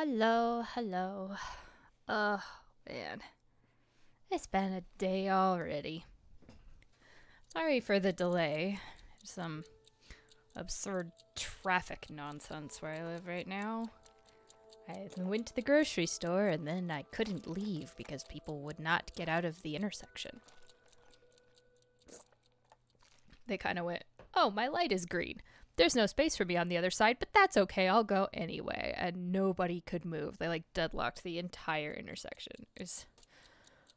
Hello, hello. Oh, man. It's been a day already. Sorry for the delay. Some absurd traffic nonsense where I live right now. I went to the grocery store and then I couldn't leave because people would not get out of the intersection. They kind of went, "Oh, my light is green. There's no space for me on the other side, but that's okay. I'll go anyway." And nobody could move. They deadlocked the entire intersection. It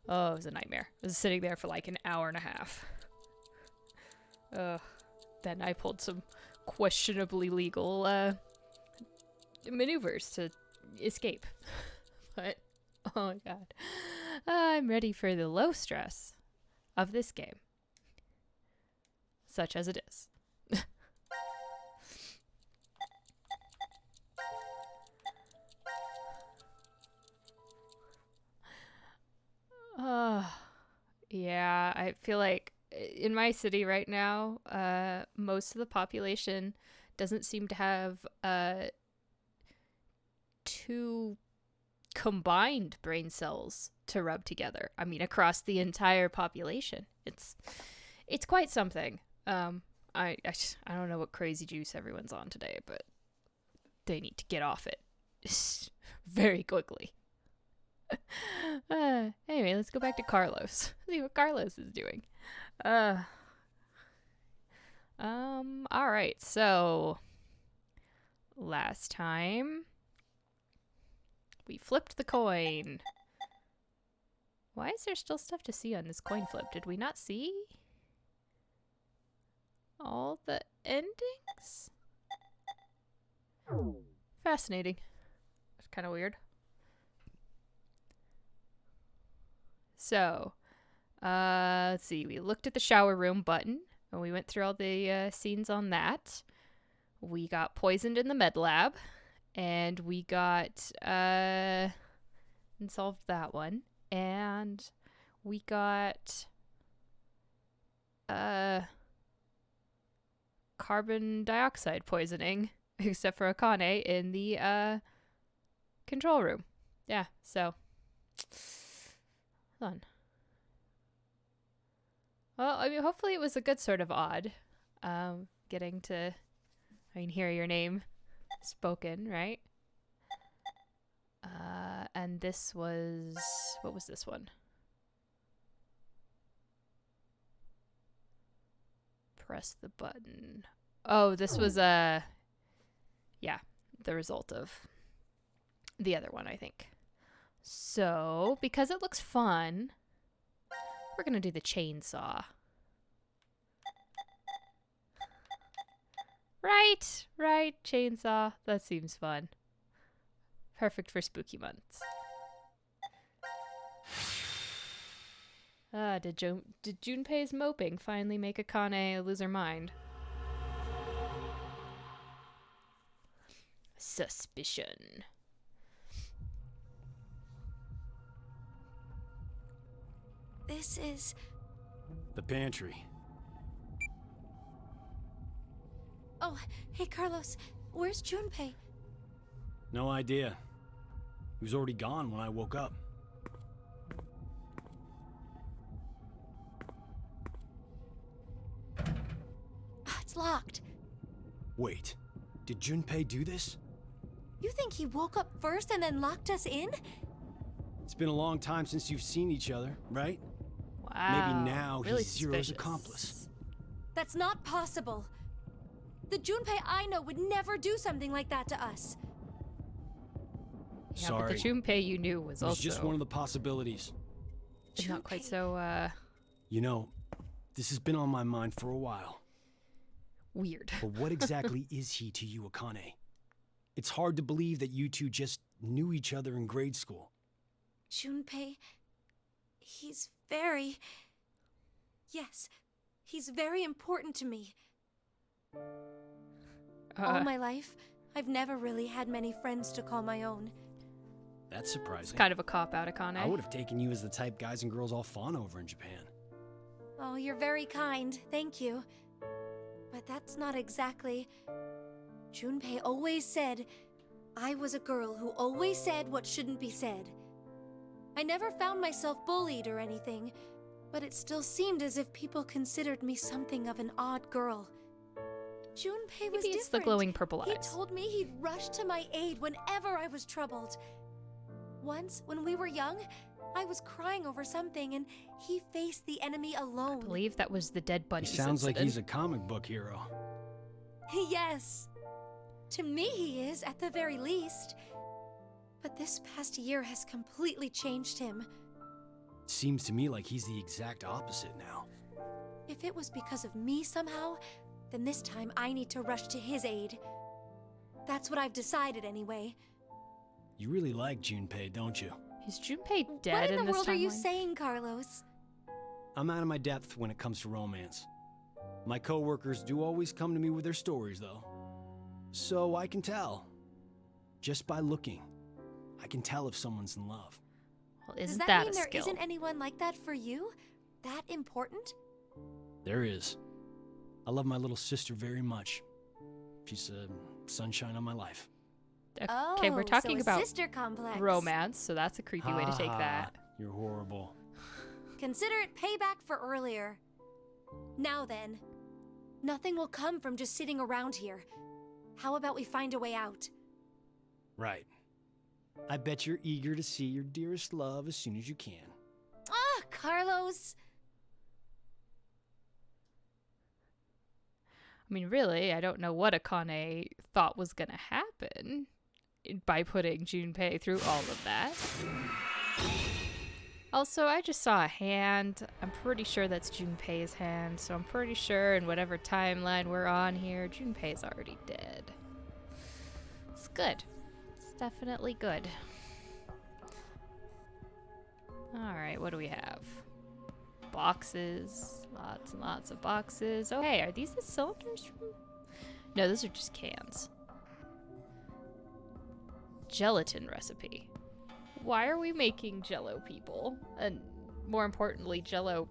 was a nightmare. I was sitting there for an hour and a half. Then I pulled some questionably legal maneuvers to escape. But, oh my god. I'm ready for the low stress of this game. Such as it is. Yeah, I feel like in my city right now, most of the population doesn't seem to have two combined brain cells to rub together. I mean, across the entire population. It's quite something. I don't know what crazy juice everyone's on today, but they need to get off it very quickly. Anyway, let's go back to Carlos. See what Carlos is doing. Alright, so last time we flipped the coin. Why is there still stuff to see on this coin flip? Did we not see all the endings? Fascinating. It's kind of weird. So, let's see. We looked at the shower room button, and we went through all the scenes on that. We got poisoned in the med lab, and we got and solved that one. And we got carbon dioxide poisoning, except for Akane in the control room. Yeah, so fun. Well, I mean, hopefully it was a good sort of odd. Getting to, hear your name spoken, right? And this was, what was this one? Press the button. Oh, this was, yeah, the result of the other one, I think. So, because it looks fun, we're gonna do the chainsaw. Right, chainsaw. That seems fun. Perfect for spooky months. Did Junpei's moping finally make Akane lose her mind? Suspicion. This is the pantry. Oh, hey Carlos, where's Junpei? No idea. He was already gone when I woke up. It's locked. Wait, did Junpei do this? You think he woke up first and then locked us in? It's been a long time since you've seen each other, right? Wow. Maybe now really he's Zero's suspicious. accomplice. That's not possible. The Junpei I know would never do something like that to us. Yeah, Sorry. but the Junpei you knew was It was also just one of the possibilities. not quite so, You know, this has been on my mind for a while. weird. But what exactly is he to you, Akane? It's hard to believe that you two just knew each other in grade school. Junpei, he's very... Yes, he's very important to me. All my life, I've never really had many friends to call my own. That's surprising. It's kind of a cop-out, Akane. I would have taken you as the type guys and girls all fawn over in Japan. Oh, you're very kind, thank you. But that's not exactly... Junpei always said, I was a girl who always said what shouldn't be said. I never found myself bullied or anything, but it still seemed as if people considered me something of an odd girl. Junpei was Maybe it's the different. glowing purple He eyes. told me he'd rush to my aid whenever I was troubled. Once, when we were young, I was crying over something and he faced the enemy alone. I believe that was the dead bunny. He sounds like he's a comic book hero. Yes. To me he is, at the very least. But this past year has completely changed him. Seems to me like he's the exact opposite now. If it was because of me somehow, then this time I need to rush to his aid. That's what I've decided anyway. You really like Junpei, don't you? Is Junpei What dead in the this world are you timeline? saying, Carlos? I'm out of my depth when it comes to romance. My coworkers do always come to me with their stories, though. So I can tell. Just by looking, I can tell if someone's in love. Well, Does isn't that that mean a there skill? isn't anyone like that for you? That important? There is. I love my little sister very much. She's sunshine on my life. Okay, we're Oh, talking so a about sister complex. romance, so that's a creepy way to take Ha ha, that. You're horrible. Consider it payback for earlier. Now then, nothing will come from just sitting around here. How about we find a way out? Right. I bet you're eager to see your dearest love as soon as you can. Ah, Carlos! I mean, really, I don't know what Akane thought was gonna happen by putting Junpei through all of that. Also, I just saw a hand. I'm pretty sure that's Junpei's hand, so I'm pretty sure in whatever timeline we're on here, Junpei's already dead. It's good. It's definitely good. Alright, what do we have? Boxes. Lots and lots of boxes. Oh, hey, are these the cylinders from... No, those are just cans. Gelatin recipe. Why are we making Jello people? And more importantly, Jello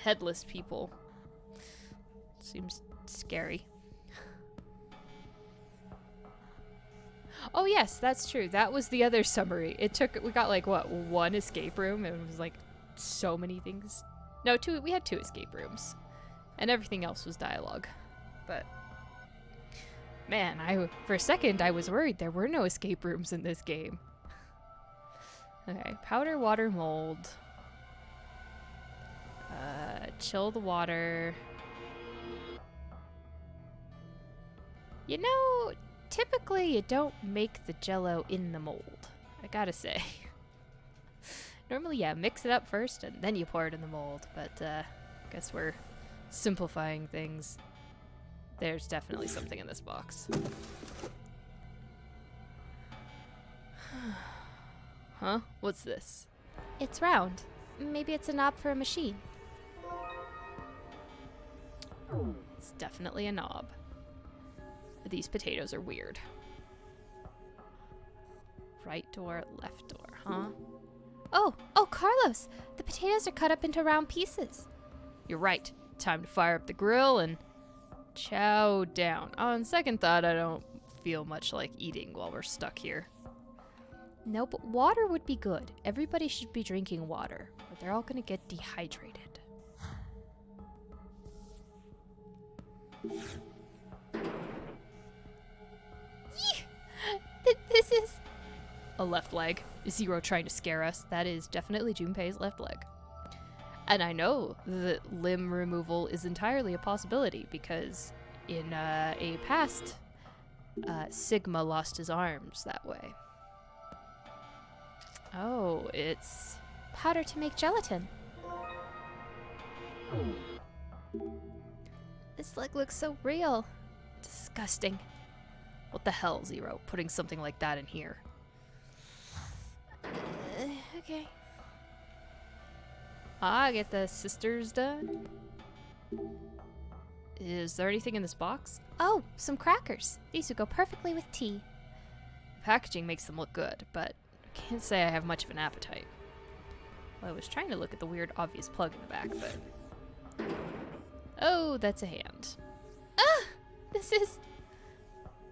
headless people. Seems scary. Oh yes, that's true. That was the other summary. We got like, what, one escape room? And it was like so many things. No, two. We had 2 escape rooms. And everything else was dialogue. But man, for a second I was worried there were no escape rooms in this game. Okay, powder water mold. Chill the water. You know, typically you don't make the Jello in the mold, I gotta say. Normally, yeah, mix it up first and then you pour it in the mold, but guess we're simplifying things. There's definitely something in this box. Huh? What's this? It's round. Maybe it's a knob for a machine. It's definitely a knob. These potatoes are weird. Right door, left door, huh? Oh, Carlos! The potatoes are cut up into round pieces. You're right. Time to fire up the grill and chow down. On second thought, I don't feel much like eating while we're stuck here. No, but water would be good. Everybody should be drinking water, or they're all gonna get dehydrated. This is a left leg. Zero trying to scare us. That is definitely Junpei's left leg. And I know that limb removal is entirely a possibility because in a past, Sigma lost his arms that way. Oh, it's Powder to make gelatin. This leg looks so real. disgusting. What the hell, Zero? Putting something like that in here. Okay. Get the sisters done. Is there anything in this box? Oh, some crackers. These would go perfectly with tea. The packaging makes them look good, but I can't say I have much of an appetite. Well, I was trying to look at the weird obvious plug in the back, but... Oh, that's a hand. This is...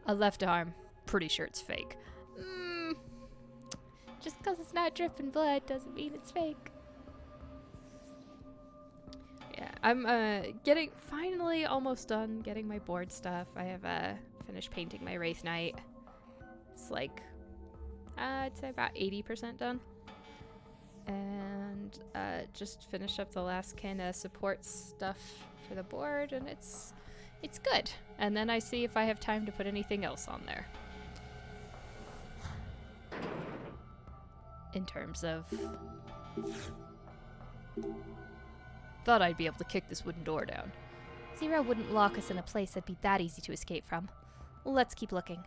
A left arm. pretty sure it's fake. Just because it's not dripping blood doesn't mean it's fake. Yeah, I'm finally almost done getting my board stuff. I have finished painting my Wraith Knight. It's like, I'd say about 80% done. And just finished up the last kind of support stuff for the board, and it's good. And then I see if I have time to put anything else on there. In terms of... Thought I'd be able to kick this wooden door down. Zero wouldn't lock us in a place that'd be that easy to escape from. Let's keep looking.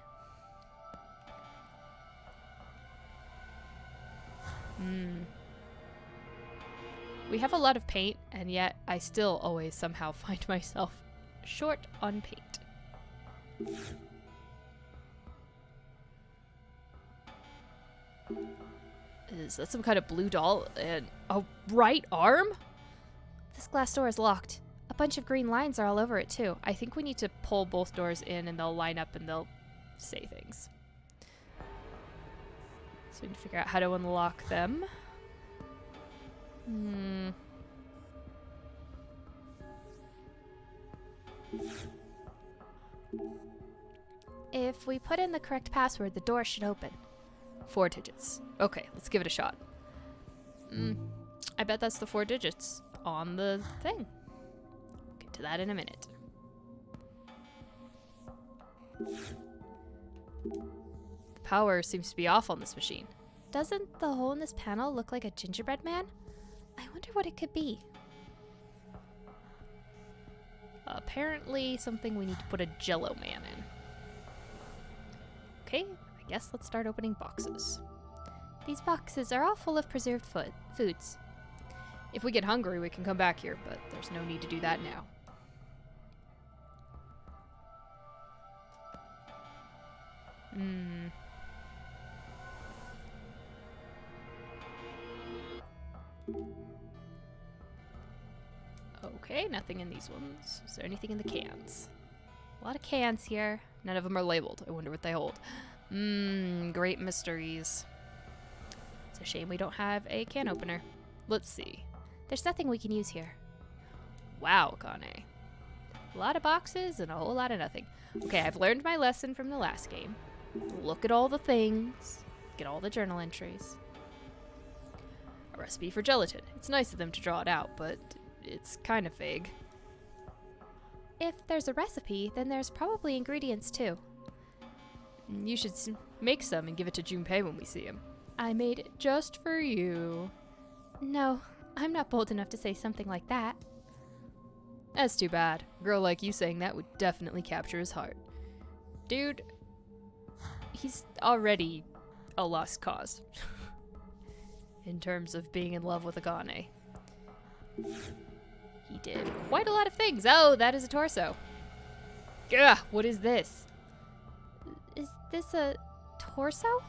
We have a lot of paint, and yet I still always somehow find myself short on paint. Is that some kind of blue doll and a right arm? This glass door is locked. A bunch of green lines are all over it, too. I think we need to pull both doors in and they'll line up and they'll say things. So we need to figure out how to unlock them. If we put in the correct password, the door should open. 4 digits. Okay, let's give it a shot. I bet that's the 4 digits on the thing. Get to that in a minute. The power seems to be off on this machine. Doesn't the hole in this panel look like a gingerbread man? I wonder what it could be. Apparently something we need to put a Jello man in. Okay, I guess let's start opening boxes. These boxes are all full of preserved foods. If we get hungry, we can come back here, but there's no need to do that now. Okay, nothing in these ones. Is there anything in the cans? A lot of cans here. None of them are labeled. I wonder what they hold. Great mysteries. It's a shame we don't have a can opener. Let's see. There's nothing we can use here. Wow, Kane. A lot of boxes and a whole lot of nothing. Okay, I've learned my lesson from the last game. Look at all the things. Get all the journal entries. A recipe for gelatin. It's nice of them to draw it out, but it's kind of vague. If there's a recipe, then there's probably ingredients too. You should make some and give it to Junpei when we see him. I made it just for you. No, I'm not bold enough to say something like that. That's too bad. A girl like you saying that would definitely capture his heart. Dude, he's already a lost cause. In terms of being in love with Akane. He did quite a lot of things. Oh, that is a torso. Gah, what is this? Is this a torso?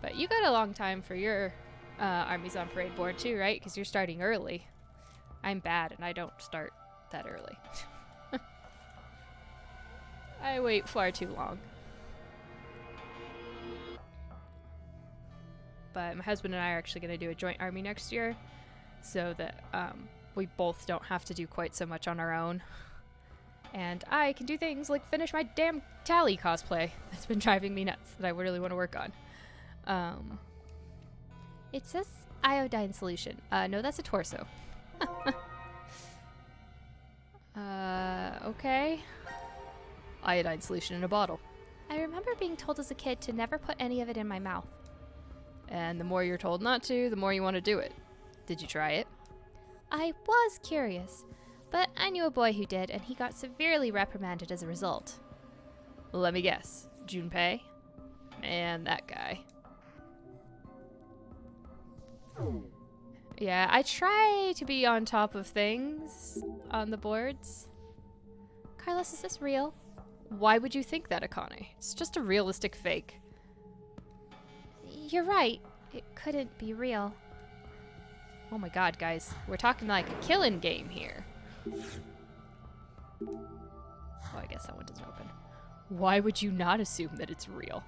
But you got a long time for your Armies on Parade board too, right? Because you're starting early. I'm bad and I don't start that early. I wait far too long. But my husband and I are actually going to do a joint army next year so that we both don't have to do quite so much on our own. And I can do things like finish my damn Tally cosplay that's been driving me nuts that I really want to work on. It says iodine solution. No, that's a torso. Okay. Iodine solution in a bottle. I remember being told as a kid to never put any of it in my mouth. And the more you're told not to, the more you want to do it. Did you try it? I was curious, but I knew a boy who did, and he got severely reprimanded as a result. Let me guess. Junpei? Man, that guy. Yeah, I try to be on top of things on the boards. Carlos, is this real? Why would you think that, Akane? It's just a realistic fake. You're right. It couldn't be real. Oh my god, guys. We're talking like a killing game here. Oh, I guess that one doesn't open. Why would you not assume that it's real?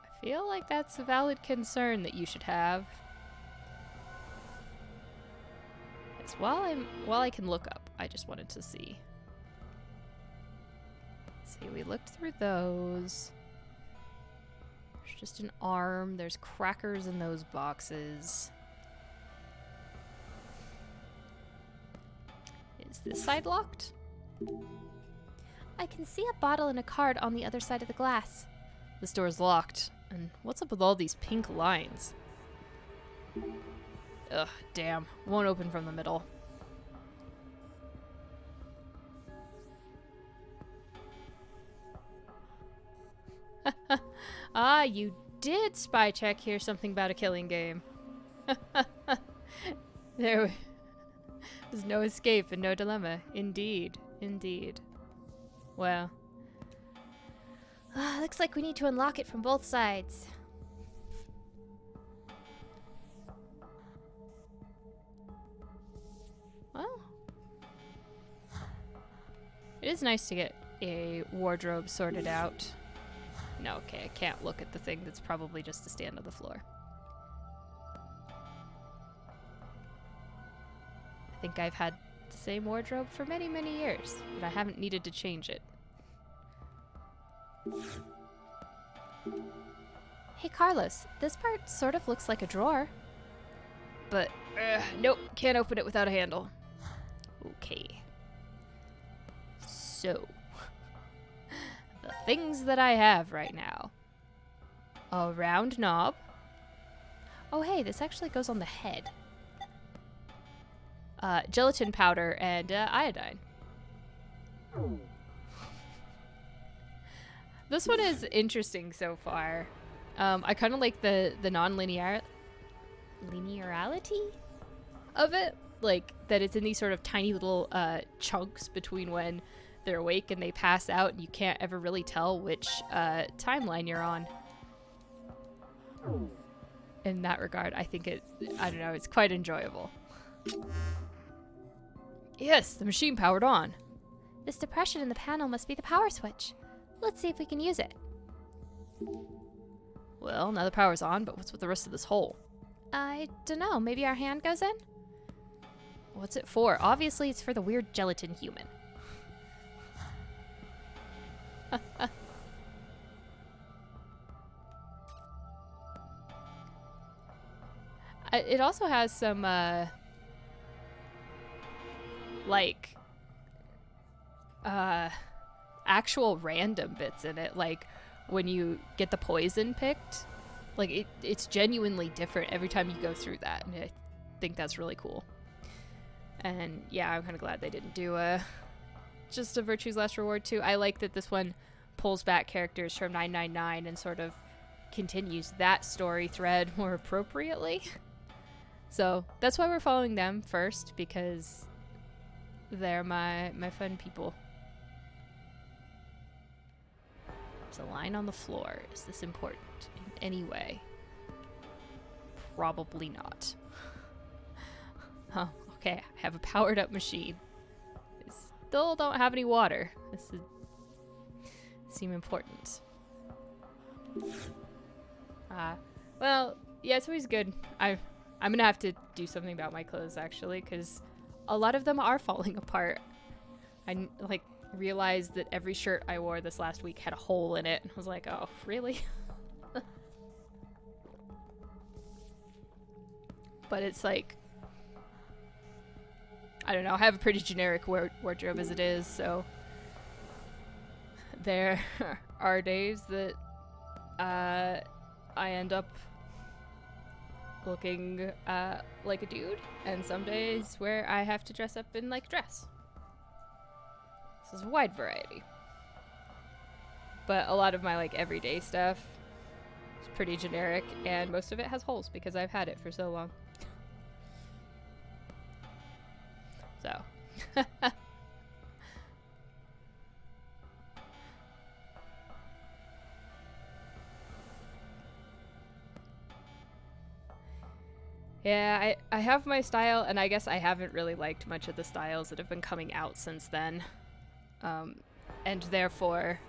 I feel like that's a valid concern that you should have. It's while I can look up, I just wanted to see. See, we looked through those. There's just an arm. There's crackers in those boxes. Is this side locked? I can see a bottle and a card on the other side of the glass. This door's locked. And what's up with all these pink lines? Ugh, damn. Won't open from the middle. Ah, you did spy check hear something about a killing game. There was no escape and no dilemma. Indeed. Indeed. Well. Looks like we need to unlock it from both sides. Well. It is nice to get a wardrobe sorted out. No, okay, I can't look at the thing that's probably just a stand on the floor. I think I've had the same wardrobe for many, many years, but I haven't needed to change it. Hey Carlos, this part sort of looks like a drawer. But, nope, can't open it without a handle. Okay. So, the things that I have right now. A round knob. Oh hey, this actually goes on the head. Gelatin powder and iodine. This one is interesting so far. I kind of like the non-linearity of it. Like, that it's in these sort of tiny little chunks between when they're awake and they pass out, and you can't ever really tell which timeline you're on. In that regard, I think I don't know, it's quite enjoyable. Yes, the machine powered on. This depression in the panel must be the power switch. Let's see if we can use it. Well, now the power's on, but what's with the rest of this hole? I dunno, maybe our hand goes in? What's it for? Obviously, it's for the weird gelatin human. It also has some, actual random bits in it. Like, when you get the poison picked, like, it's genuinely different every time you go through that. And I think that's really cool. And yeah, I'm kind of glad they didn't do just a Virtue's Last Reward too. I like that this one pulls back characters from 999 and sort of continues that story thread more appropriately. So that's why we're following them first, because they're my fun people. There's a line on the floor. Is this important in any way? Probably not. Huh. Okay, I have a powered up machine. I still don't have any water. This would seem important. Well, yeah, it's always good. I'm gonna have to do something about my clothes, actually, because a lot of them are falling apart. I realized that every shirt I wore this last week had a hole in it, and I was like, oh, really? But it's like, I don't know, I have a pretty generic wardrobe as it is, so there are days that I end up looking like a dude, and some days where I have to dress up in like a dress. This is a wide variety. But a lot of my like everyday stuff is pretty generic, and most of it has holes because I've had it for so long. So. Yeah, I have my style, and I guess I haven't really liked much of the styles that have been coming out since then. And therefore,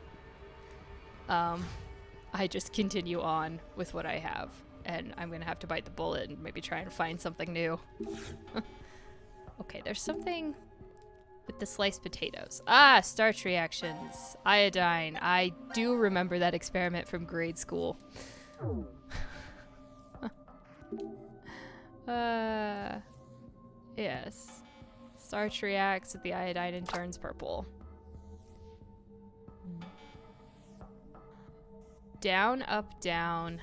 I just continue on with what I have. And I'm gonna have to bite the bullet and maybe try and find something new. Okay, there's something with the sliced potatoes. Ah, starch reactions. Iodine. I do remember that experiment from grade school. Yes. Starch reacts with the iodine and turns purple. Down, up, down.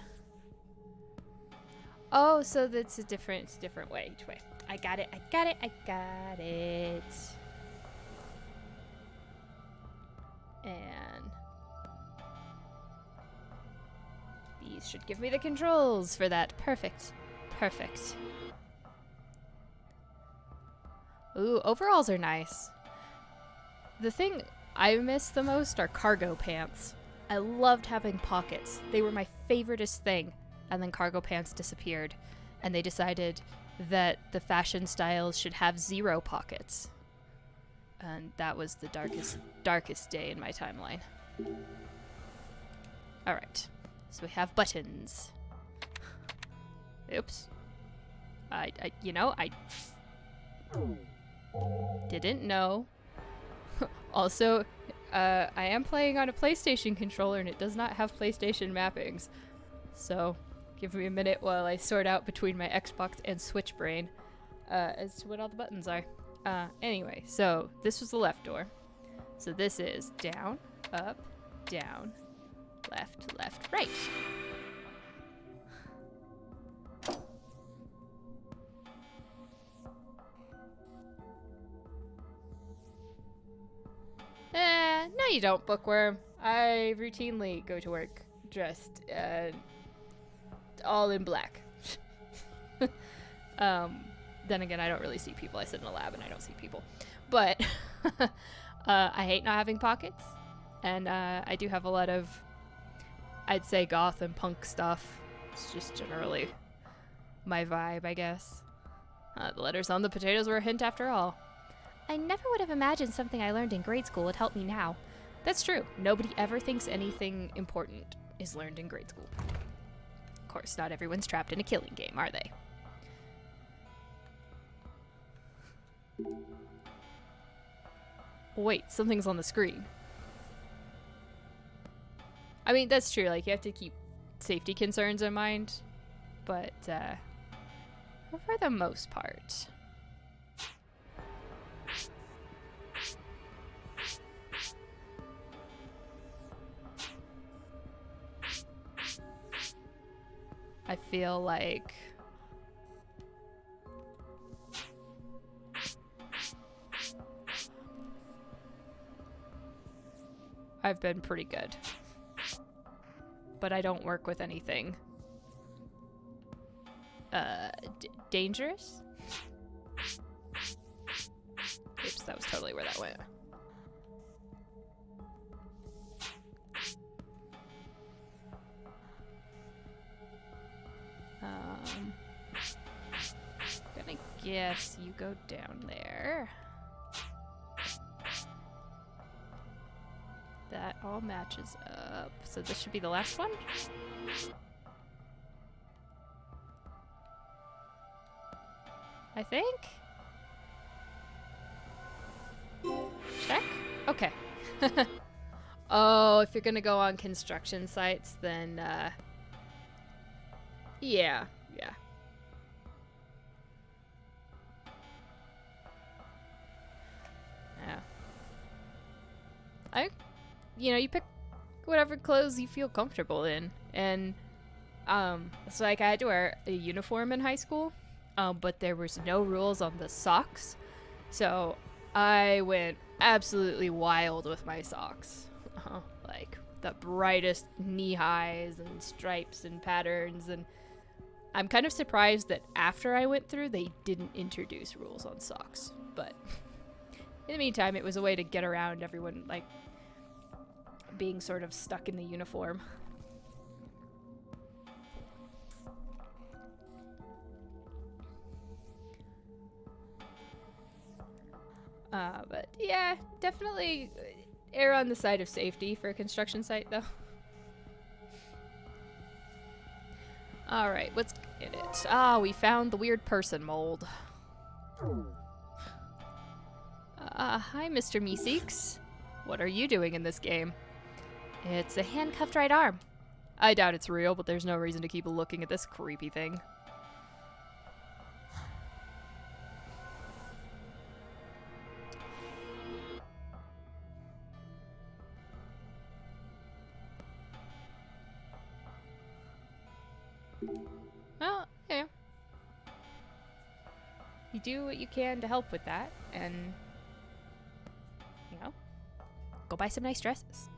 Oh, so that's it's a different way each way. I got it, I got it, I got it. And these should give me the controls for that. Perfect. Perfect. Ooh, overalls are nice. The thing I miss the most are cargo pants. I loved having pockets. They were my favoriteest thing. And then cargo pants disappeared. And they decided that the fashion styles should have 0 pockets. And that was the darkest day in my timeline. Alright. So we have buttons. Oops. I didn't know. Also, I am playing on a PlayStation controller and it does not have PlayStation mappings. So, give me a minute while I sort out between my Xbox and Switch brain as to what all the buttons are. Anyway, so this was the left door. So this is down, up, down, left, left, right. No you don't, Bookworm. I routinely go to work dressed all in black. Then again, I don't really see people. I sit in a lab and I don't see people. But I hate not having pockets. And I do have a lot of, I'd say, goth and punk stuff. It's just generally my vibe, I guess. The letters on the potatoes were a hint after all. I never would have imagined something I learned in grade school would help me now. That's true. Nobody ever thinks anything important is learned in grade school. Of course, not everyone's trapped in a killing game, are they? Wait, something's on the screen. I mean, that's true. Like, you have to keep safety concerns in mind. But, for the most part. I feel like I've been pretty good. But I don't work with anything dangerous? Oops, that was totally where that went. Gonna guess you go down there. That all matches up. So this should be the last one? I think? Check? Okay. Oh, if you're gonna go on construction sites, then, yeah. You pick whatever clothes you feel comfortable in. And, it's like I had to wear a uniform in high school, but there was no rules on the socks. So I went absolutely wild with my socks. Like the brightest knee highs and stripes and patterns. And I'm kind of surprised that after I went through, they didn't introduce rules on socks. But in the meantime, it was a way to get around everyone, like, being sort of stuck in the uniform. But yeah, definitely err on the side of safety for a construction site, though. Alright, what's in it? Ah, we found the weird person mold. Hi, Mr. Meeseeks. What are you doing in this game? It's a handcuffed right arm. I doubt it's real, but there's no reason to keep looking at this creepy thing. Well, yeah. You do what you can to help with that, and, you know, go buy some nice dresses.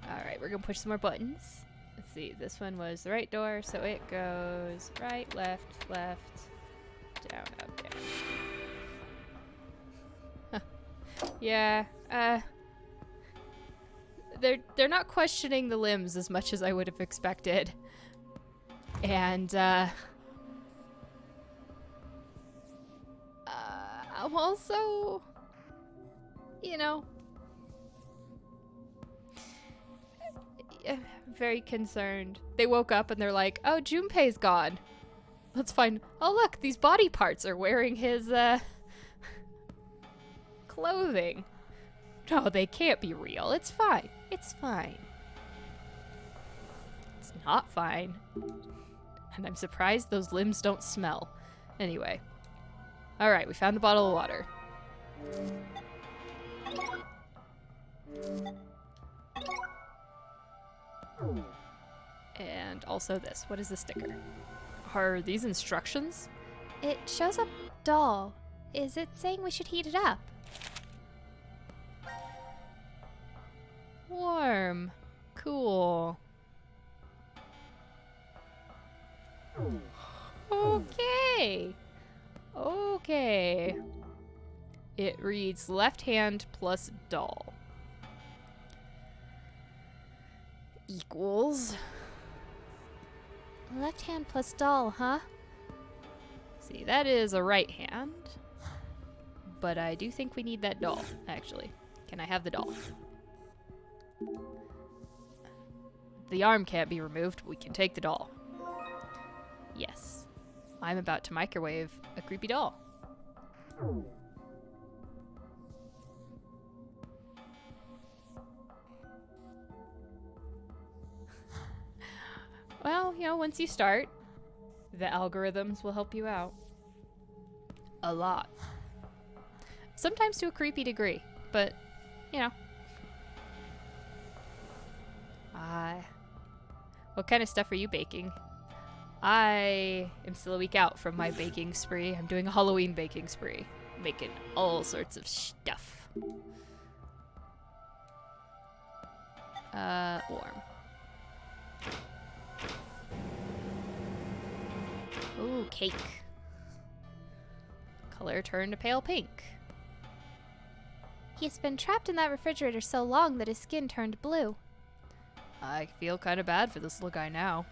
Alright, we're gonna push some more buttons. Let's see, this one was the right door, so it goes right, left, left, down, up, down. Yeah, they're not questioning the limbs as much as I would have expected. And, I'm also, you know, very concerned. They woke up and they're like, oh, Junpei's gone. Let's find, oh look, these body parts are wearing his, clothing. No, they can't be real. It's fine. It's fine. It's not fine. And I'm surprised those limbs don't smell. Anyway. Alright, we found the bottle of water. And also this. What is the sticker? Are these instructions? It shows a doll. Is it saying we should heat it up? Warm. Cool. Okay. Okay. It reads left hand plus doll. Equals. Left hand plus doll, huh? See, that is a right hand. But I do think we need that doll, actually. Can I have the doll? The arm can't be removed. We can take the doll. Yes. I'm about to microwave a creepy doll. Well, you know, once you start, the algorithms will help you out. A lot. Sometimes to a creepy degree, but, you know. What kind of stuff are you baking? I am still a week out from my baking spree. I'm doing a Halloween baking spree. Making all sorts of stuff. Warm. Ooh, cake. Color turned to pale pink. He's been trapped in that refrigerator so long that his skin turned blue. I feel kind of bad for this little guy now.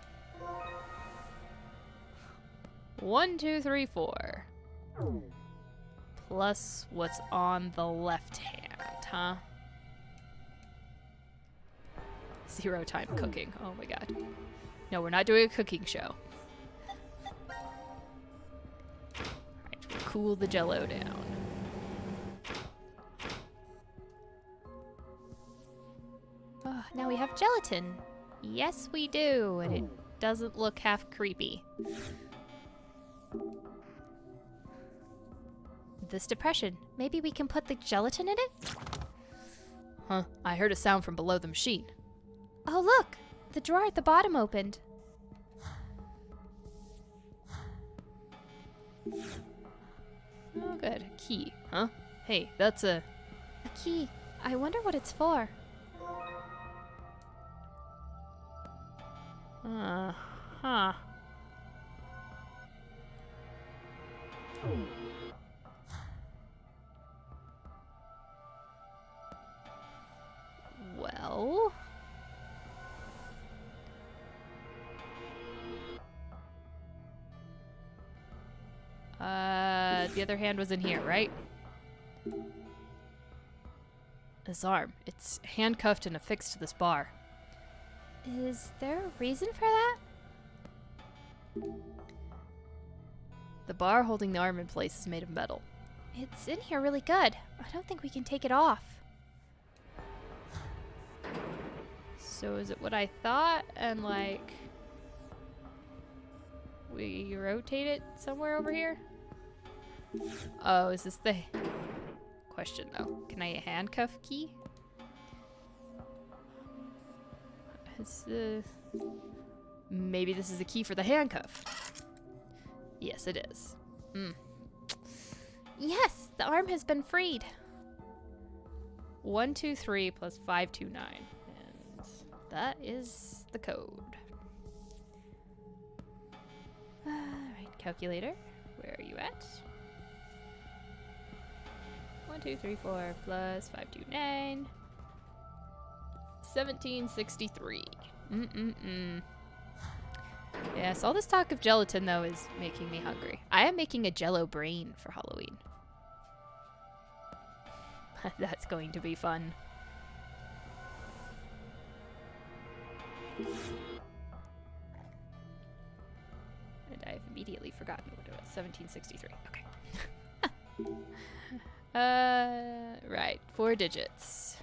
1, 2, 3, 4. Plus what's on the left hand, huh? 0 time cooking. Oh my god. No, we're not doing a cooking show. Alright, we'll cool the jello down. Oh, now we have gelatin. Yes, we do, and it doesn't look half creepy. This depression. Maybe we can put the gelatin in it? Huh, I heard a sound from below the machine. Oh, look! The drawer at the bottom opened. Oh, good. A key, huh? Hey, that's a... A key. I wonder what it's for. Huh. Well... The other hand was in here, right? This arm. It's handcuffed and affixed to this bar. Is there a reason for that? The bar holding the arm in place is made of metal. It's in here really good. I don't think we can take it off. So is it what I thought? And like... we rotate it somewhere over here? Oh, is this the... question though. Can I handcuff key? It's, maybe this is the key for the handcuff. Yes, it is. Yes, the arm has been freed. 123 plus 529. And that is the code. Alright, calculator. Where are you at? 1, 2, 3, 4 plus 529. 1763. Yes, all this talk of gelatin, though, is making me hungry. I am making a jello brain for Halloween. That's going to be fun. And I've immediately forgotten what it was. 1763. Okay. Right. 4 digits.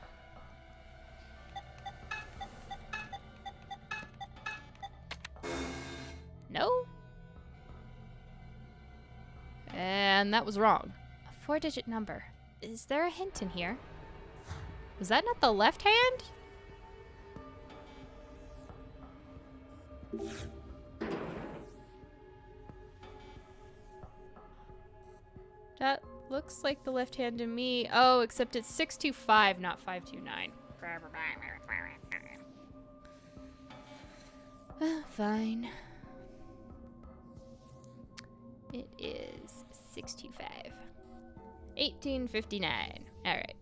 No? And that was wrong. A 4-digit number. Is there a hint in here? Was that not the left hand? That looks like the left hand to me. Oh, except it's 625, not 529. Fine. It is 625. 1859. Alright.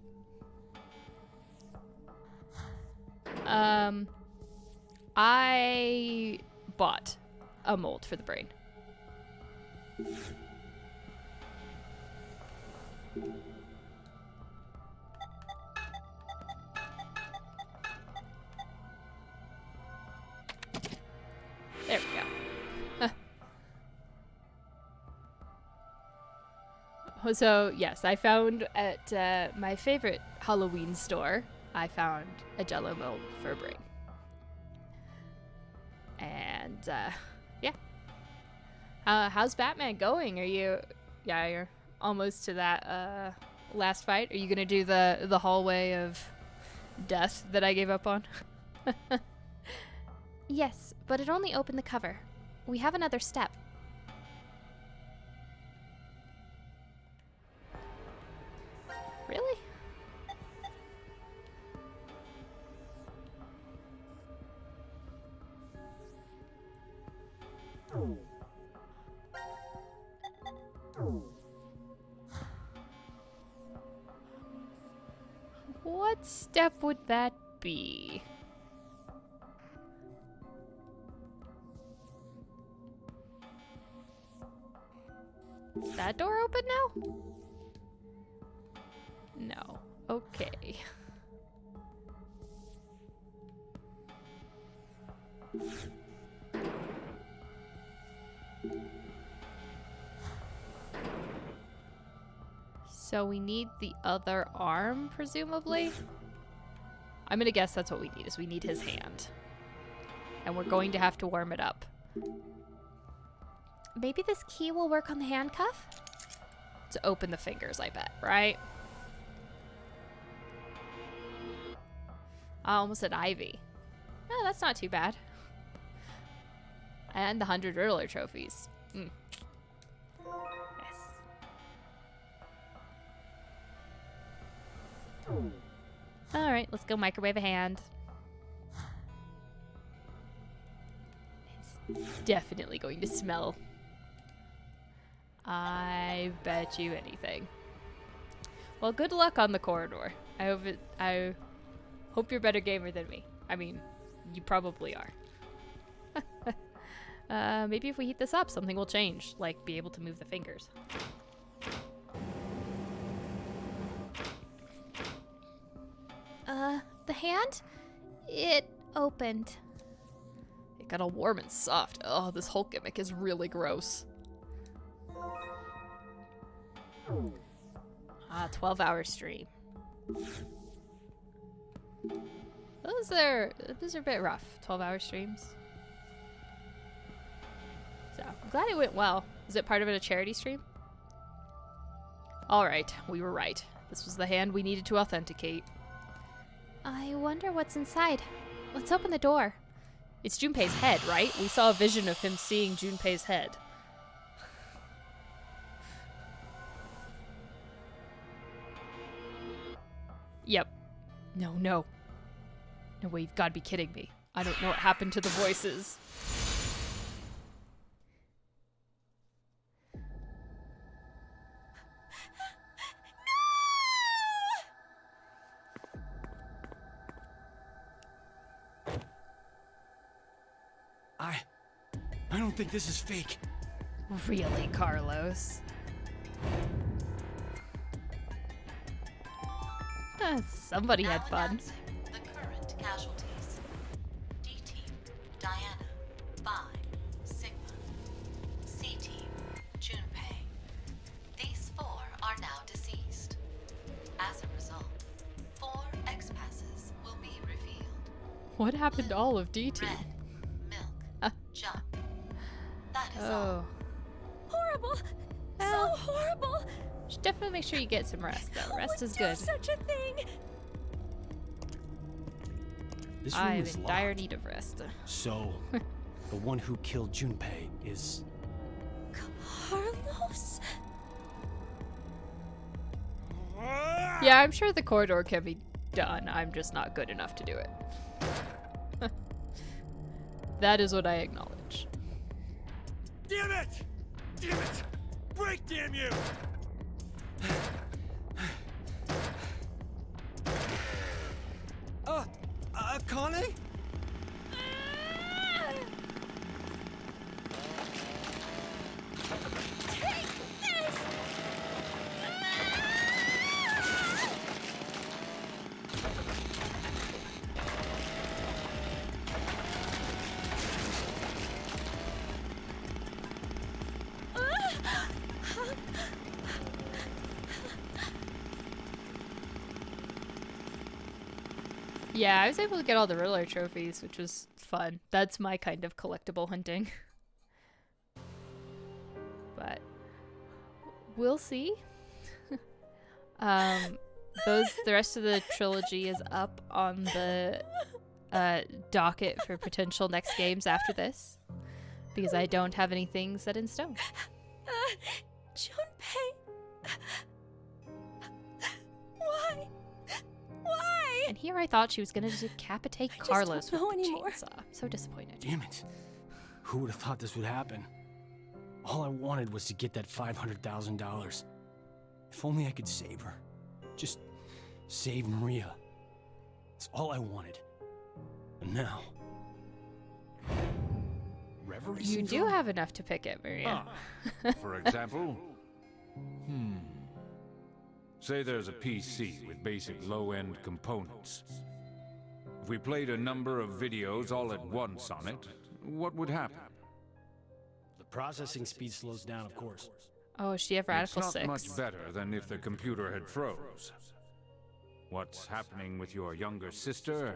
I bought a mold for the brain. There we go. So, yes, I found at my favorite Halloween store, I found a Jell-O mold for a brain. And, yeah. How's Batman going? Are you... Yeah, you're almost to that, last fight. Are you gonna do the hallway of death that I gave up on? Yes, but it only opened the cover. We have another step. Really? What step would that be? Is that door open now? No. Okay. So we need the other arm, presumably? I'm gonna guess that's what we need, is we need his hand. And we're going to have to warm it up. Maybe this key will work on the handcuff? To open the fingers, I bet, right? I almost said Ivy. No, that's not too bad. And the 100 Riddler trophies. Yes. Alright, let's go microwave a hand. It's definitely going to smell. I bet you anything. Well, good luck on the corridor. I hope you're a better gamer than me. I mean, you probably are. Maybe if we heat this up, something will change. Like, be able to move the fingers. The hand? It opened. It got all warm and soft. Oh, this whole gimmick is really gross. 12-hour stream. Those are a bit rough, 12-hour streams. So, I'm glad it went well. Is it part of a charity stream? Alright, we were right. This was the hand we needed to authenticate. I wonder what's inside. Let's open the door. It's Junpei's head, right? We saw a vision of him seeing Junpei's head. Yep. No. No way, you've got to be kidding me. I don't know what happened to the voices. I don't think this is fake. Really, Carlos? Somebody had fun. The current casualties. D-Team, Diana, Phi, Sigma. C-Team, Junpei. These 4 are now deceased. As a result, 4 X-passes will be revealed. What happened to all of DT? Red, milk, jump. That is all. Oh. Horrible! Well, So horrible! should definitely make sure you get some rest, though. Who Rest would is do good. such a thing? This room I'm is in locked. dire need of rest. So, the one who killed Junpei is... Carlos? Yeah, I'm sure the corridor can be done. I'm just not good enough to do it. That is what I acknowledge. Damn it! Damn it! Break, damn you! Connie? Take this! Yeah, I was able to get all the Riddler trophies, which was fun. That's my kind of collectible hunting. But we'll see. The rest of the trilogy is up on the docket for potential next games after this, because I don't have anything set in stone. Junpei. Why? Why? And here I thought she was gonna decapitate just Carlos don't know with the anymore. chainsaw. So disappointed. Damn it. Who would have thought this would happen? All I wanted was to get that $500,000. If only I could save her. Just save Maria. It's all I wanted. And now... Reverie You do syndrome? have enough to pick at, Maria. For example, say there's a PC with basic low-end components. If we played a number of videos all at once on it, what would happen? The processing speed slows down, of course. Oh, does she have Radical It's not 6? much better than if the computer had froze. What's happening with your younger sister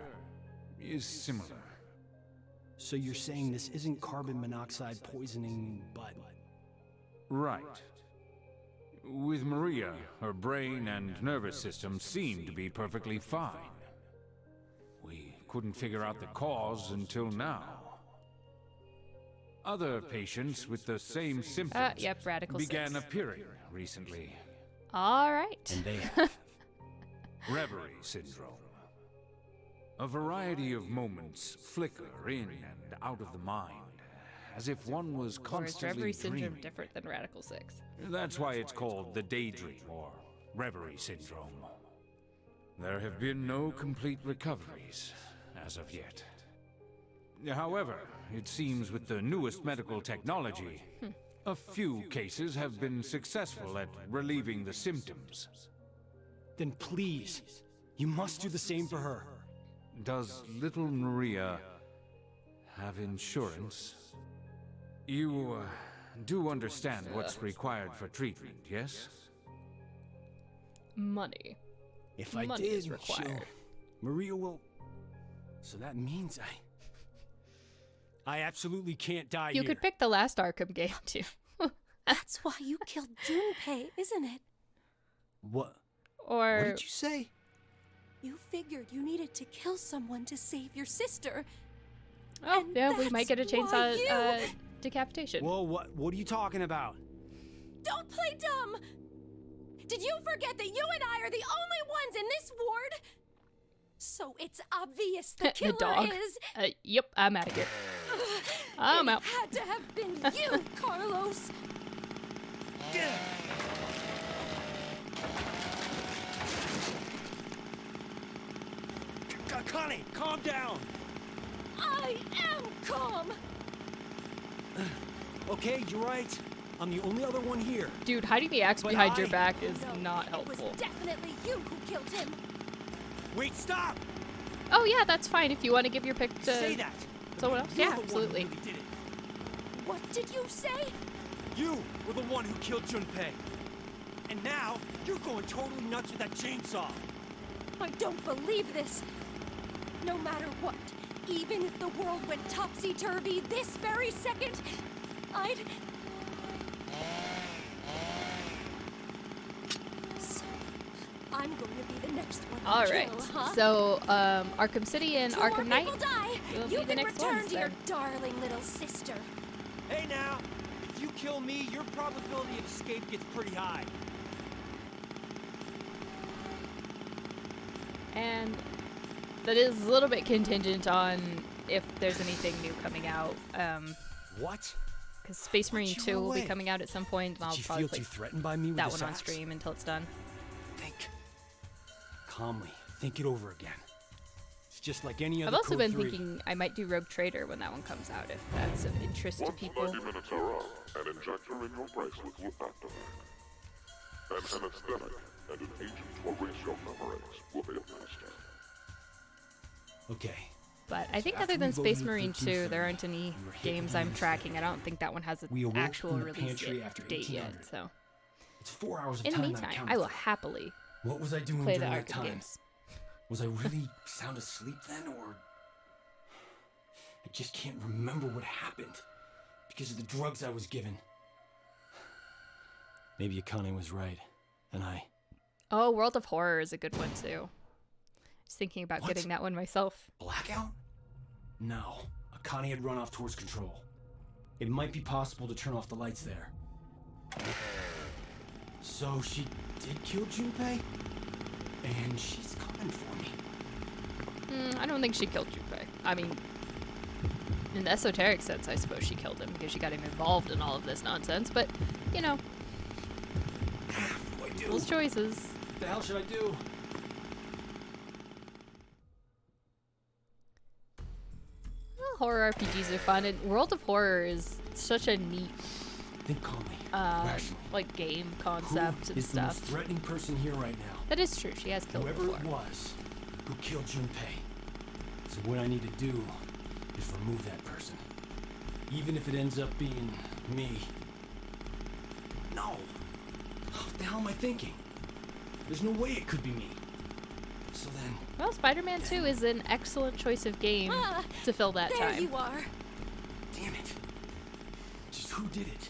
is similar. So you're saying this isn't carbon monoxide poisoning, but... Right. With Maria, her brain and nervous system seemed to be perfectly fine. We couldn't figure out the cause until now. Other patients with the same symptoms Yep, Radical began 6. appearing recently. All right. And they have. Reverie syndrome. A variety of moments flicker in and out of the mind, as if one was Or is constantly Reverie Syndrome dreaming. different than Radical 6? That's why it's called the daydream or reverie syndrome. There have been no complete recoveries as of yet. However, it seems with the newest medical technology, A few cases have been successful at relieving the symptoms. Then please, you must do the same for her. Does little Maria have insurance? You do understand what's required for treatment, yes? Money. If I Money did, is required. Maria will... So that means I absolutely can't die You here. could pick the last Arkham game too. That's why you killed Junpei, isn't it? What? Or What did you say? You figured you needed to kill someone to save your sister. oh And yeah, we might get a that's why chainsaw you- decapitation. Whoa, what are you talking about? Don't play dumb! Did you forget that you and I are the only ones in this ward? So it's obvious the The killer dog. is... Yep, I'm out of here. I'm it out. had to have been you, Carlos! Connie, calm down! I am calm! Okay, you're right. I'm the only other one here. Dude, hiding the axe But behind your I- back is No, not It helpful. was definitely you who killed him. Wait, stop! Oh yeah, that's fine if you want to give your pick to Say that! someone else. You're Yeah, the absolutely. One who really did it. What did you say? You were the one who killed Junpei. And now, you're going totally nuts with that chainsaw. I don't believe this. No matter what, even if the world went topsy-turvy this very second, I'd... So, I'm going to be the next one to All right. kill, huh? So, Arkham City and Two Arkham more Knight. people die. will You be the can next return ones to your then. darling little sister. Hey now, if you kill me, your probability of escape gets pretty high. And that is a little bit contingent on if there's anything new coming out. What? Because Space Marine you 2 will be away? coming out at some point, and I'll Did you probably feel play too threatened by me with that this one on axe? stream until it's done. Think. Calmly. Think it over again. It's just like any I've other also Code been 3. thinking I might do Rogue Trader when that one comes out, if that's of interest to Once people. 90 minutes are up, an injector in your bracelet will activate. An anesthetic and an agent to erase your memories will be administered. Okay. But I think after other than we Space voted Marine 2, 1330, there aren't any we were hit games with I'm news. tracking. I don't think that one has an We awoke actual in the release pantry after date yet. 1800. So, It's 4 hours of in the time meantime, that I counted will for. happily What was I doing play the during that Arkham time? games. Was I really sound asleep then, or... I just can't remember what happened because of the drugs I was given. Maybe Akane was right, and I... Oh, World of Horror is a good one too. Just thinking about What? getting that one myself. Blackout? No. Akane had run off towards control. It might be possible to turn off the lights there. So she did kill Junpei? And she's coming for me. I don't think she killed Junpei. I mean, in the esoteric sense, I suppose she killed him because she got him involved in all of this nonsense. But, you know, What do I do? those choices. What the hell should I do? Well, horror RPGs are fun, and World of Horror is such a neat, Think calmly. rationally. like, game Who concept and is the most stuff. threatening person here right now? That is true. She has killed Whoever before. it was who killed Junpei. So what I need to do is remove that person. Even if it ends up being me. No. What the hell am I thinking? There's no way it could be me. So then, Well, Spider-Man 2 is an excellent choice of game Ah, to fill that there time. you are. damn it. Just who did it?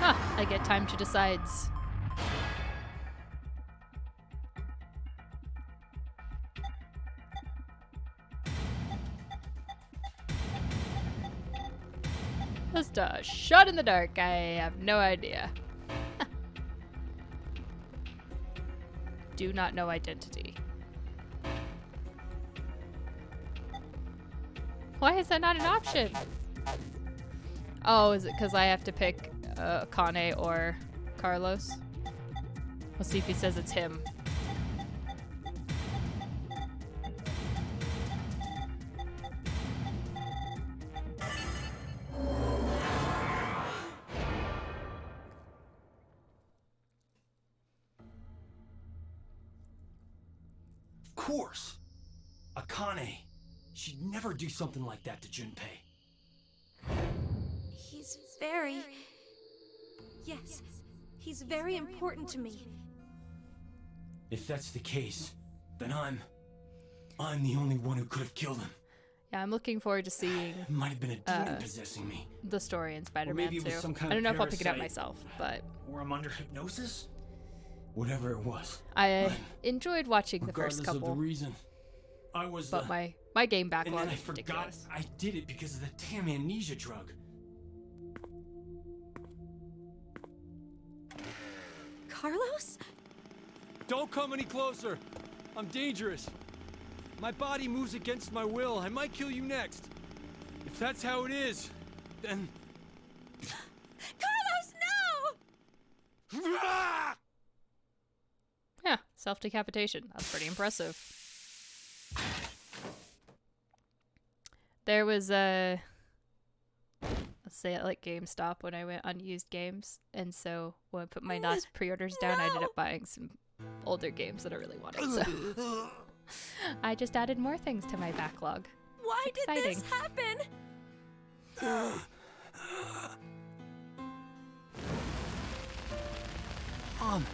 I get time to decides. Just a shot in the dark. I have no idea. Do not know identity. Why is that not an option? Oh, is it because I have to pick Kane or Carlos? Let's see if he says it's him. course. Akane. She'd never do something like that to Junpei. He's very... Yes, he's very important to me. If that's the case, then I'm the only one who could have killed him. Yeah, I'm looking forward to seeing It might have been a demon possessing me. the story in Or Spider-Man maybe it 2. was some kind I don't know of if I'll pick it up parasite. myself, but Or I'm under hypnosis? Whatever it was. I enjoyed watching the Regardless first of the couple, reason, I was but the... my game And backlog then I is forgot ridiculous. I did it because of the damn amnesia drug. Carlos? Don't come any closer. I'm dangerous. My body moves against my will. I might kill you next. If that's how it is, then... Carlos, no! Yeah, self-decapitation. That's pretty impressive. There was a... Let's say at like GameStop when I went on used games. And so when I put my last pre-orders down, I ended up buying some older games that I really wanted. So I just added more things to my backlog. Why It's did this exciting. happen? Mom,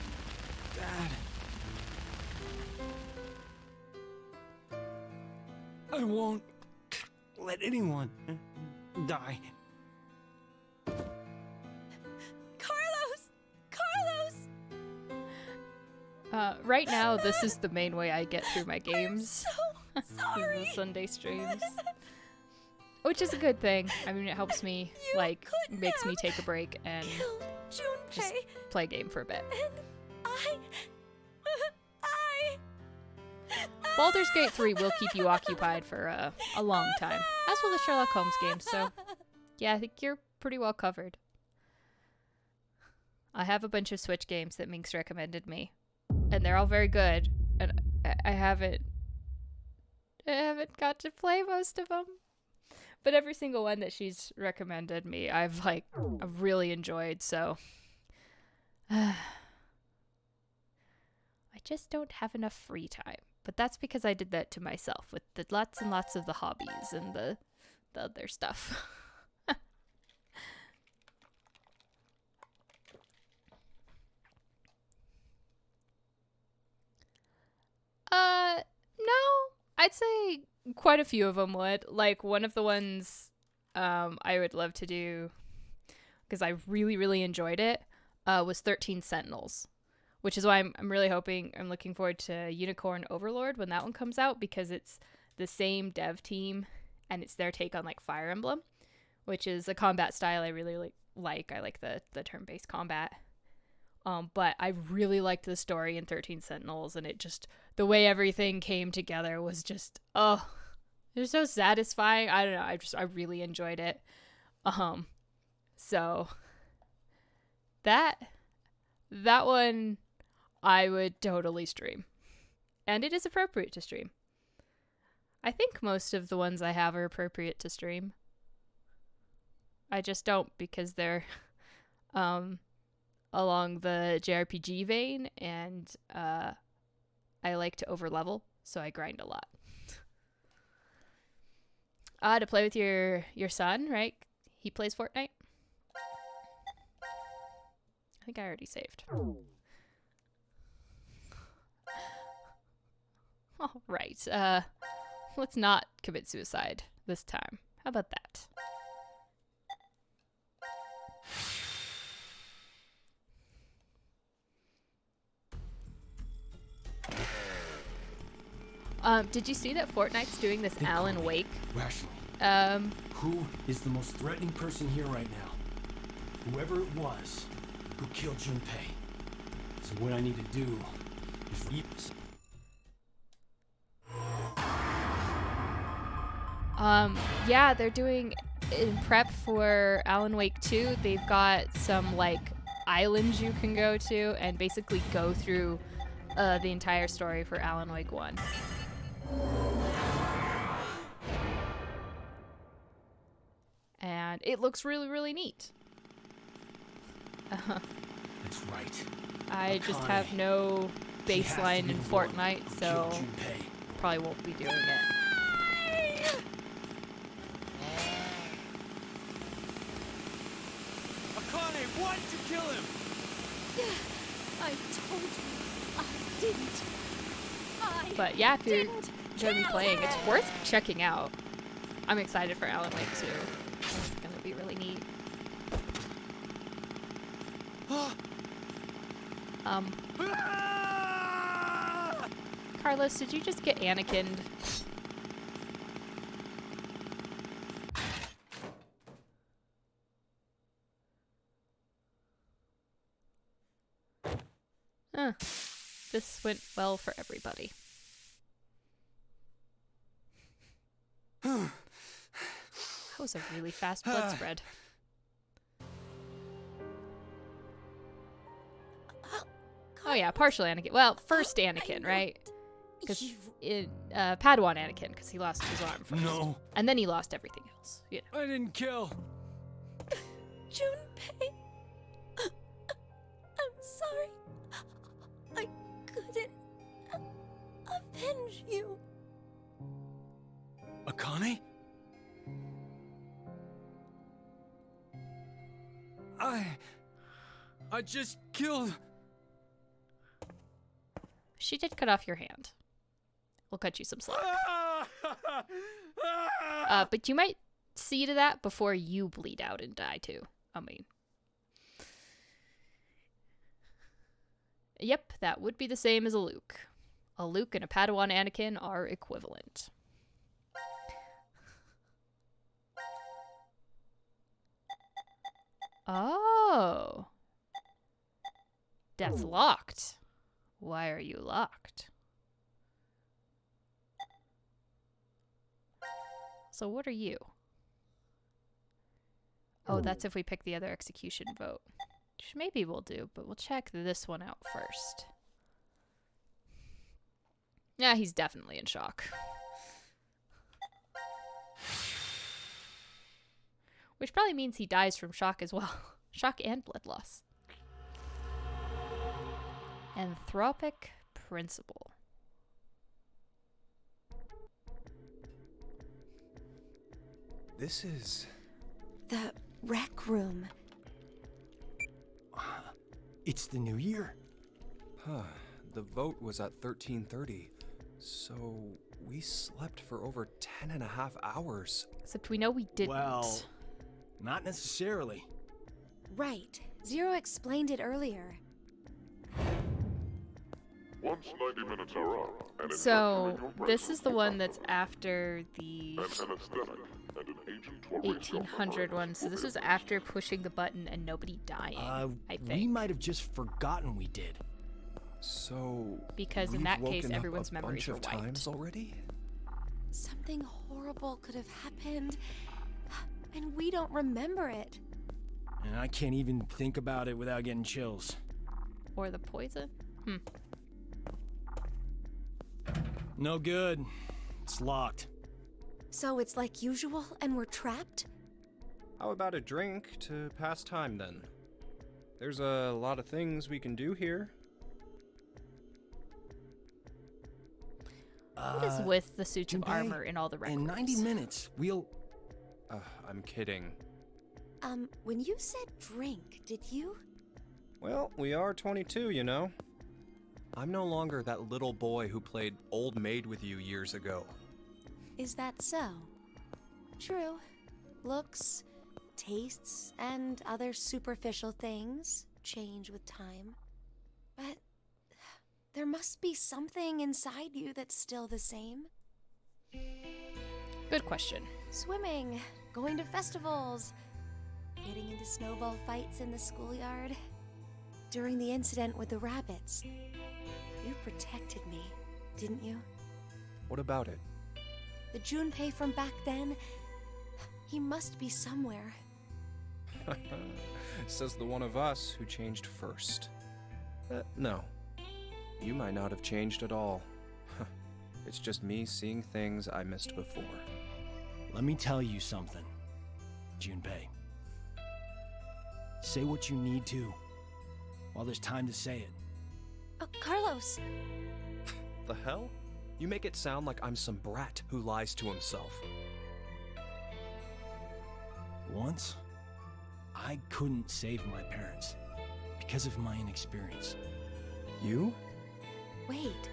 Dad. I won't let anyone die. Carlos! Carlos! Right now, this is the main way I get through my games. So sorry! Is the Sunday streams. Which is a good thing. I mean, it helps me, You like, couldn't makes me have take a break and Killed Junpei, just play a game for a bit. and I... Baldur's Gate 3 will keep you occupied for a long time, as will the Sherlock Holmes games, so yeah, I think you're pretty well covered. I have a bunch of Switch games that Minx recommended me, and they're all very good, and I haven't got to play most of them. But every single one that she's recommended me, I've really enjoyed, so I just don't have enough free time. But that's because I did that to myself with the lots and lots of the hobbies and the other stuff. No, I'd say quite a few of them would. Like one of the ones I would love to do because I really, really enjoyed it was 13 Sentinels. Which is why I'm really hoping, I'm looking forward to Unicorn Overlord when that one comes out, because it's the same dev team and it's their take on like Fire Emblem, which is a combat style I really like. I like the turn-based combat. But I really liked the story in 13 Sentinels, and it just, the way everything came together was just, oh, it was so satisfying. I don't know, I really enjoyed it. So that one I would totally stream. And it is appropriate to stream. I think most of the ones I have are appropriate to stream. I just don't because they're along the JRPG vein, and I like to overlevel, so I grind a lot. To play with your son, right? He plays Fortnite? I think I already saved. All right. Let's not commit suicide this time. How about that? Did you see that Fortnite's doing this Think Alan calmly, Wake? Rationally. Who is the most threatening person here right now? Whoever it was who killed Junpei. So what I need to do is eat. Yeah, they're doing, in prep for Alan Wake 2, they've got some, like, islands you can go to and basically go through the entire story for Alan Wake 1. And it looks really, really neat. That's right. I just Akane. have no He has to baseline be in the one Fortnite, who so killed Junpei. probably won't be doing it. Akane, why did you kill him? I told you I didn't. But yeah, if you're didn't gonna be kill playing, it's him! worth checking out. I'm excited for Alan Wake 2. It's gonna be really neat. Carlos, did you just get Anakin'd? Huh. This went well for everybody. That was a really fast blood spread. Oh yeah, partial Anakin. Well, first Anakin, right? Because Padawan Anakin, because he lost his arm first. No. And then he lost everything else. Yeah. I didn't kill. Junpei. I'm sorry. I couldn't avenge you. Akane? I just killed... She did cut off your hand. We'll cut you some slack. But you might see to that before you bleed out and die too. I mean... Yep, that would be the same as a Luke. A Luke and a Padawan Anakin are equivalent. Oh. That's locked. Why are you locked? So what are you? Oh, that's if we pick the other execution vote. Which maybe we'll do, but we'll check this one out first. Yeah, he's definitely in shock. Which probably means he dies from shock as well. Shock and blood loss. Anthropic principle. This is... The rec room. It's the new year. Huh. The vote was at 13:30. So we slept for over 10 and a half hours. Except we know we didn't. Well, not necessarily. Right. Zero explained it earlier. Once 90 minutes are up, an So, injector in your this is the bracelet one will that's after the activate an anesthetic and an agent to erase your 1800 memories one. So will this be is after pushing the button and nobody dying, I We think. might have just forgotten we did. So... Because in we've that case, woken up everyone's a memories bunch were of wiped. times already? Something horrible could have happened, and we don't remember it. And I can't even think about it without getting chills. Or the poison? No good. It's locked. So it's like usual, and we're trapped? How about a drink to pass time then? There's a lot of things we can do here. What is with the suits of Junpei, armor in all the records? In 90 minutes, we'll... I'm kidding. When you said drink, did you? Well, we are 22, you know. I'm no longer that little boy who played old maid with you years ago. Is that so? True. Looks, tastes, and other superficial things change with time. But there must be something inside you that's still the same. Good question. Swimming, going to festivals, getting into snowball fights in the schoolyard. During the incident with the rabbits, you protected me, didn't you? What about it? The Junpei from back then, he must be somewhere. Says the one of us who changed first. No. You might not have changed at all. It's just me seeing things I missed before. Let me tell you something, Junpei. Say what you need to, while there's time to say it. Oh, Carlos! The hell? You make it sound like I'm some brat who lies to himself. Once, I couldn't save my parents because of my inexperience. You? Wait,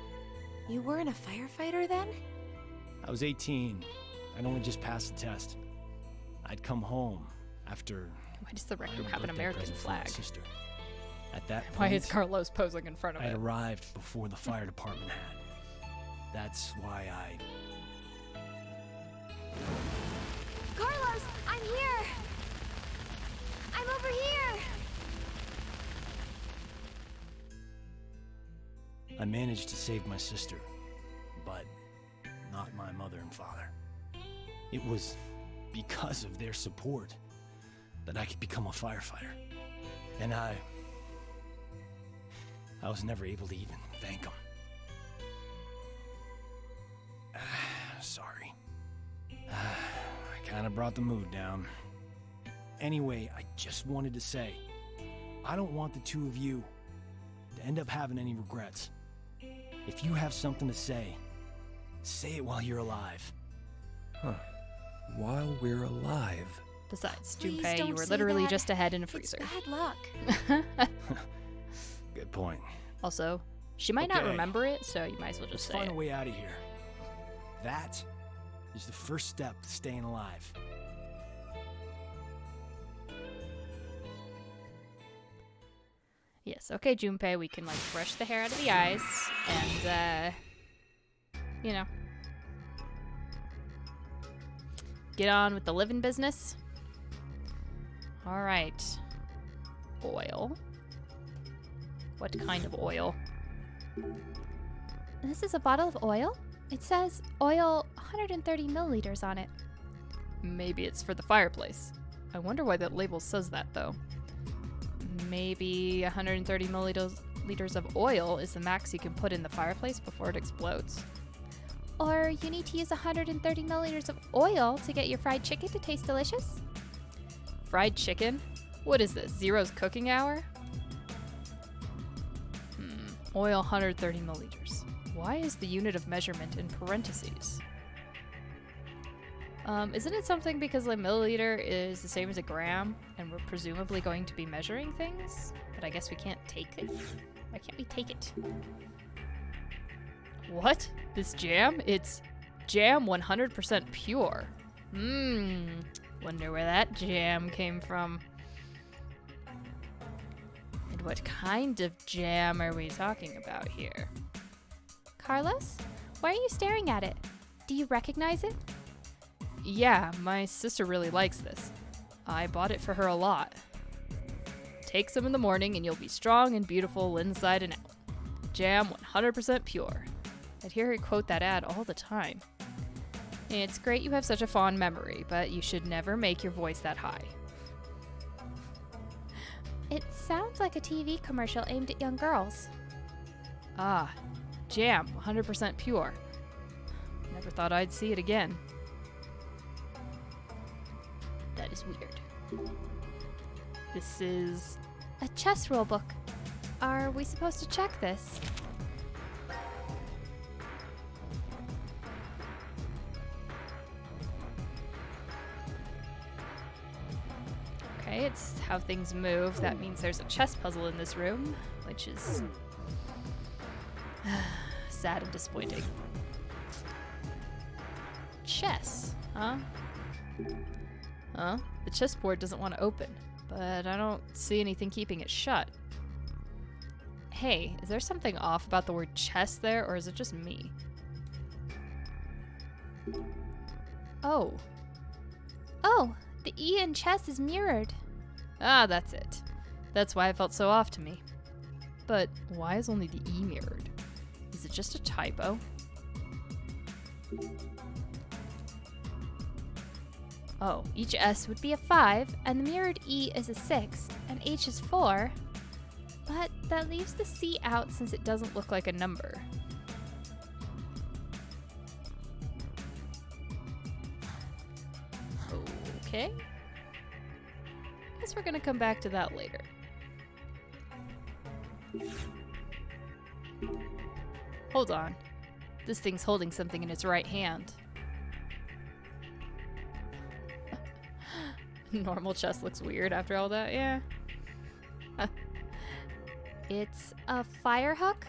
you weren't a firefighter then? I was 18. I'd only just passed the test. I'd come home after. Why does the buying record a have an birthday American present for my flag? sister. At that point, Why is Carlos posing in front of I it? arrived before the fire department had. That's why I. Carlos, I'm here! I'm over here! I managed to save my sister, but not my mother and father. It was because of their support that I could become a firefighter. And I was never able to even thank them. Sorry. I kind of brought the mood down. Anyway, I just wanted to say, I don't want the two of you to end up having any regrets. If you have something to say it while you're alive. Huh. While we're alive. Besides, Please Junpei, you don't were say literally that. just a head in a It's freezer. bad luck. Good point. Also, she might not Okay. remember it, so you might as well just Let's say find it. a way out of here. That is the first step to staying alive. Yes, okay, Junpei, we can, like, brush the hair out of the eyes, and, you know, get on with the living business. Alright. Oil. What kind of oil? This is a bottle of oil? It says oil 130 milliliters on it. Maybe it's for the fireplace. I wonder why that label says that, though. Maybe 130 milliliters of oil is the max you can put in the fireplace before it explodes. Or you need to use 130 milliliters of oil to get your fried chicken to taste delicious? Fried chicken? What is this, Zero's cooking hour? Oil 130 milliliters. Why is the unit of measurement in parentheses? Isn't it something because a milliliter is the same as a gram, and we're presumably going to be measuring things? But I guess we can't take it? Why can't we take it? What? This jam? It's jam 100% pure. Wonder where that jam came from. And what kind of jam are we talking about here? Carlos? Why are you staring at it? Do you recognize it? Yeah, my sister really likes this. I bought it for her a lot. Take some in the morning and you'll be strong and beautiful inside and out. Jam 100% pure. I'd hear her quote that ad all the time. It's great you have such a fond memory, but you should never make your voice that high. It sounds like a TV commercial aimed at young girls. Ah, jam 100% pure. Never thought I'd see it again. That is weird. This is... A chess rule book. Are we supposed to check this? Okay, it's how things move. That means there's a chess puzzle in this room, which is sad and disappointing. Chess, huh? Huh? The chessboard doesn't want to open, but I don't see anything keeping it shut. Hey, is there something off about the word chess there, or is it just me? Oh. Oh, the E in chess is mirrored. Ah, that's it. That's why it felt so off to me. But why is only the E mirrored? Is it just a typo? Oh, each S would be a 5, and the mirrored E is a 6, and H is 4. But that leaves the C out since it doesn't look like a number. Okay. Guess we're gonna come back to that later. Hold on. This thing's holding something in its right hand. Normal chest looks weird after all that, yeah. It's a fire hook?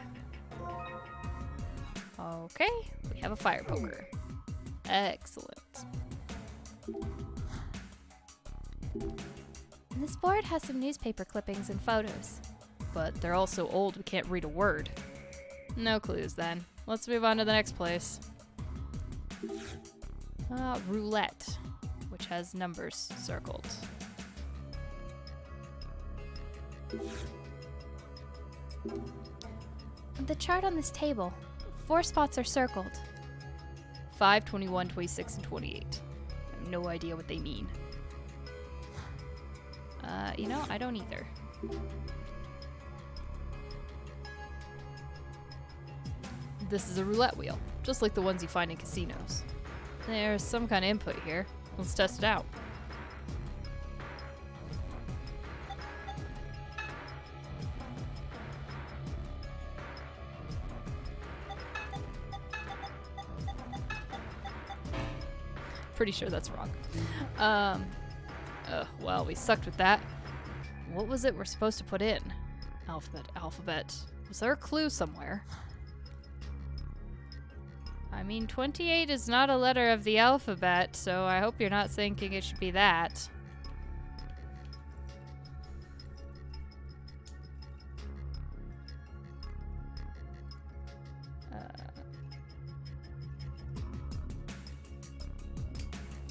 Okay, we have a fire poker. Excellent. This board has some newspaper clippings and photos. But they're all so old we can't read a word. No clues then. Let's move on to the next place. Roulette, which has numbers circled. The chart on this table, 4 spots are circled. 5, 21, 26, and 28. I have no idea what they mean. You know, I don't either. This is a roulette wheel, just like the ones you find in casinos. There's some kind of input here. Let's test it out. Pretty sure that's wrong. Well, we sucked with that. What was it we're supposed to put in? Alphabet. Was there a clue somewhere? I mean, 28 is not a letter of the alphabet, so I hope you're not thinking it should be that.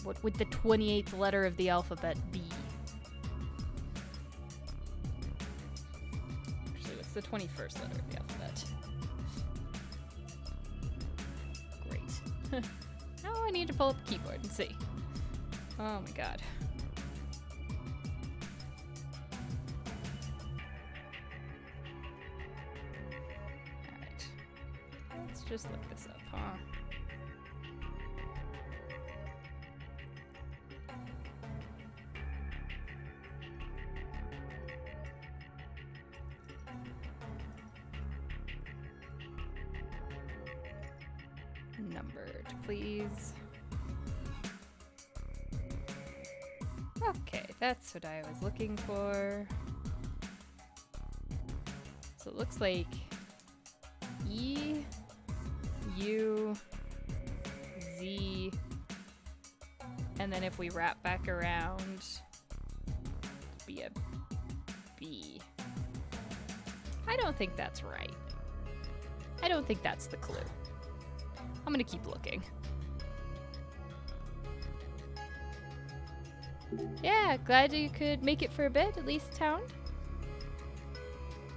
What would the 28th letter of the alphabet be? Actually, what's the 21st letter of the alphabet? Great. Now I need to pull up the keyboard and see. Oh my god. Alright. Let's just look this up, huh? Numbered, please. Okay, that's what I was looking for. So it looks like E, U, Z, and then if we wrap back around, it'd be a B. I don't think that's right. I don't think that's the clue. I'm gonna keep looking. Yeah, glad you could make it for a bit, at least, Town.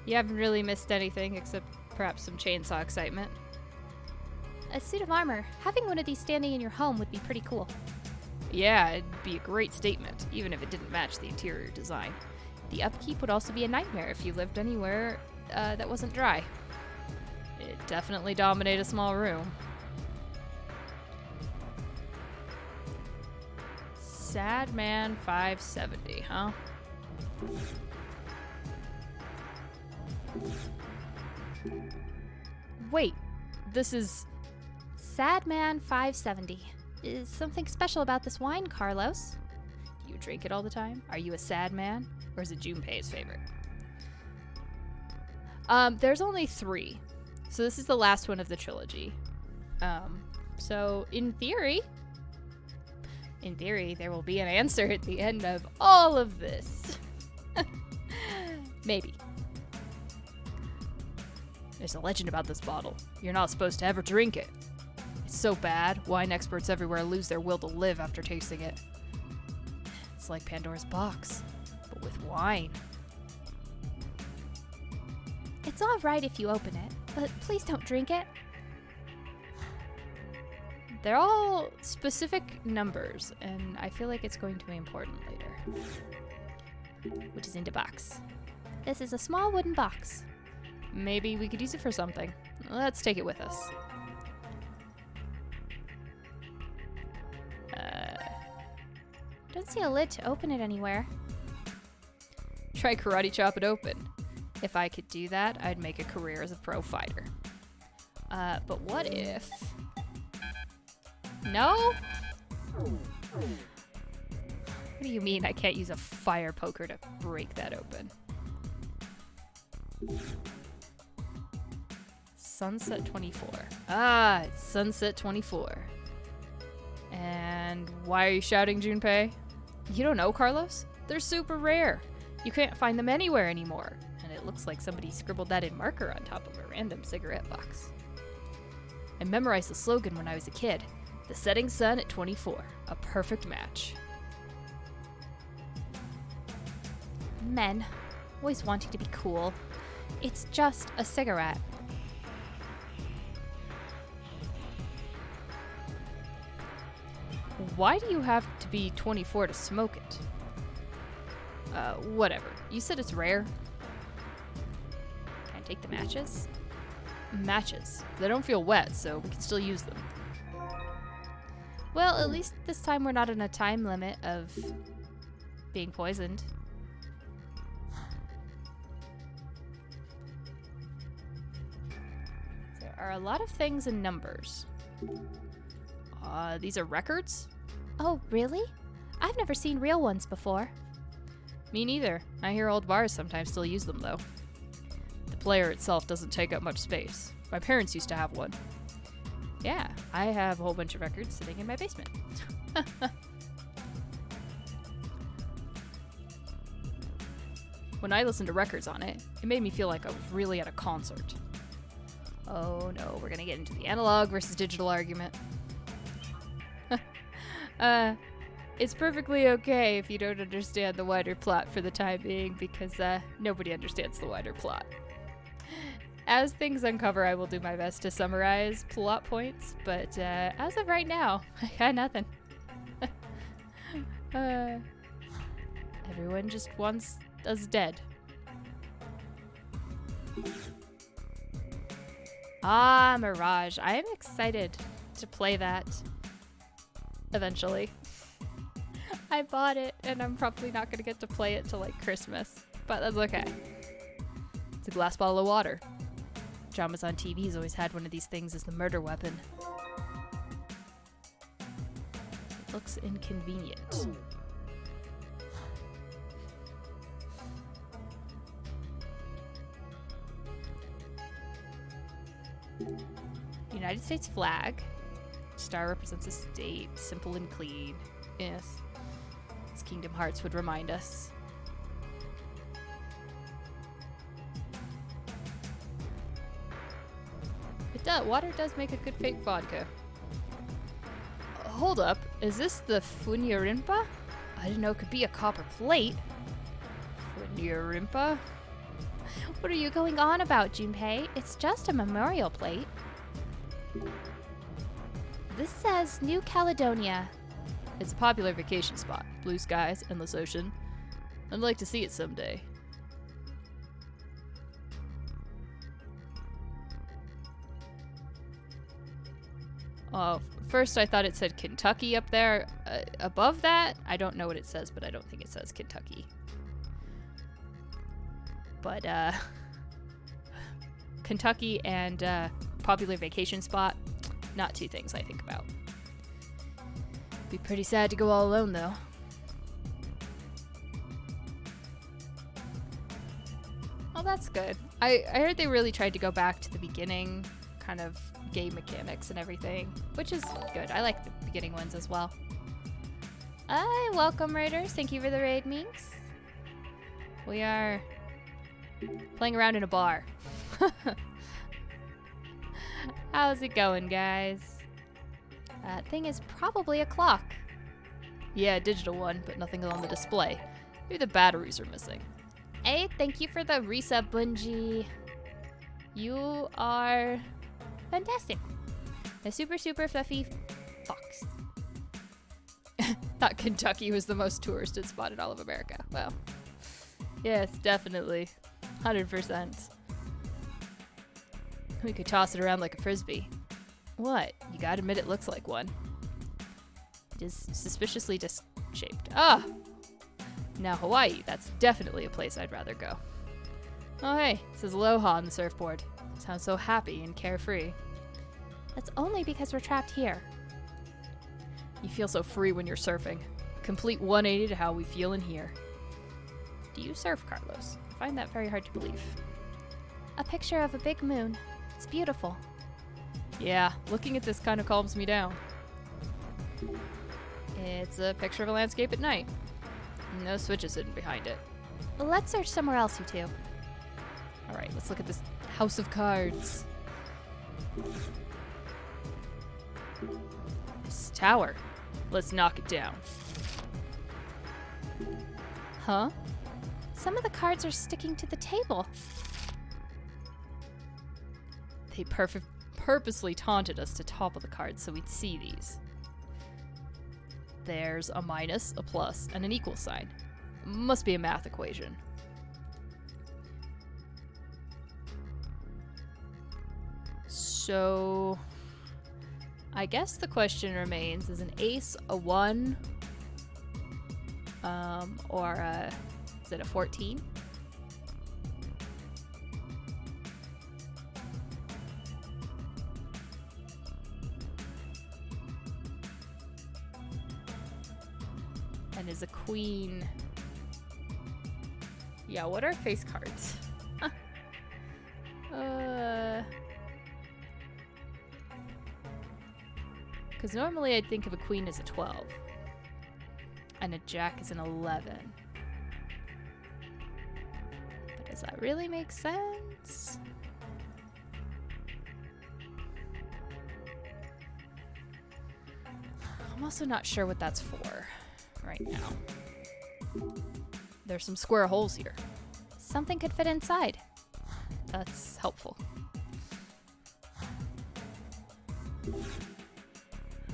You haven't really missed anything except perhaps some chainsaw excitement. A suit of armor. Having one of these standing in your home would be pretty cool. Yeah, it'd be a great statement, even if it didn't match the interior design. The upkeep would also be a nightmare if you lived anywhere that wasn't dry. It'd definitely dominate a small room. Sad Man 570, huh? Wait, this is... Sad Man 570. Is something special about this wine, Carlos? Do you drink it all the time? Are you a sad man? Or is it Junpei's favorite? There's only 3. So this is the last one of the trilogy. So in theory, there will be an answer at the end of all of this. Maybe. There's a legend about this bottle. You're not supposed to ever drink it. It's so bad, wine experts everywhere lose their will to live after tasting it. It's like Pandora's box, but with wine. It's all right if you open it, but please don't drink it. They're all specific numbers, and I feel like it's going to be important later. Which is in the box. This is a small wooden box. Maybe we could use it for something. Let's take it with us. Don't see a lid to open it anywhere. Try karate chop it open. If I could do that, I'd make a career as a pro fighter. But what if... No? What do you mean I can't use a fire poker to break that open? Sunset 24. Ah, it's Sunset 24. And why are you shouting, Junpei? You don't know, Carlos? They're super rare. You can't find them anywhere anymore. And it looks like somebody scribbled that in marker on top of a random cigarette box. I memorized the slogan when I was a kid. The setting sun at 24. A perfect match. Men, always wanting to be cool. It's just a cigarette. Why do you have to be 24 to smoke it? Whatever. You said it's rare. Can I take the matches? Matches. They don't feel wet, so we can still use them. Well, at least this time we're not in a time limit of being poisoned. There are a lot of things in numbers. These are records? Oh, really? I've never seen real ones before. Me neither. I hear old bars sometimes still use them, though. The player itself doesn't take up much space. My parents used to have one. Yeah, I have a whole bunch of records sitting in my basement. When I listened to records on it, it made me feel like I was really at a concert. Oh no, we're gonna get into the analog versus digital argument. It's perfectly okay if you don't understand the wider plot for the time being, because nobody understands the wider plot. As things uncover, I will do my best to summarize plot points, but as of right now, I got nothing. Everyone just wants us dead. Ah, Mirage. I am excited to play that eventually. I bought it, and I'm probably not going to get to play it till like Christmas, but that's okay. It's a glass bottle of water. Dramas on TV's always had one of these things as the murder weapon. It looks inconvenient. United States flag. Star represents a state, simple and clean. Yes. As Kingdom Hearts would remind us. Water does make a good fake vodka. Hold up, is this the Funyarimpa? I didn't know it could be a copper plate. Funyarimpa? What are you going on about, Junpei? It's just a memorial plate. This says New Caledonia. It's a popular vacation spot. Blue skies, endless ocean. I'd like to see it someday. First I thought it said Kentucky up there. Above that, I don't know what it says, but I don't think it says Kentucky. But, Kentucky and, popular vacation spot, not two things I think about. Be pretty sad to go all alone, though. Oh, that's good. I heard they really tried to go back to the beginning, kind of game mechanics and everything, which is good. I like the beginning ones as well. Hi, welcome raiders. Thank you for the raid, Minx. We are playing around in a bar. How's it going, guys? That thing is probably a clock. Yeah, a digital one, but nothing on the display. Maybe the batteries are missing. Hey, thank you for the resub, Bungie. You are fantastic. A super, super fluffy fox. Thought Kentucky was the most touristed spot in all of America. Well, yes, definitely. 100%. We could toss it around like a frisbee. What? You gotta admit it looks like one. It is suspiciously disc-shaped. Ah! Now Hawaii, that's definitely a place I'd rather go. Oh hey, it says Aloha on the surfboard. Sounds so happy and carefree. That's only because we're trapped here. You feel so free when you're surfing. Complete 180 to how we feel in here. Do you surf, Carlos? I find that very hard to believe. A picture of a big moon. It's beautiful. Yeah, looking at this kind of calms me down. It's a picture of a landscape at night. No switches hidden behind it. Let's search somewhere else, you two. Alright, let's look at this house of cards. This tower. Let's knock it down. Huh? Some of the cards are sticking to the table. They purposely taunted us to topple the cards so we'd see these. There's a minus, a plus, and an equal sign. Must be a math equation. So, I guess the question remains, is an ace a 1? Or is it a 14? And is a queen... Yeah, what are face cards? Because normally I'd think of a queen as a 12. And a jack is an 11. But does that really make sense? I'm also not sure what that's for right now. There's some square holes here. Something could fit inside. That's helpful.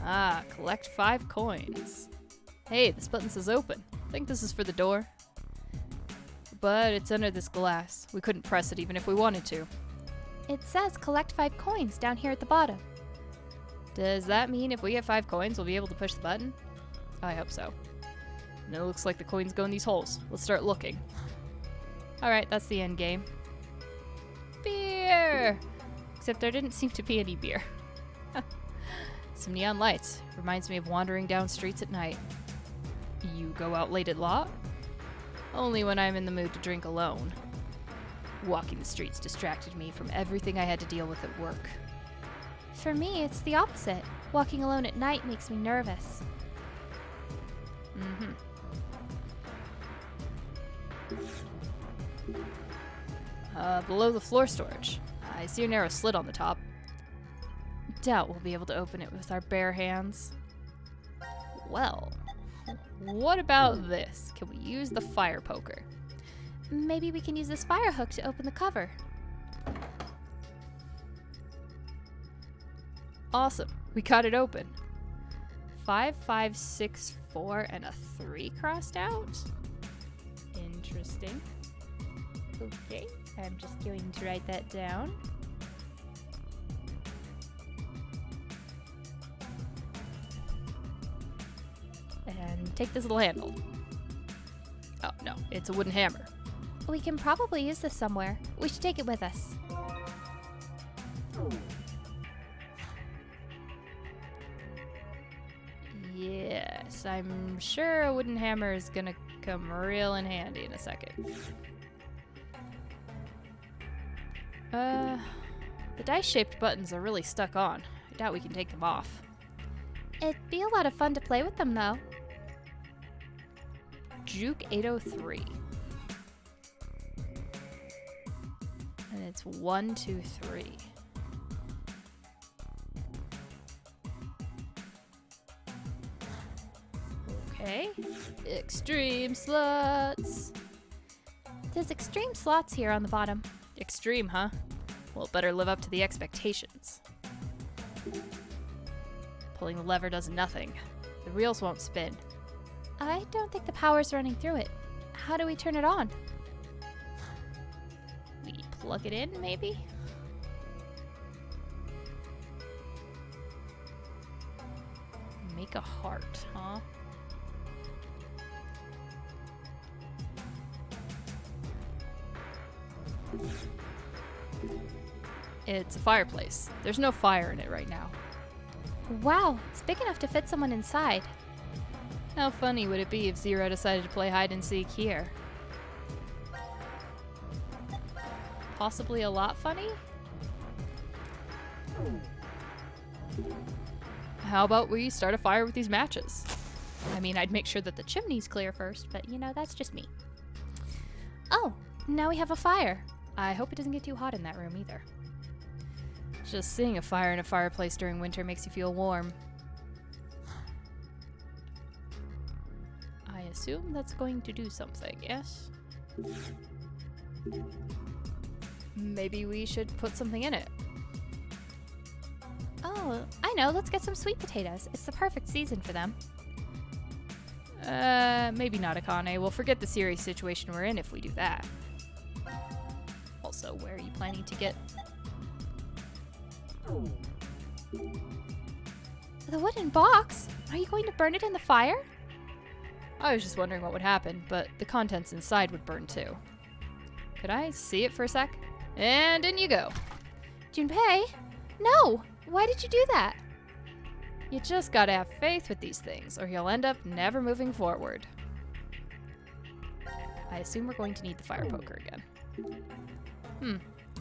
Ah, collect 5 coins. Hey, this button says open. I think this is for the door. But it's under this glass. We couldn't press it even if we wanted to. It says collect 5 coins down here at the bottom. Does that mean if we get 5 coins, we'll be able to push the button? I hope so. And it looks like the coins go in these holes. Let's start looking. Alright, that's the end game. Beer! Except there didn't seem to be any beer. Some neon lights. Reminds me of wandering down streets at night. You go out late at lot? Only when I'm in the mood to drink alone. Walking the streets distracted me from everything I had to deal with at work. For me, it's the opposite. Walking alone at night makes me nervous. Mm-hmm. Below the floor storage. I see a narrow slit on the top. Doubt we'll be able to open it with our bare hands. Well, what about this? Can we use the fire poker? Maybe we can use this fire hook to open the cover. Awesome. We got it open. 5, 5, 6, 4, and a 3 crossed out. Interesting. Okay, I'm just going to write that down. And take this little handle. Oh, no, it's a wooden hammer. We can probably use this somewhere. We should take it with us. Yes, I'm sure a wooden hammer is gonna come real in handy in a second. The dice-shaped buttons are really stuck on. I doubt we can take them off. It'd be a lot of fun to play with them, though. Juke 803. And it's 1, 2, 3. Okay. Extreme slots. There's extreme slots here on the bottom. Extreme, huh? Well, it better live up to the expectations. Pulling the lever does nothing. The reels won't spin. I don't think the power's running through it. How do we turn it on? We plug it in, maybe? Make a heart, huh? It's a fireplace. There's no fire in it right now. Wow, it's big enough to fit someone inside. How funny would it be if Zero decided to play hide and seek here? Possibly a lot funny? How about we start a fire with these matches? I mean, I'd make sure that the chimney's clear first, but you know, that's just me. Oh, now we have a fire. I hope it doesn't get too hot in that room either. Just seeing a fire in a fireplace during winter makes you feel warm. I assume that's going to do something, yes? Maybe we should put something in it. Oh, I know. Let's get some sweet potatoes. It's the perfect season for them. Maybe not, Akane. We'll forget the serious situation we're in if we do that. Also, where are you planning to get... The wooden box? Are you going to burn it in the fire? I was just wondering what would happen, but the contents inside would burn too. Could I see it for a sec? And in you go. Junpei? No! Why did you do that? You just gotta have faith with these things, or you'll end up never moving forward. I assume we're going to need the fire poker again.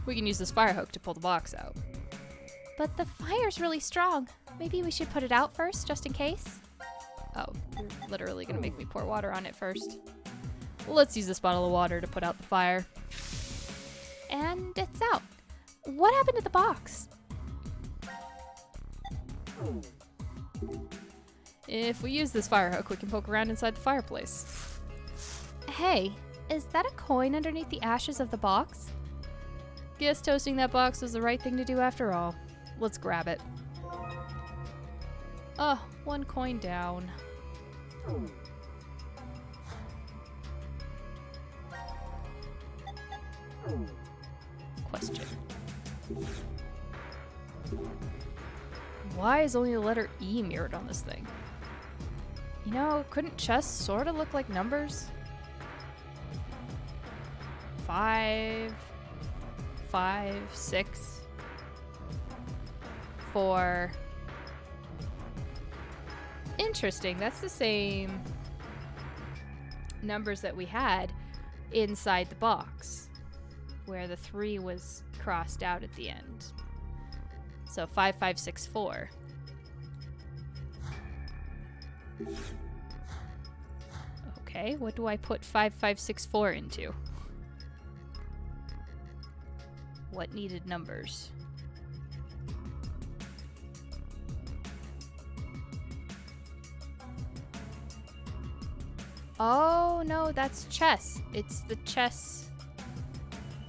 We can use this fire hook to pull the box out. But the fire's really strong. Maybe we should put it out first, just in case? Oh, you're literally gonna make me pour water on it first. Let's use this bottle of water to put out the fire. And it's out. What happened to the box? If we use this fire hook, we can poke around inside the fireplace. Hey, is that a coin underneath the ashes of the box? Guess toasting that box was the right thing to do after all. Let's grab it. Oh, one coin down. Question. Why is only the letter E mirrored on this thing? You know, couldn't chess sort of look like numbers? 5, 5, 6, 4. Interesting, that's the same numbers that we had inside the box, where the 3 was crossed out at the end. So 5, 5, 6, 4. Okay, what do I put 5, 5, 6, 4 into? What needed numbers? Oh, no, that's chess. It's the chess.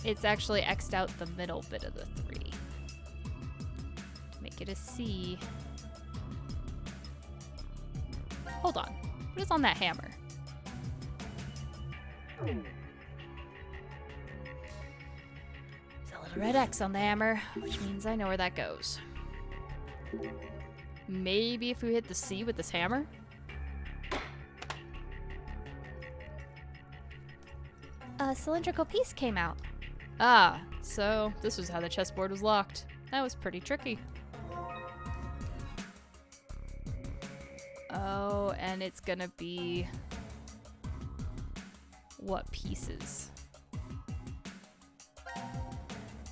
It's actually X'd out the middle bit of the 3. To make it a C. Hold on. What is on that hammer? There's a little red X on the hammer, which means I know where that goes. Maybe if we hit the C with this hammer? A cylindrical piece came out. Ah, so this was how the chessboard was locked. That was pretty tricky. Oh, and it's gonna be... what pieces?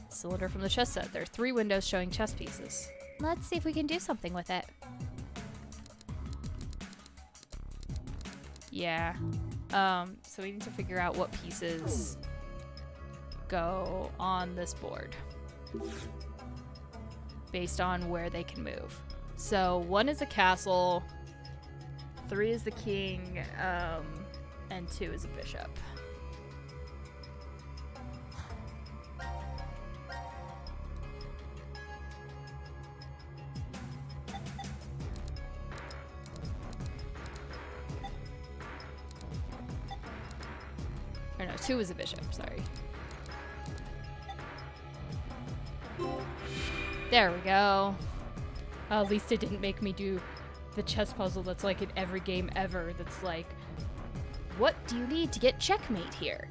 Cylinder from the chess set. There are 3 windows showing chess pieces. Let's see if we can do something with it. Yeah. So we need to figure out what pieces go on this board based on where they can move. So 1 is a castle, 3 is the king, and 2 is a bishop. Or no, 2 is a bishop, sorry. There we go. At least it didn't make me do the chess puzzle that's like in every game ever that's like, what do you need to get checkmate here?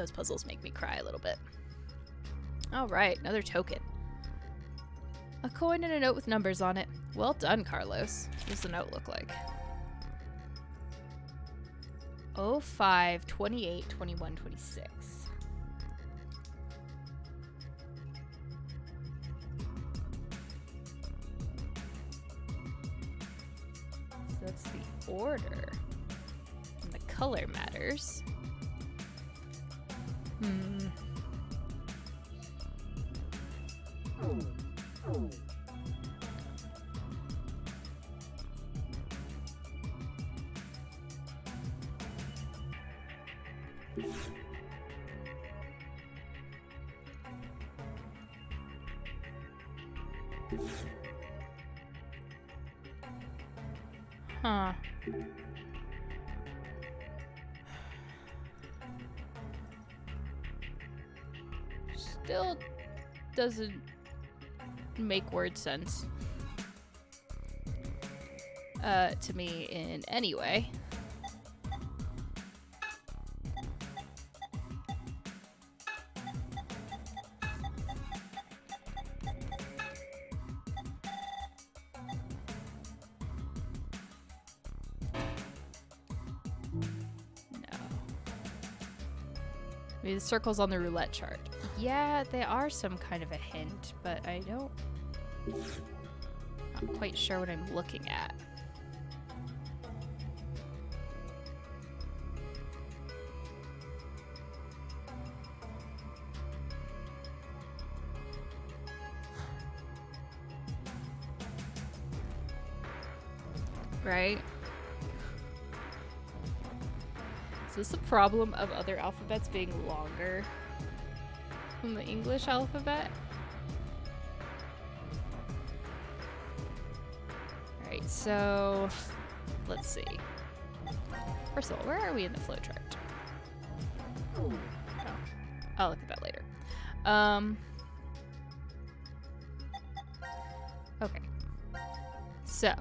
Those puzzles make me cry a little bit. All right, another token. A coin and a note with numbers on it. Well done, Carlos. What does the note look like? 05, 28, 21, 26. So that's the order. And the color matters. Huh. Still doesn't make word sense. To me in any way. Maybe the circles on the roulette chart. Yeah, they are some kind of a hint, but I'm not quite sure what I'm looking at. Right? Is this a problem of other alphabets being longer than the English alphabet? Alright, so let's see. First of all, where are we in the flowchart? Oh, I'll look at that later. Okay. So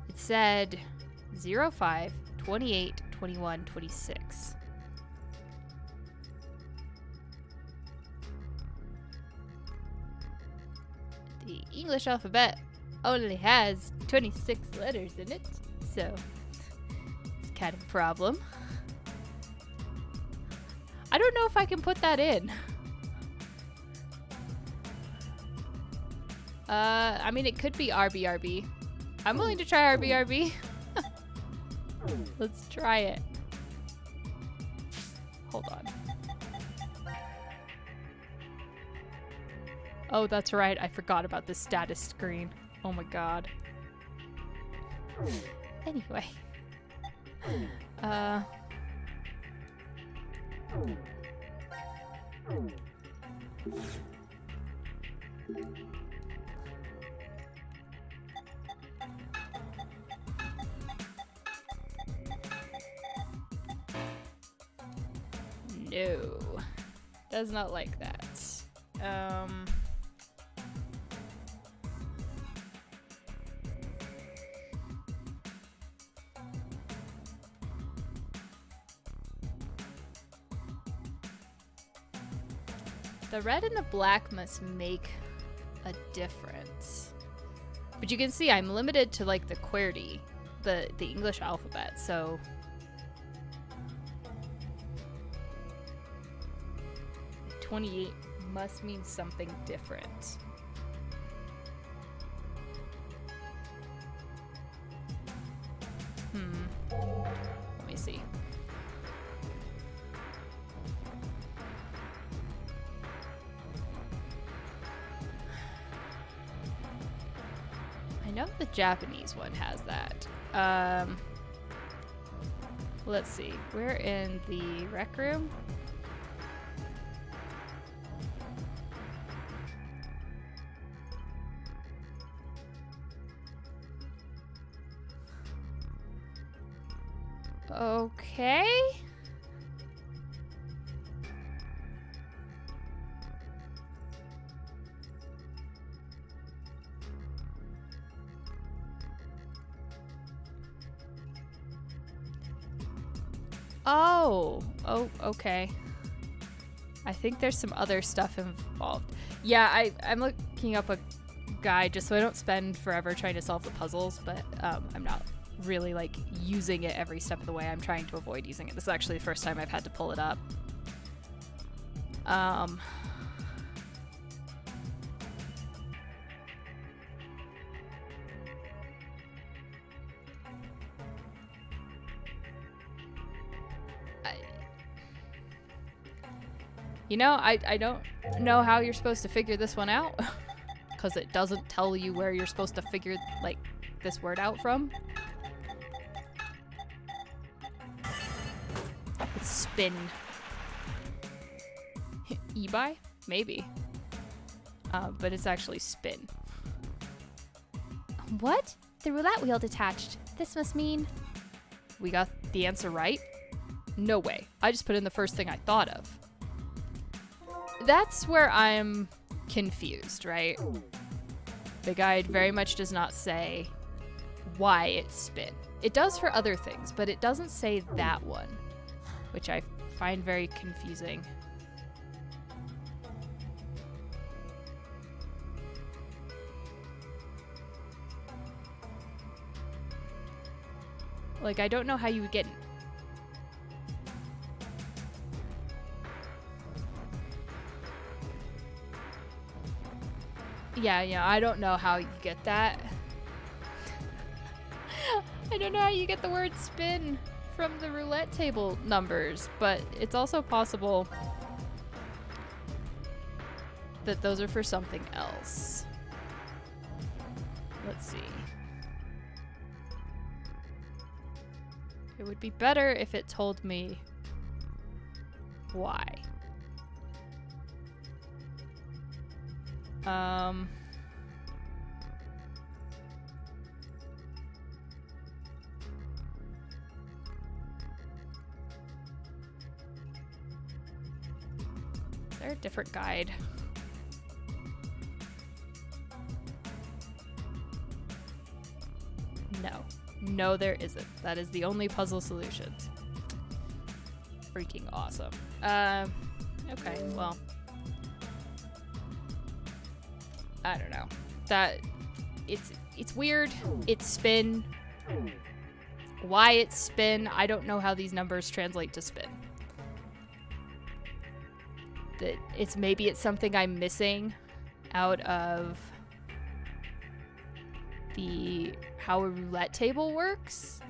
it said 05, 28, 21, 26. The English alphabet only has 26 letters in it, so it's kind of a problem. I don't know if I can put that in. I mean, it could be RBRB. I'm willing to try RBRB. Let's try it. Hold on. Oh, that's right. I forgot about the status screen. Oh my god. Anyway. No. Does not like that. The red and the black must make a difference. But you can see I'm limited to like the QWERTY, the English alphabet, so 28 must mean something different. Let me see. I know the Japanese one has that. Let's see. We're in the rec room. Okay. Oh, Oh, okay. I think there's some other stuff involved. Yeah, I'm looking up a guide just so I don't spend forever trying to solve the puzzles, but I'm not really like using it every step of the way. I'm trying to avoid using it. This is actually the first time I've had to pull it up. You know, I don't know how you're supposed to figure this one out because it doesn't tell you where you're supposed to figure like this word out from. It's spin. E-buy? Maybe. But it's actually spin. What? The roulette wheel detached. This must mean... We got the answer right? No way. I just put in the first thing I thought of. That's where I'm confused, right? The guide very much does not say why it's spin. It does for other things, but it doesn't say that one, which I find very confusing. Like, I don't know how you would get... Yeah, I don't know how you get that. I don't know how you get the word spin from the roulette table numbers, but it's also possible that those are for something else. Let's see. It would be better if it told me why. Is there a different guide? No, there isn't. That is the only puzzle solutions. Freaking awesome. Okay, well. I don't know. That it's weird. It's spin. Why it's spin, I don't know how these numbers translate to spin. That maybe it's something I'm missing out of how a roulette table works.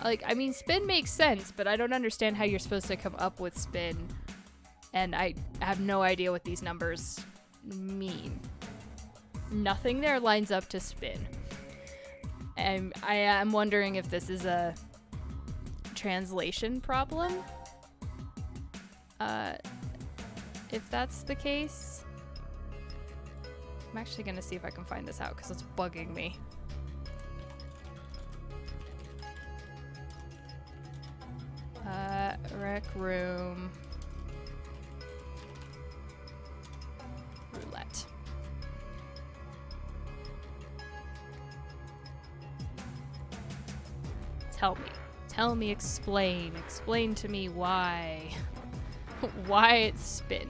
Like, I mean, spin makes sense, but I don't understand how you're supposed to come up with spin. And I have no idea what these numbers mean. Nothing there lines up to spin. And I am wondering if this is a translation problem. If that's the case, I'm actually gonna see if I can find this out because it's bugging me. Rec room. Roulette. Tell me, explain to me why it's spin.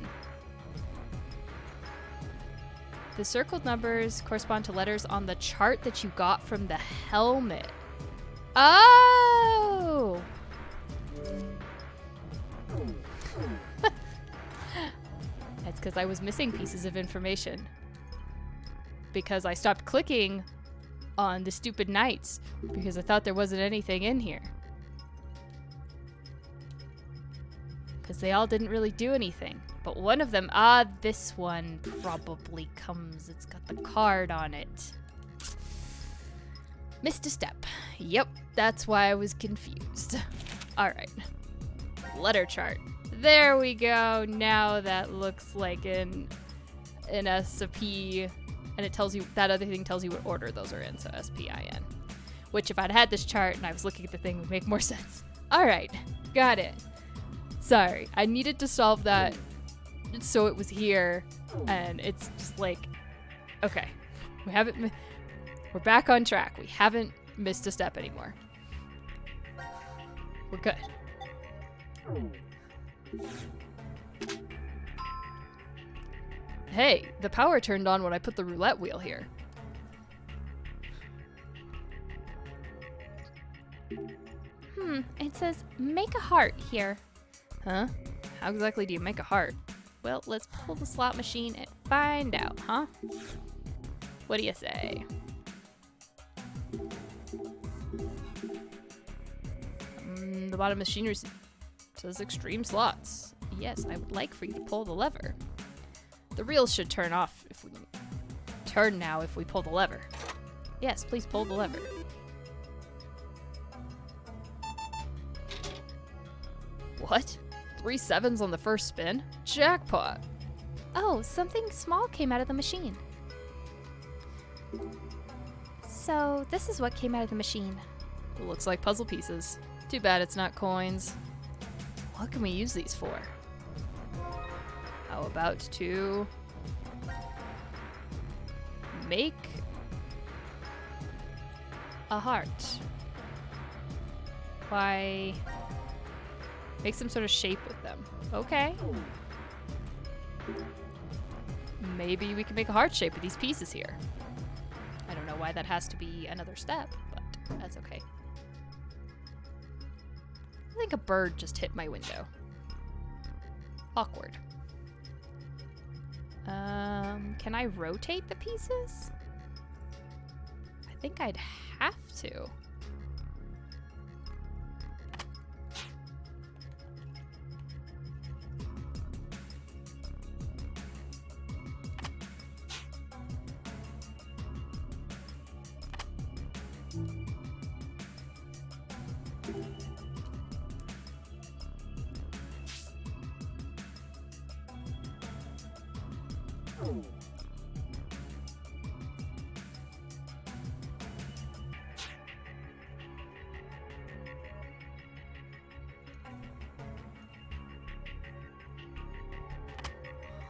The circled numbers correspond to letters on the chart that you got from the helmet. Oh! That's because I was missing pieces of information. Because I stopped clicking on the stupid knights because I thought there wasn't anything in here. Because they all didn't really do anything. But one of them, this one probably comes. It's got the card on it. Missed a step. Yep, that's why I was confused. Alright. Letter chart. There we go. Now that looks like an SP, and it tells you, that other thing tells you what order those are in, so SPIN. Which if I'd had this chart and I was looking at the thing would make more sense. Alright, got it. Sorry, I needed to solve that so it was here, and it's just like, okay. We haven't. We're back on track. We haven't missed a step anymore. We're good. Hey, the power turned on when I put the roulette wheel here. It says make a heart here. Huh? How exactly do you make a heart? Well, let's pull the slot machine and find out, huh? What do you say? The bottom machinery says extreme slots. Yes, I would like for you to pull the lever. The reels should turn off if we turn now if we pull the lever. Yes, please pull the lever. What? 3 sevens on the first spin? Jackpot! Oh, something small came out of the machine. So, this is what came out of the machine. It looks like puzzle pieces. Too bad it's not coins. What can we use these for? How about to make a heart? Why make some sort of shape with them? Okay. Maybe we can make a heart shape with these pieces here. I don't know why that has to be another step, but that's okay. I think a bird just hit my window. Awkward. Can I rotate the pieces? I think I'd have to.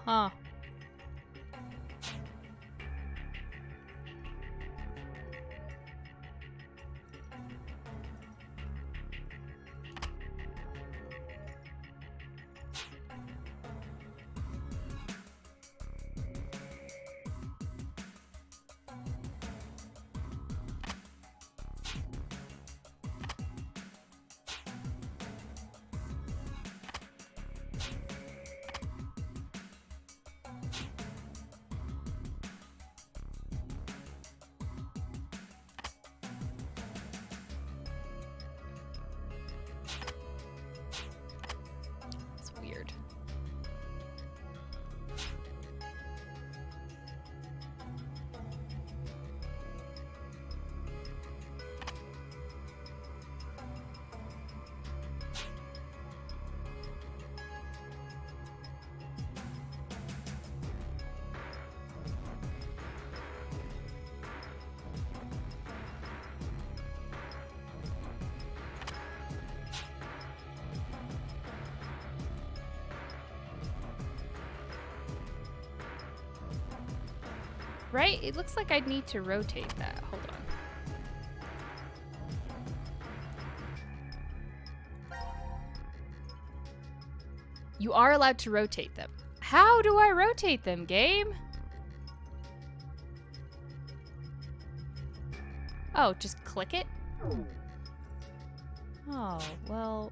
Huh. It's weird. Right? It looks like I'd need to rotate that. Hold on. You are allowed to rotate them. How do I rotate them, game? Oh, just click it? Oh, well...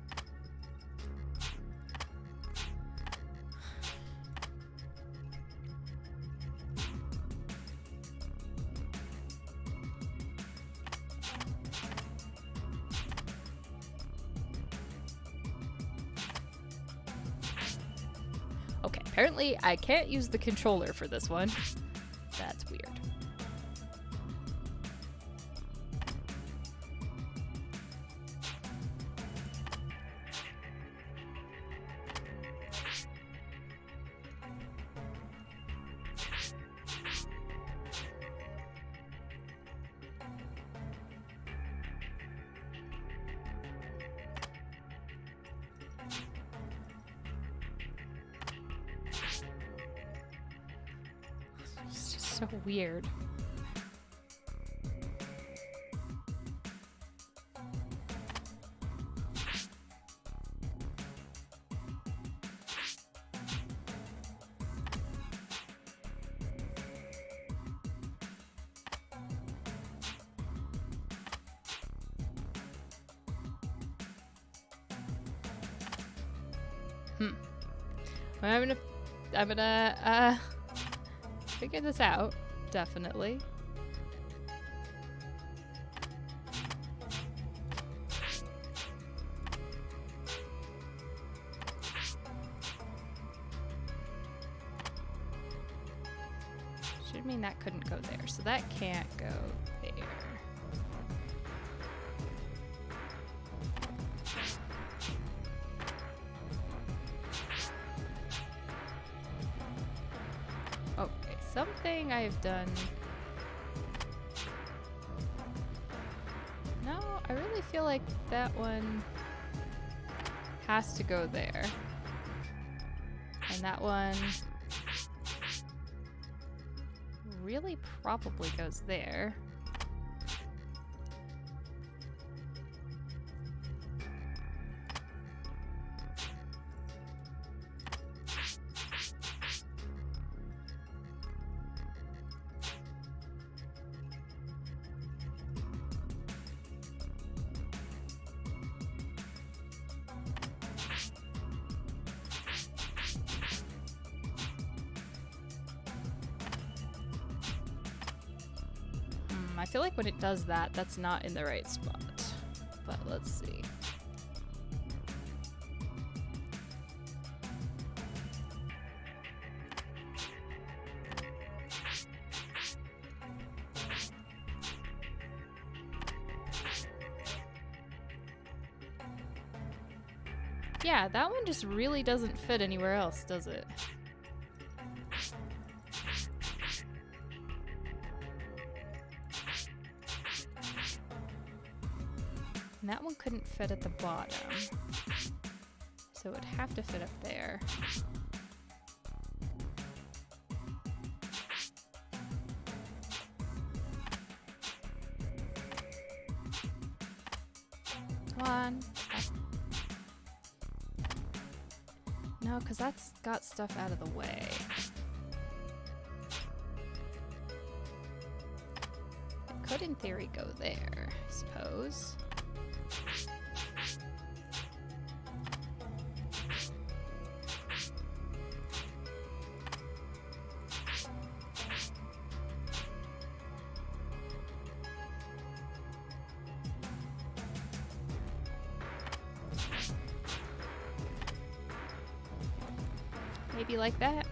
Okay, apparently I can't use the controller for this one. That's weird. It's just so weird. I'm gonna figure this out, definitely. Should mean that couldn't go there, so that can't go there. Okay, something I've done. No, I really feel like that one has to go there. And that one really probably goes there. I feel like when it does that, that's not in the right spot. But let's see. Yeah, that one just really doesn't fit anywhere else, does it? And that one couldn't fit at the bottom. So it would have to fit up there. Come on. No, because that's got stuff out of the way. It could, in theory, go there, I suppose. Maybe like that.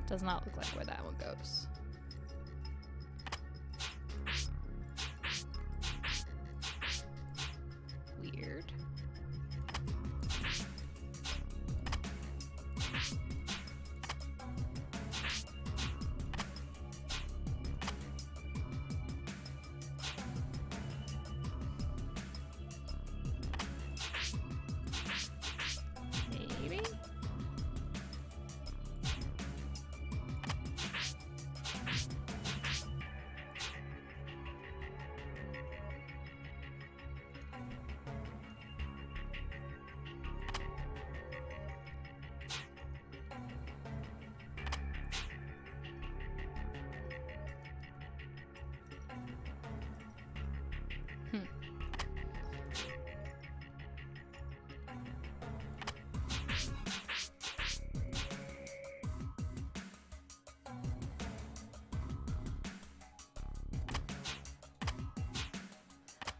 Does not look like where that one goes. Weird. Maybe?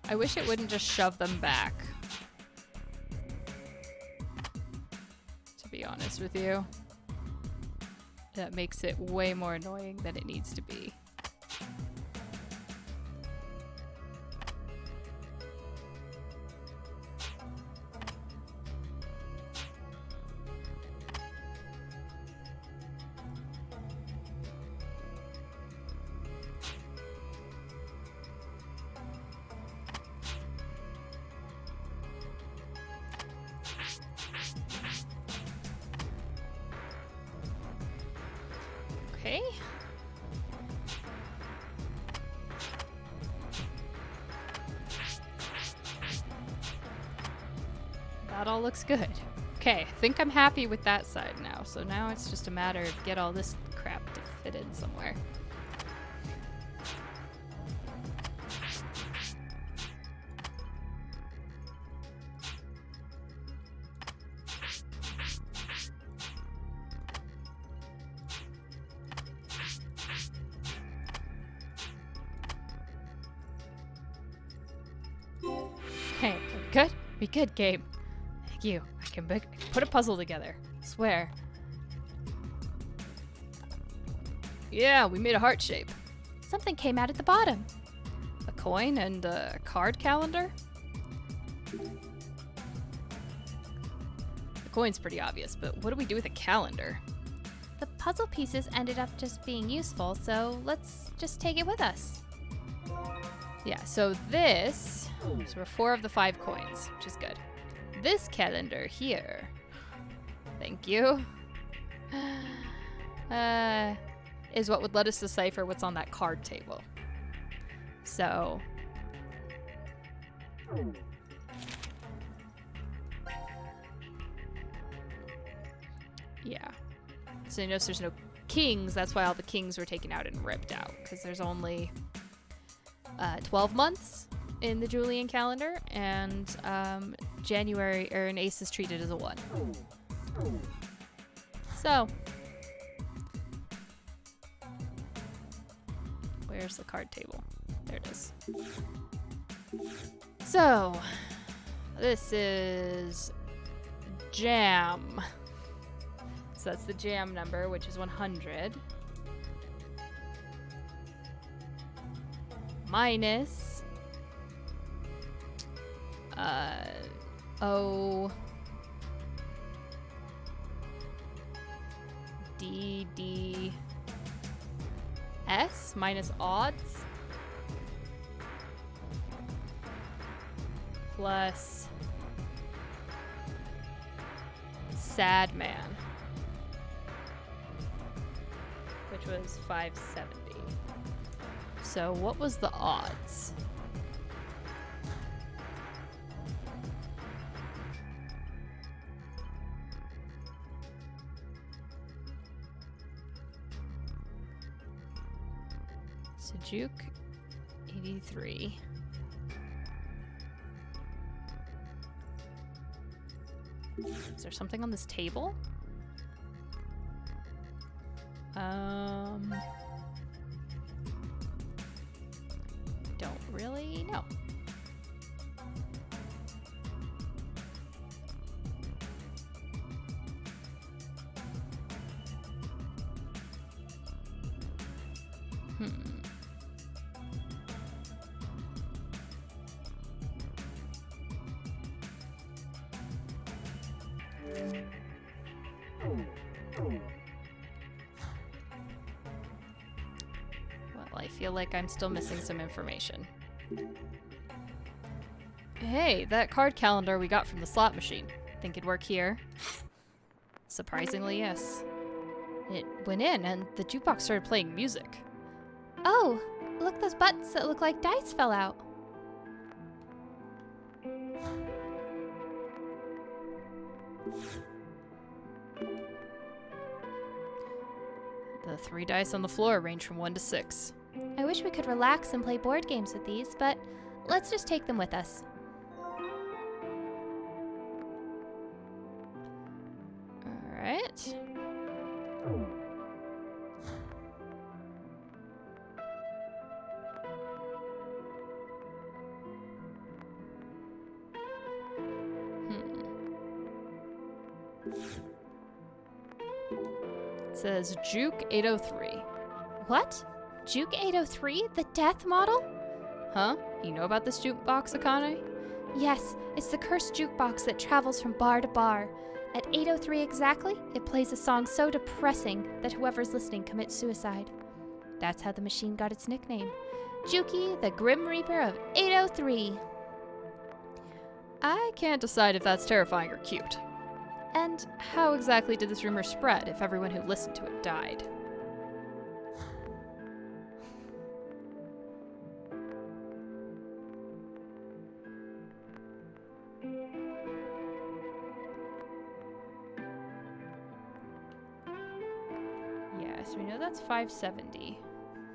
I wish it wouldn't just shove them back. To be honest with you. That makes it way more annoying than it needs to be. Okay. That all looks good. Okay, I think I'm happy with that side now. So now it's just a matter of get all this crap to fit in somewhere. Okay, we good? We good, game. Thank you. I can put a puzzle together. Swear. Yeah, we made a heart shape. Something came out at the bottom. A coin and a card calendar? The coin's pretty obvious, but what do we do with a calendar? The puzzle pieces ended up just being useful, so let's just take it with us. Yeah, so this, so we're 4 of the 5 coins, which is good. This calendar here, thank you, is what would let us decipher what's on that card table. So, yeah. So you notice there's no kings, that's why all the kings were taken out and ripped out, because there's only 12 months in the Julian calendar, and January, or an ace is treated as a 1. So, where's the card table? There it is. So, this is jam. So that's the jam number, which is 100. Minus O D D S minus odds plus sad man, which was 570. So what was the odds? So Juke, 83. Is there something on this table? Don't really know. Well, I feel like I'm still missing some information. Hey, that card calendar we got from the slot machine. Think it'd work here? Surprisingly, yes. It went in and the jukebox started playing music. Oh, look, those buttons that look like dice fell out. The 3 dice on the floor range from 1 to 6. I wish we could relax and play board games with these, but let's just take them with us. Alright. It says Juke 803. What? Juke 803? The death model? Huh? You know about this jukebox, Akane? Yes, it's the cursed jukebox that travels from bar to bar. At 8:03 exactly, it plays a song so depressing that whoever's listening commits suicide. That's how the machine got its nickname. Juki, the Grim Reaper of 8:03. I can't decide if that's terrifying or cute. And how exactly did this rumor spread if everyone who listened to it died? So we know that's 570.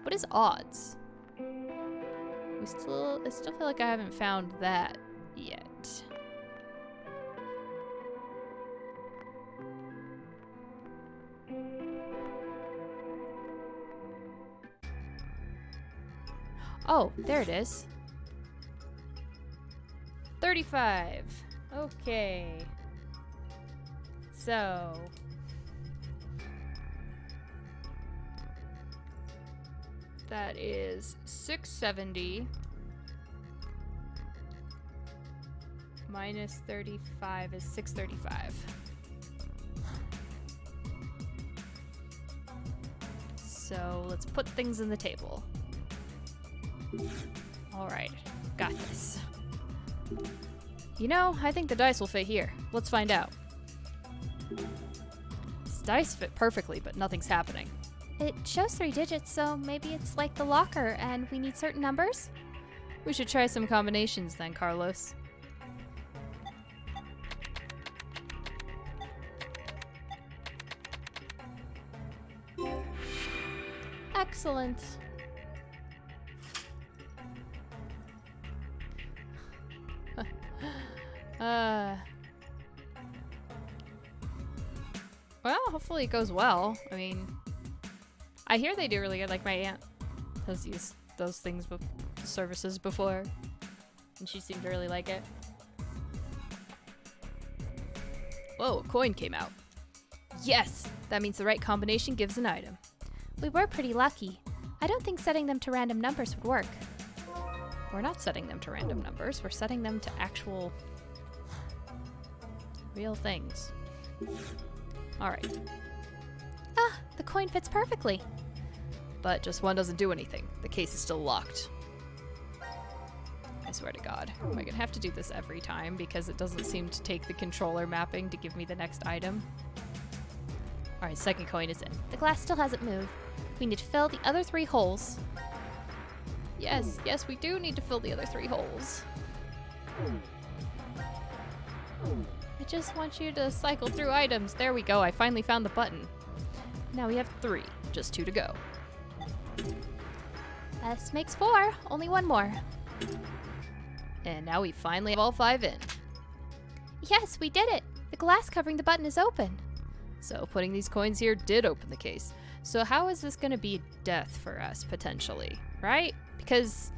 What is odds? I still feel like I haven't found that yet. Oh, there it is. 35. Okay. So that is 670 minus 35 is 635. So let's put things in the table. Alright, got this. You know, I think the dice will fit here. Let's find out. These dice fit perfectly, but nothing's happening. It shows 3 digits, so maybe it's like the locker and we need certain numbers? We should try some combinations then, Carlos. Excellent. Well, hopefully it goes well. I mean, I hear they do really good. Like my aunt has used those things services before, and she seemed to really like it. Whoa, a coin came out. Yes! That means the right combination gives an item. We were pretty lucky. I don't think setting them to random numbers would work. We're not setting them to random numbers. We're setting them to actual real things. Alright. Ah, the coin fits perfectly. But just one doesn't do anything. The case is still locked. I swear to God. Am I gonna have to do this every time because it doesn't seem to take the controller mapping to give me the next item? Alright, second coin is in. The glass still hasn't moved. We need to fill the other 3 holes. Yes, yes, we do need to fill the other 3 holes. I just want you to cycle through items. There we go. I finally found the button. Now we have 3. Just 2 to go. This makes 4. Only 1 more. And now we finally have all 5 in. Yes, we did it. The glass covering the button is open. So putting these coins here did open the case. So how is this going to be death for us, potentially? Right? Because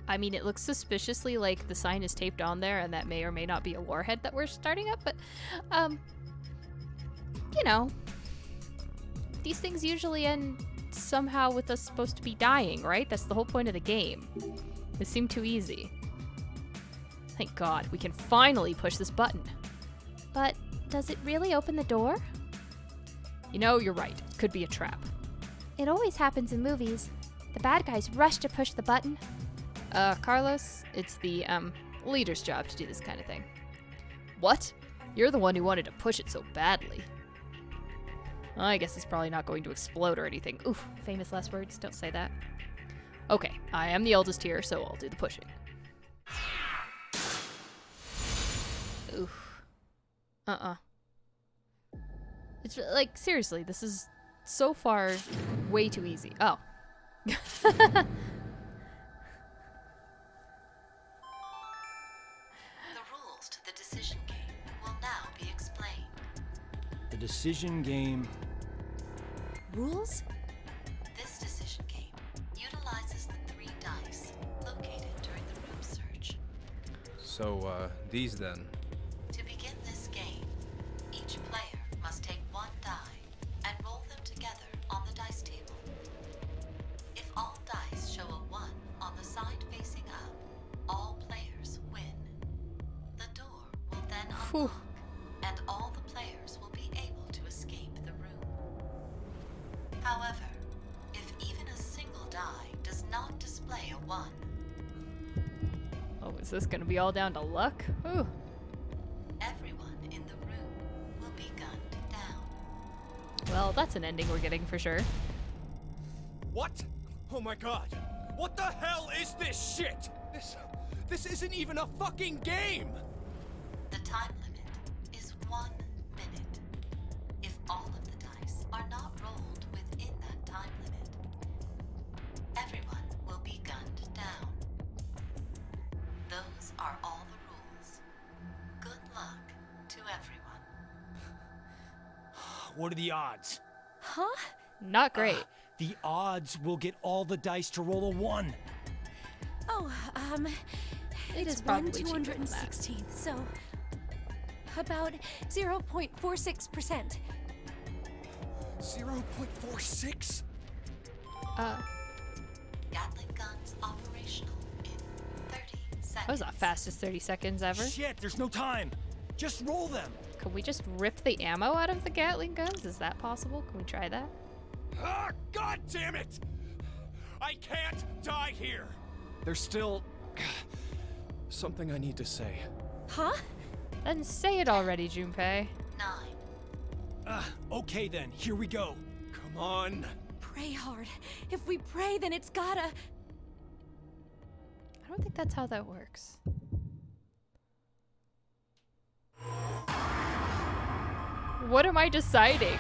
I mean, it looks suspiciously like the sign is taped on there, and that may or may not be a warhead that we're starting up, but, you know, these things usually end somehow with us supposed to be dying, right? That's the whole point of the game. It seemed too easy. Thank God, we can finally push this button. But does it really open the door? You know, you're right. It could be a trap. It always happens in movies. The bad guys rush to push the button. Carlos, it's the, leader's job to do this kind of thing. What? You're the one who wanted to push it so badly. Well, I guess it's probably not going to explode or anything. Oof, famous last words. Don't say that. Okay, I am the eldest here, so I'll do the pushing. Oof. It's like, seriously, this is so far way too easy. Oh. The rules to the decision game will now be explained. The decision game. Rules? This decision game utilizes the 3 dice located during the room search. So, these then. To begin this game, each player must take 1 die and roll them together on the dice table. If all dice show a 1 on the side facing up, all players win. The door will then unlock, and all the players will be able to escape the room. However, if even a single die does not display a 1, Oh, is this gonna be all down to luck? Ooh. everyone in the room will be gunned down. Well, that's an ending we're getting for sure. What? Oh my God! What the hell is this shit? This isn't even a fucking game! The time limit is 1 minute. If all of the dice What are the odds? Huh? Not great. The odds will get all the dice to roll a 1. Oh, It it's is probably cheaper than that. 1/216th, so about 0.46%. 0.46? Gatling guns operational in 30 seconds. That was the fastest 30 seconds ever. Shit, there's no time. Just roll them. Could we just rip the ammo out of the Gatling guns? Is that possible? Can we try that? Ah, God damn it! I can't die here! There's still something I need to say. Huh? Then say it already, Junpei. 9. Okay then, here we go. Come on. Pray hard. If we pray, then it's gotta. I don't think that's how that works. What am I deciding?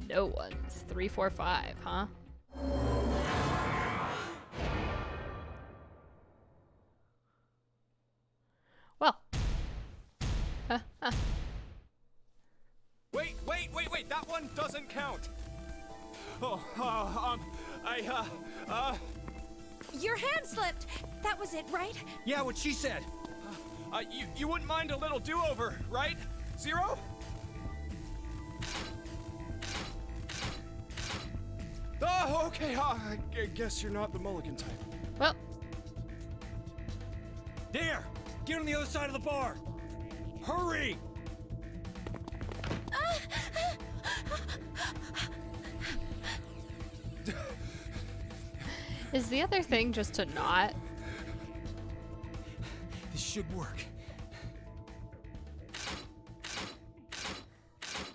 No one's 3, 4, 5, huh? Well. Wait, that one doesn't count. Your hand slipped! That was it, right? Yeah, what she said. You wouldn't mind a little do-over, right? 0? Oh, okay, I guess you're not the mulligan type. Well, There! Get on the other side of the bar! Hurry! is the other thing just to not? This should work.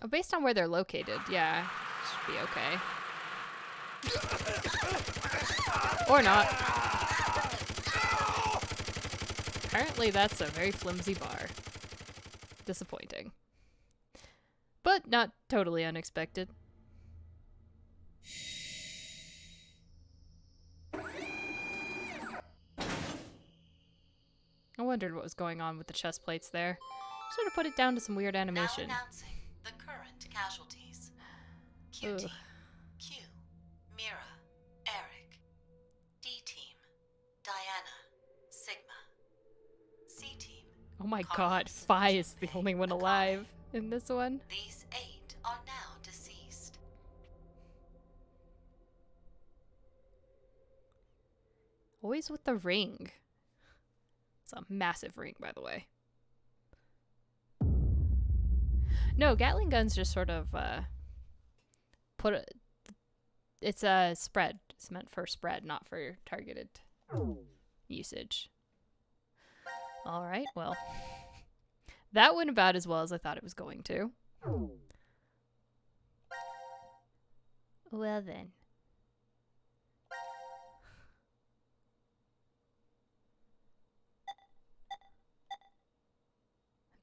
Oh, based on where they're located, yeah, should be okay. Or not. Apparently that's a very flimsy bar. Disappointing. But not totally unexpected. I wondered what was going on with the chest plates there. Should have put it down to some weird animation. Now announcing the current casualties. Q Ugh. Team, Q, Mira, Eric. D Team, Diana, Sigma. C Team. Oh my god, Carlos, Phi is the Junpei, only one Akane. alive in this one. These 8 are now deceased. Always with the ring. It's a massive ring, by the way. No, Gatling guns just sort of it's a spread. It's meant for spread, not for targeted usage. All right, well, that went about as well as I thought it was going to. Well then.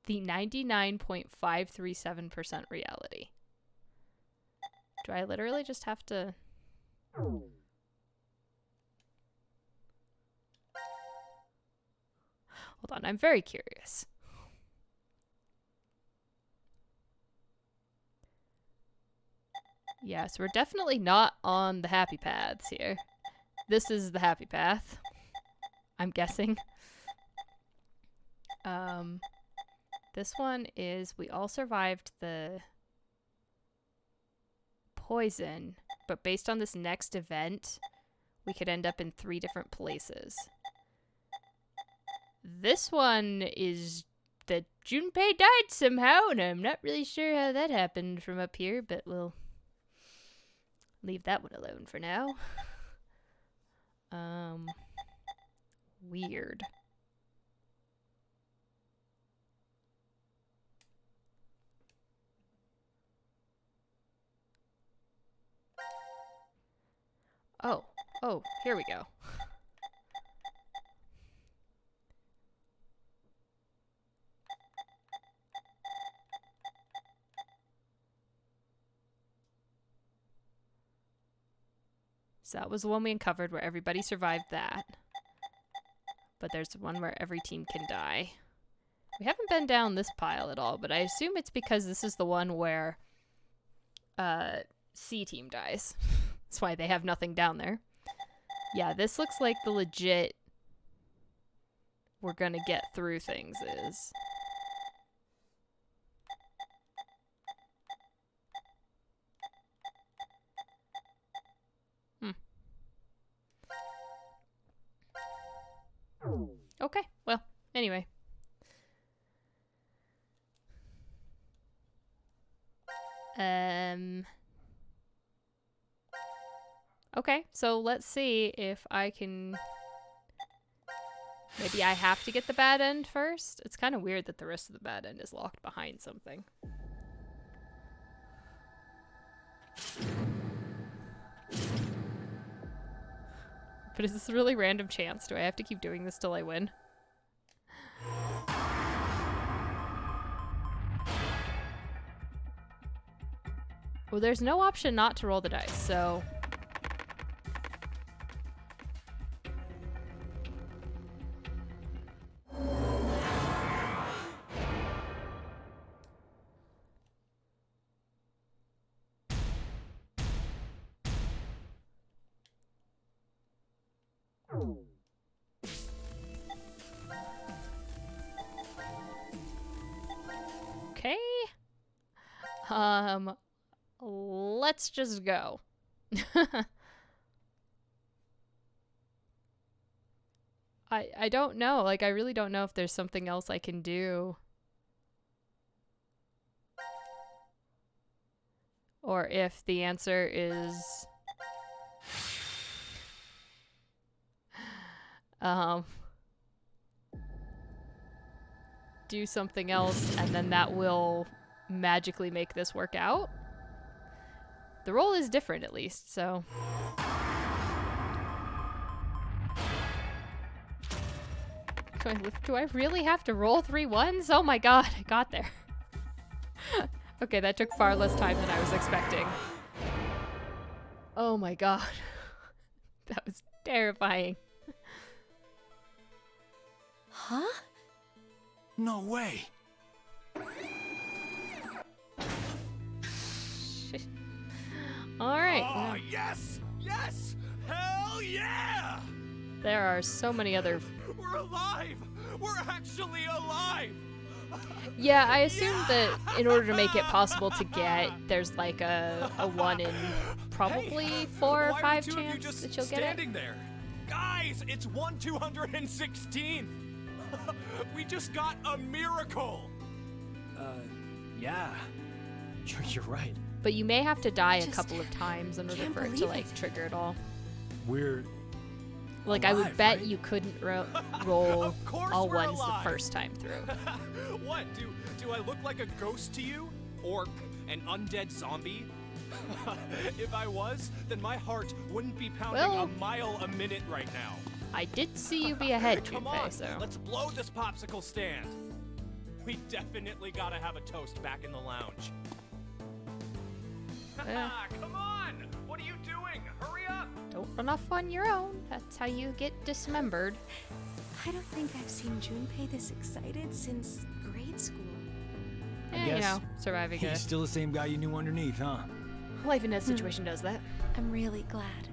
The 99.537% reality. Do I literally just have to... Hold on, I'm very curious. Yes, we're definitely not on the happy paths here. This is the happy path, I'm guessing. This one is we all survived the poison, but based on this next event, we could end up in 3 different places. This one is that Junpei died somehow, and I'm not really sure how that happened from up here, but we'll leave that one alone for now. Weird. Oh, here we go. So that was the one we uncovered where everybody survived that. but there's one where every team can die. We haven't been down this pile at all, but I assume it's because this is the one where C team dies. That's why they have nothing down there. Yeah, this looks like the legit we're gonna get through things is. Okay, well, anyway. Okay, so let's see if I can... Maybe I have to get the bad end first? It's kind of weird that the rest of the bad end is locked behind something. But is this a really random chance? Do I have to keep doing this till I win? Well, there's no option not to roll the dice, so... Okay. Let's just go. I don't know. Like, I really don't know if there's something else I can do. Or if the answer is... do something else, and then that will magically make this work out. The roll is different, at least, so... Do I really have to roll 3 ones? Oh my god, I got there. Okay, that took far less time than I was expecting. Oh my god. That was terrifying. Huh? No way. Alright. Oh, yes! Yes! Hell yeah! There are so many other... We're alive! We're actually alive! Yeah, I assume that in order to make it possible to get, there's like a 1 in probably Hey, 4 or why 5 were two of you chance just that you'll get it. standing there? Guys, it's 1/216! We just got a miracle! Yeah. You're right. But you may have to die a Just couple of times in order can't for it to believe like it. trigger it all. We're Like I would alive, bet right? you couldn't roll Of course all we're ones alive. the first time through. What? Do I look like a ghost to you? Or an undead zombie? If I was, then my heart wouldn't be pounding Well- a mile a minute right now. I did see you be ahead, Come on, Junpei, so... let's blow this popsicle stand. We definitely gotta have a toast back in the lounge. Yeah. Come on! What are you doing? Hurry up! Don't run off on your own. That's how you get dismembered. I don't think I've seen Junpei this excited since grade school. I You guess know, surviving he's still the same guy you knew underneath, huh? a life in that situation does that. I'm really glad.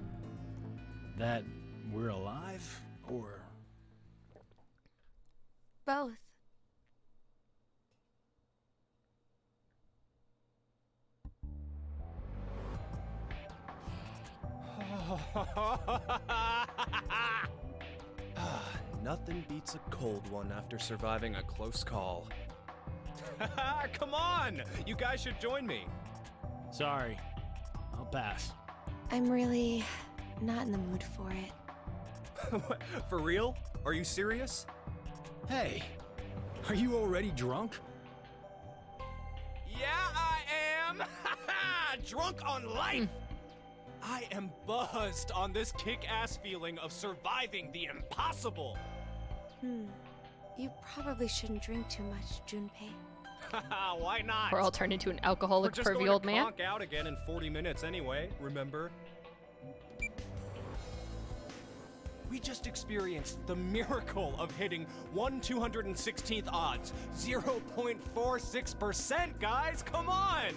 That we're alive, or Both. Nothing beats a cold one after surviving a close call. Come on! You guys should join me. sorry, I'll pass. I'm really not in the mood for it. For real? Are you serious? Hey, are you already drunk? Yeah, I am! Drunk on life! I am buzzed on this kick-ass feeling of surviving the impossible! You probably shouldn't drink too much, Junpei. Why not? Or I'll turn into an We're alcoholic, just pervy going old to man. conk out again in 40 minutes anyway, remember? We just experienced the miracle of hitting 1/216th odds. 0.46%, guys! Come on!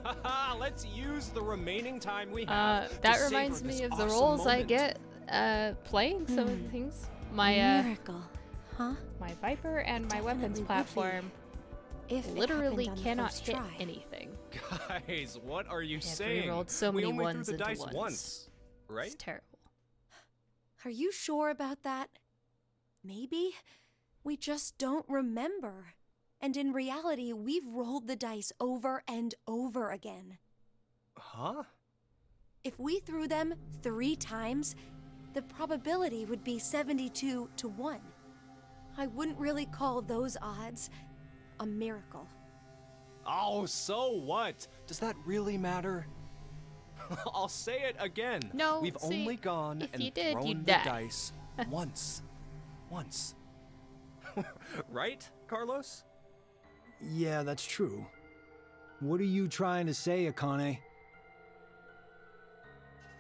Haha, let's use the remaining time we have. That to reminds savor me this of the awesome roles I moment. get playing some of the things. My Miracle, huh? my Viper and my Definitely weapons would be, platform If it literally happened on the cannot first hit try. anything. Guys, what are you I've saying? rerolled so we many only ones threw the into dice ones. once, right? It's terrible. Are you sure about that? Maybe we just don't remember. And in reality, we've rolled the dice over and over again. Huh? If we threw them 3 times, the probability would be 72 to 1. I wouldn't really call those odds a miracle. Oh, so what? Does that really matter? I'll say it again. No, We've see, only gone if and you did, thrown you'd the die. dice once. Once. Right, Carlos? Yeah, that's true. What are you trying to say, Akane?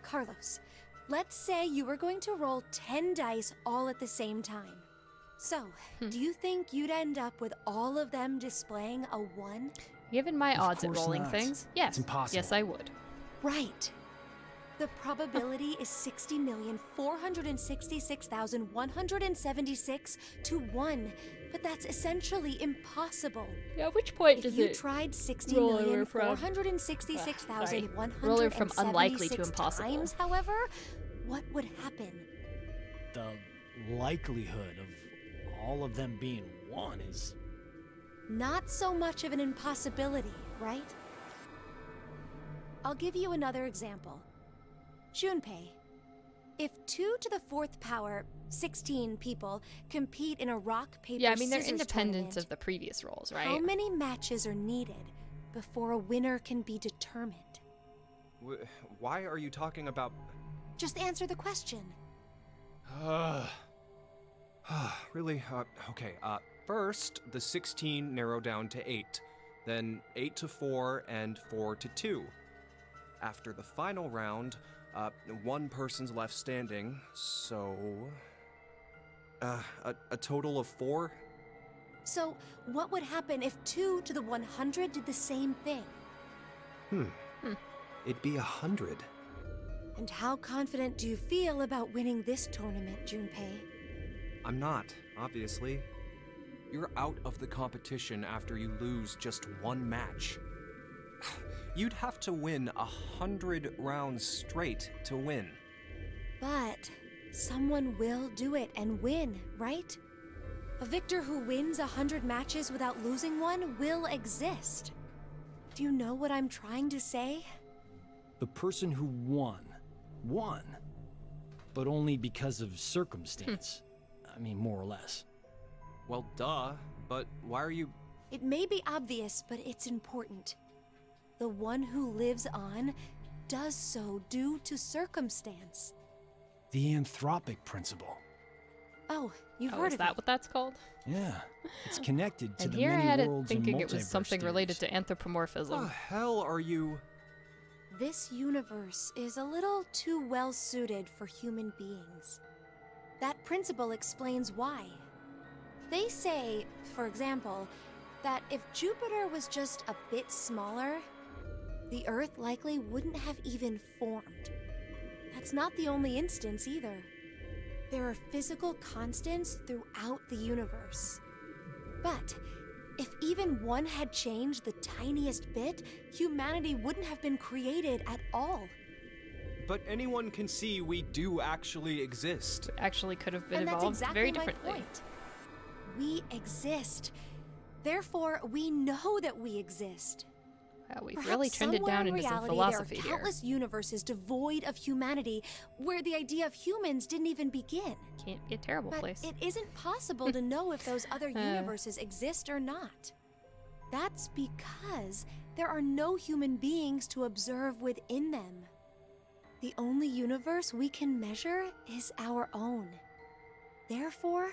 Carlos, let's say you were going to roll 10 dice all at the same time. So, do you think you'd end up with all of them displaying a 1? Given my Of odds at course rolling not. things, yes. It's impossible. Yes, I would. Right. The probability is 60,466,176 to 1, but that's essentially impossible. Yeah, at which point If does you it tried roll over from- 60,466,176 roll over from unlikely to impossible? times, however, what would happen? The likelihood of all of them being 1 is... Not so much of an impossibility, right? I'll give you another example. Junpei. If 2 to the 4th power, 16 people, compete in a rock, paper, Yeah, I mean, they're scissors independent tournament, of the previous rolls, right? how many matches are needed before a winner can be determined? Why are you talking about... Just answer the question. Really? Okay, first, the 16 narrow down to 8. Then 8 to 4 and 4 to 2. After the final round, one person's left standing, so... a total of 4? So, what would happen if 2 to the 100 did the same thing? It'd be 100. And how confident do you feel about winning this tournament, Junpei? I'm not, obviously. You're out of the competition after you lose just one match. You'd have to win 100 rounds straight to win. But someone will do it and win, right? A victor who wins 100 matches without losing one will exist. Do you know what I'm trying to say? The person who won. But only because of circumstance. I mean, more or less. Well, duh, but why are you... It may be obvious, but it's important. The one who lives on does so due to circumstance. The anthropic principle. Oh, you've Oh, heard is of that it. what that's called? Yeah, it's connected to And the here I many had it worlds thinking and it was multiverse something related theories. to anthropomorphism. The hell are you... This universe is a little too well suited for human beings. That principle explains why. They say, for example, that if Jupiter was just a bit smaller, the Earth likely wouldn't have even formed. That's not the only instance either. There are physical constants throughout the universe. But if even one had changed the tiniest bit, humanity wouldn't have been created at all. But anyone can see we do actually exist. Actually could have been And that's evolved exactly very my differently. point. We exist. Therefore, we know that we exist. Wow, we've Perhaps really trended somewhere down in into some reality, philosophy there are here. countless universes devoid of humanity, where the idea of humans didn't even begin. Can't be a terrible But place. it isn't possible to know if those other universes exist or not. That's because there are no human beings to observe within them. The only universe we can measure is our own. Therefore,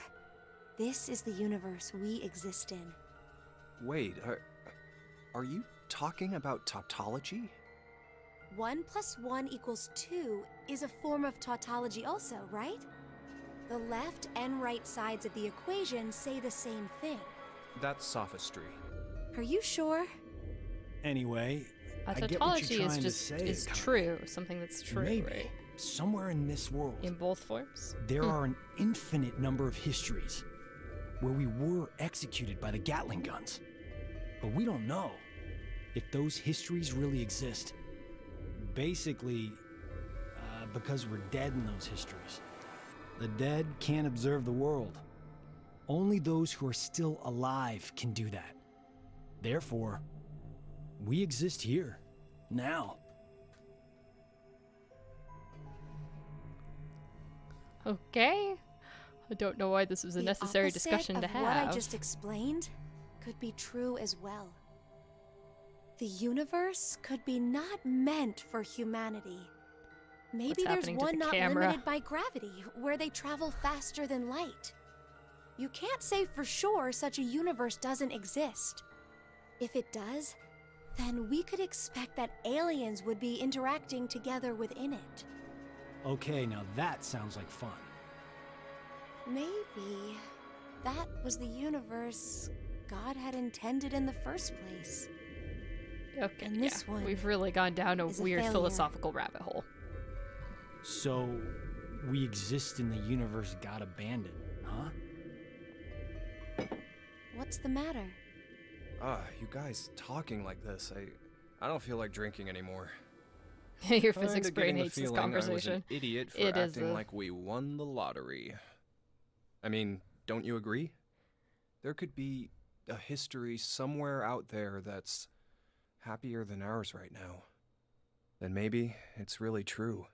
this is the universe we exist in. Wait, are you talking about tautology? 1 + 1 = 2 is a form of tautology also, right? The left and right sides of the equation say the same thing. That's sophistry. Are you sure? Anyway, A I get what tautology you're is trying just to say, is Akane. true, something that's true, Maybe, right? somewhere in this world, In both forms. there are an infinite number of histories where we were executed by the Gatling guns. But we don't know if those histories really exist. Basically, because we're dead in those histories. The dead can't observe the world. Only those who are still alive can do that. Therefore, we exist here, now. Okay. I don't know why this was a The necessary opposite discussion to of have. what I just explained could be true as well. The universe could be not meant for humanity. Maybe What's there's happening to the one not camera? limited by gravity, where they travel faster than light. You can't say for sure such a universe doesn't exist. If it does, then we could expect that aliens would be interacting together within it. Okay, now that sounds like fun. Maybe that was the universe God had intended in the first place. Okay, And this yeah. one We've really gone down a is a weird failure. philosophical rabbit hole. So, we exist in the universe God abandoned, huh? What's the matter? You guys talking like this, I don't feel like drinking anymore. Your Kinda physics brain getting the hates this feeling I was conversation. an idiot for It is acting a- like we won the lottery. I mean, don't you agree? There could be a history somewhere out there that's happier than ours right now. Then maybe it's really true.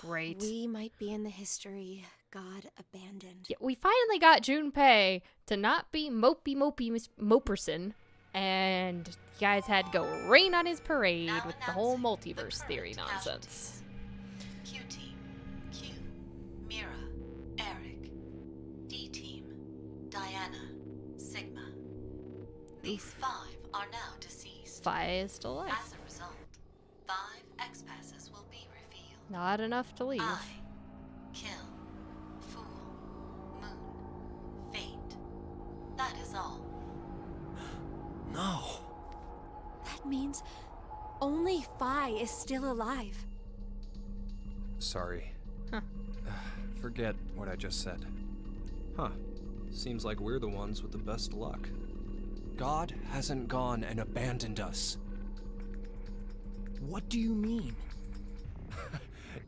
Great. We might be in the history God abandoned. Yeah, we finally got Junpei to not be mopey Moperson, and you guys had to go rain on his parade Now with the whole announcing the multiverse theory current nonsense. Q Team, Q, Mira, Eric. D Team, Diana, Sigma. These 5 are now deceased. Phi is still alive. As a result, 5 X-Passes will be revealed. Not enough to leave. I, Kill, Fool, Moon, Fate. That is all. No. That means only Phi is still alive. Sorry. Huh. Forget what I just said. Huh. Seems like we're the ones with the best luck. God hasn't gone and abandoned us. What do you mean?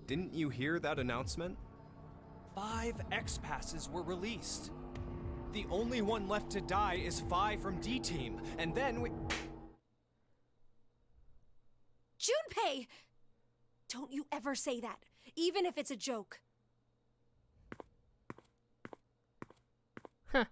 Didn't you hear that announcement? 5 X-Passes were released. The only one left to die is Phi from D-Team, and then we... Junpei! Don't you ever say that, even if it's a joke. Huh.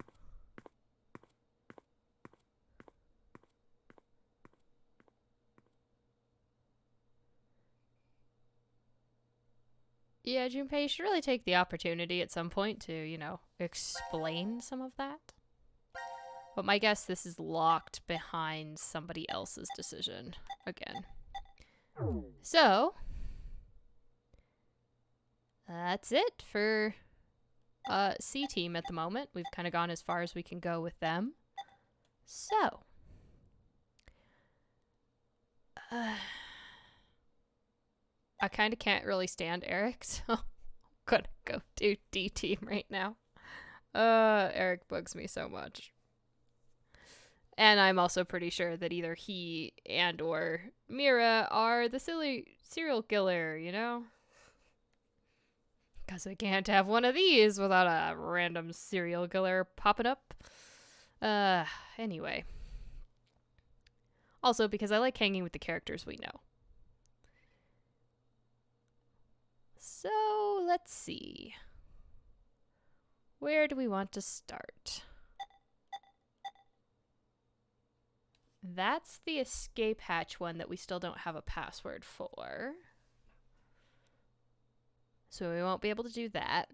Yeah, Junpei, you should really take the opportunity at some point to, explain some of that. But my guess this is locked behind somebody else's decision again. So, that's it for C Team at the moment. We've kind of gone as far as we can go with them. So, I kind of can't really stand Eric, so I'm gonna go do D Team right now. Eric bugs me so much. And I'm also pretty sure that either he and or Mira are the silly serial killer, Because we can't have one of these without a random serial killer popping up. Anyway. Also, because I like hanging with the characters we know. So, let's see. Where do we want to start? That's the escape hatch one that we still don't have a password for. So we won't be able to do that.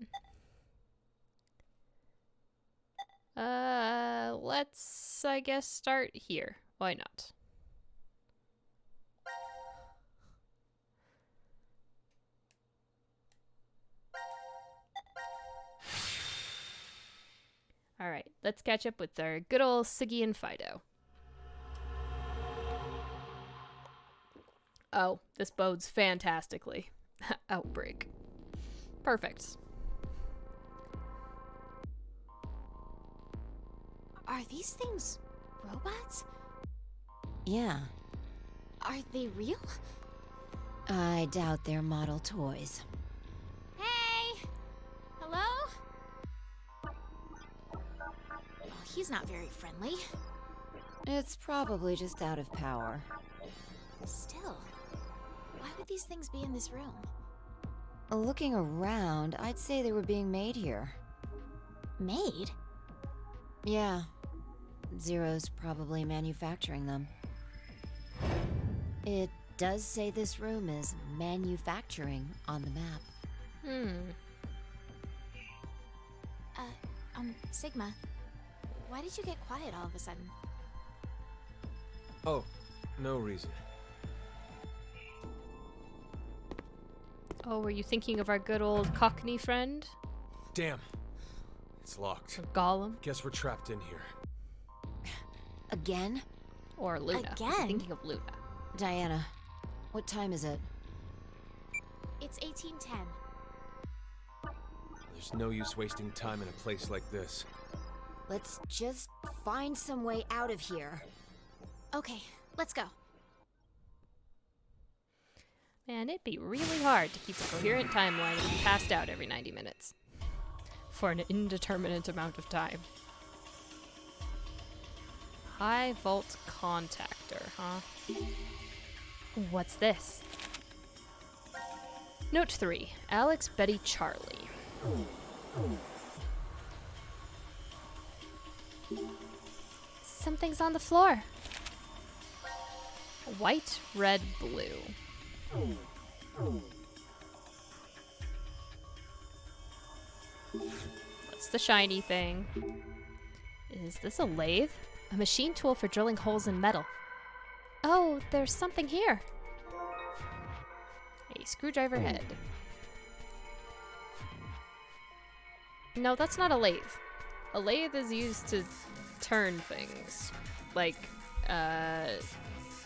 Let's, I guess, start here. Why not? let's catch up with our good old Siggy and Fido. Oh, this bodes fantastically. Outbreak. Perfect. Are these things robots? Yeah, Are they real? I doubt they're model toys. Hey! Hello? Well, he's not very friendly. It's probably just out of power. Still, why would these things be in this room? Looking around, I'd say they were being made here. Made? Yeah. Zero's probably manufacturing them. It does say this room is manufacturing on the map. Sigma, why did you get quiet all of a sudden? Oh, no reason. Oh, were you thinking of our good old Cockney friend? Damn. It's locked. Or Gollum? Guess we're trapped in here. Again? Or Luna? Was he Again? thinking of Luna? Diana, what time is it? It's 1810. There's no use wasting time in a place like this. Let's just find some way out of here. Okay, let's go. Man, it'd be really hard to keep a coherent timeline if you passed out every 90 minutes. For an indeterminate amount of time. High volt contactor, huh? What's this? Note 3. Alex, Betty, Charlie. Something's on the floor. White, red, blue. What's the shiny thing? Is this a lathe? A machine tool for drilling holes in metal. Oh, there's something here. A screwdriver head. No, that's not a lathe. A lathe is used to turn things. Like,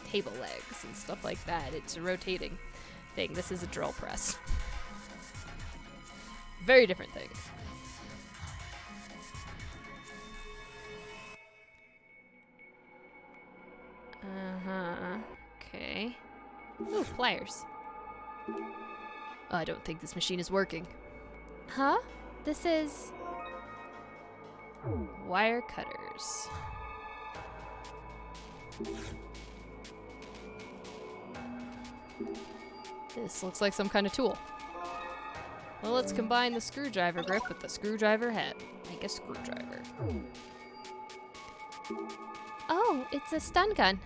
table legs and stuff like that. It's a rotating thing. This is a drill press. Very different thing. Uh-huh. Okay. Ooh, pliers. I don't think this machine is working. Huh? This is... wire cutters. This looks like some kind of tool. Well, let's combine the screwdriver grip with the screwdriver head. Make a screwdriver. Oh, it's a stun gun.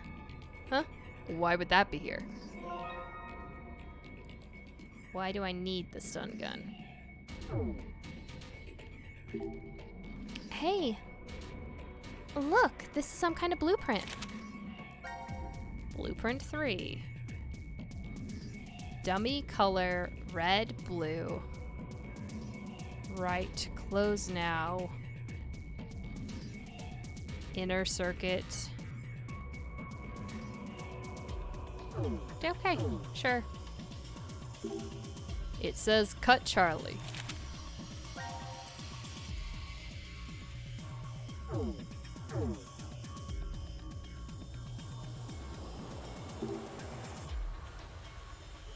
Huh? Why would that be here? Why do I need the stun gun? Hey! Look, this is some kind of blueprint. Blueprint 3. Dummy color, red, blue. Right, close now. Inner circuit. Okay, sure. It says cut Charlie.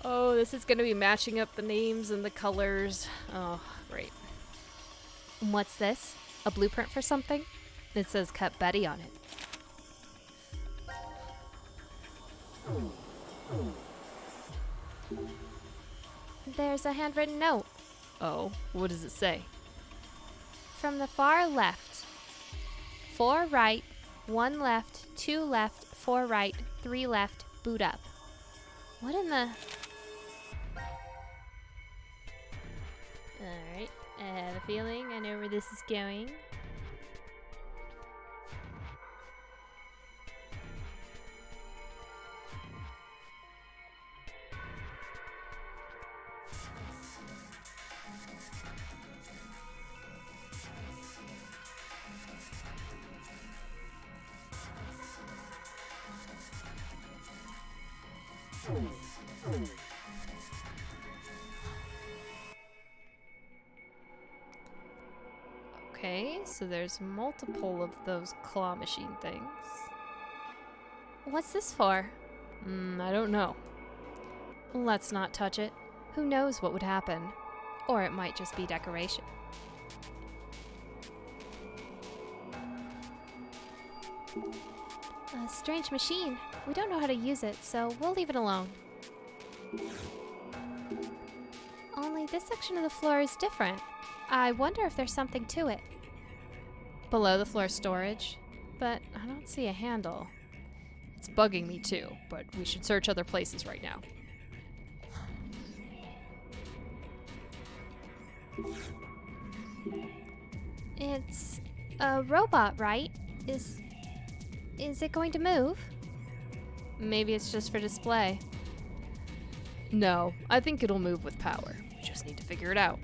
Oh, this is gonna be matching up the names and the colors. Oh, great. What's this? A blueprint for something? It says cut Betty on it. There's a handwritten note. Oh, what does it say? From the far left. 4 right, 1 left, 2 left, 4 right, 3 left, boot up. What in the... Alright, I have a feeling I know where this is going. Okay, so there's multiple of those claw machine things. What's this for? I don't know. Let's not touch it. Who knows what would happen? Or it might just be decoration. A strange machine. We don't know how to use it, so we'll leave it alone. Only this section of the floor is different. I wonder if there's something to it. Below the floor storage, but I don't see a handle. It's bugging me too, but we should search other places right now. It's a robot, right? Is it going to move? Maybe it's just for display. No, I think it'll move with power. We just need to figure it out.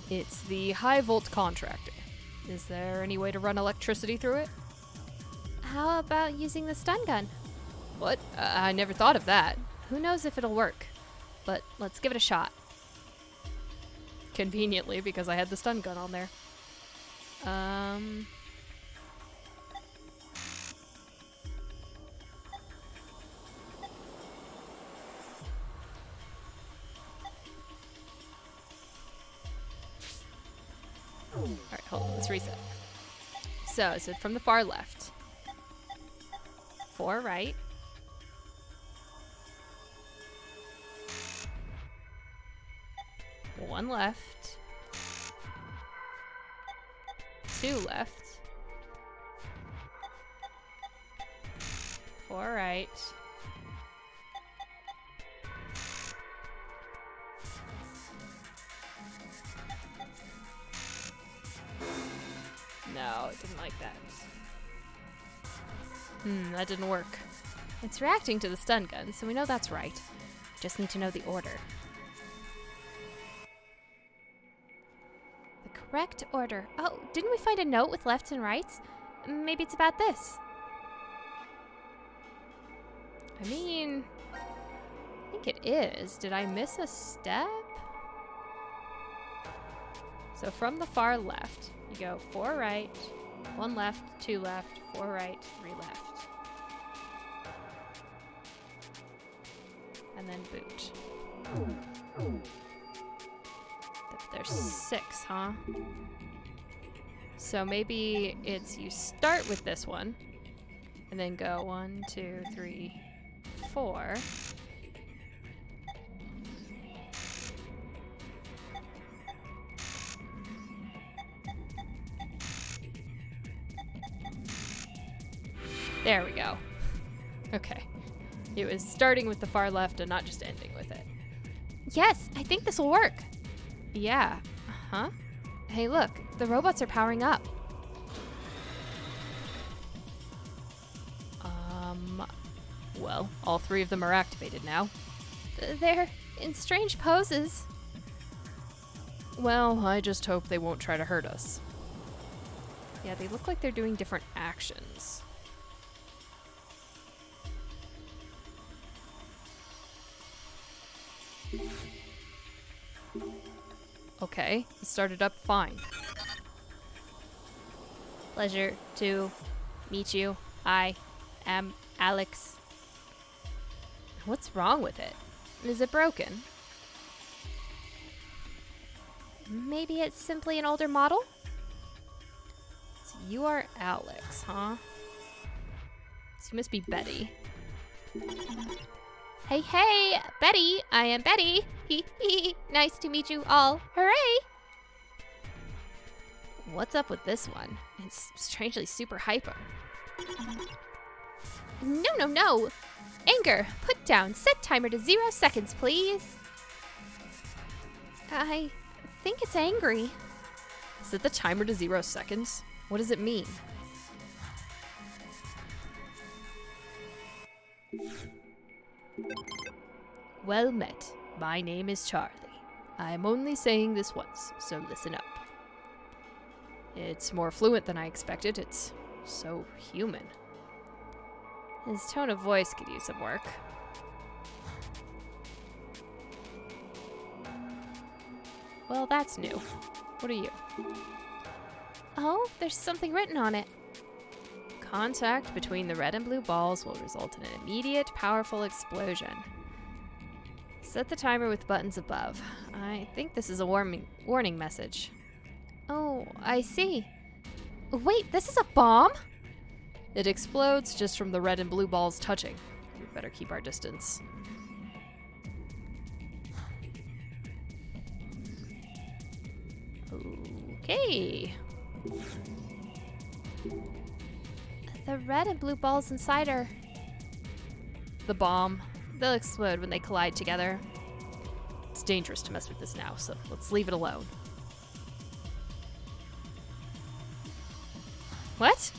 It's the high volt contractor. Is there any way to run electricity through it? How about using the stun gun? What? I never thought of that. Who knows if it'll work? But let's give it a shot. Conveniently, because I had the stun gun on there. Alright, hold on, let's reset. So, is it from the far left? 4 right. 1 left. 2 left. 4 right. No, it didn't like that. That didn't work. It's reacting to the stun gun, so we know that's right. Just need to know the order. The correct order. Oh, didn't we find a note with lefts and rights? Maybe it's about this. I mean, I think it is. Did I miss a step? So from the far left, you go 4 right, 1 left, 2 left, 4 right, 3 left. And then boot. There's 6, huh? So maybe it's you start with this one, and then go 1, 2, 3, 4. There we go. Okay. It was starting with the far left and not just ending with it. Yes, I think this will work. Yeah. Huh? Hey, look, the robots are powering up. Well, all 3 of them are activated now. They're in strange poses. Well, I just hope they won't try to hurt us. Yeah, they look like they're doing different actions. Okay, it started up fine. Pleasure to meet you. I am Alex. What's wrong with it? Is it broken? Maybe it's simply an older model? So you are Alex, huh? So you must be Betty. Hey, hey, Betty! I am Betty! Hee hee! Nice to meet you all! Hooray! What's up with this one? It's strangely super hyper. No, no, no! Anger! Put down! Set timer to 0 seconds, please! I think it's angry. Set the timer to 0 seconds? What does it mean? Well met. My name is Charlie. I'm only saying this once, so listen up. It's more fluent than I expected. It's so human. His tone of voice could use some work. Well, that's new. What are you? Oh, there's something written on it. Contact between the red and blue balls will result in an immediate, powerful explosion. Set the timer with buttons above. I think this is a warning message. Oh, I see. Wait, this is a bomb? It explodes just from the red and blue balls touching. We better keep our distance. Okay. The red and blue balls inside are... The bomb. They'll explode when they collide together. It's dangerous to mess with this now, so let's leave it alone. What?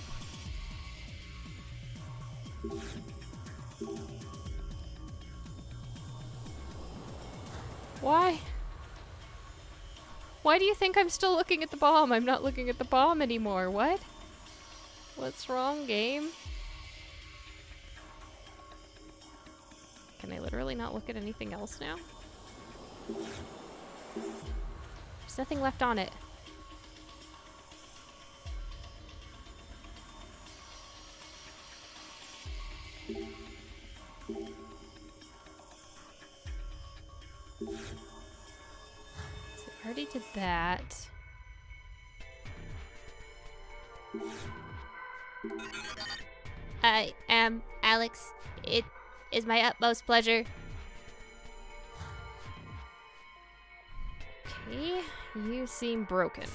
Why? Why do you think I'm still looking at the bomb? I'm not looking at the bomb anymore. What? What's wrong, game? Can I literally not look at anything else now? There's nothing left on it. So I already did that. I am Alex. It is my utmost pleasure. Okay, you seem broken.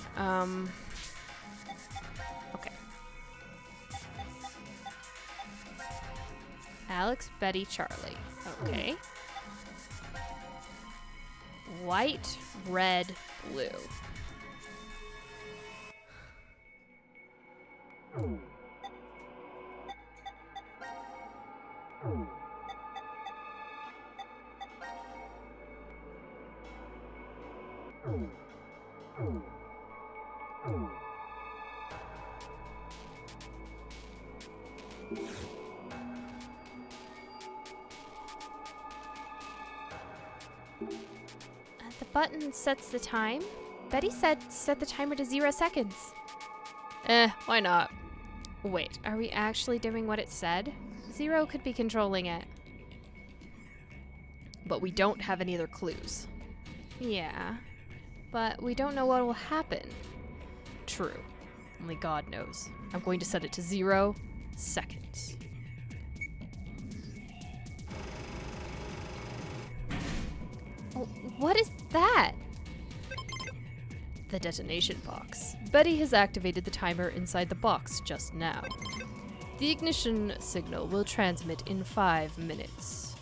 Okay. Alex, Betty, Charlie. Okay. White, red, blue. The button sets the time. Betty said set the timer to 0 seconds. Why not? Wait, are we actually doing what it said? 0 could be controlling it. But we don't have any other clues. Yeah, but we don't know what will happen. True. Only God knows. I'm going to set it to 0 seconds. Oh, what is that? The detonation box. Betty has activated the timer inside the box just now. The ignition signal will transmit in 5 minutes.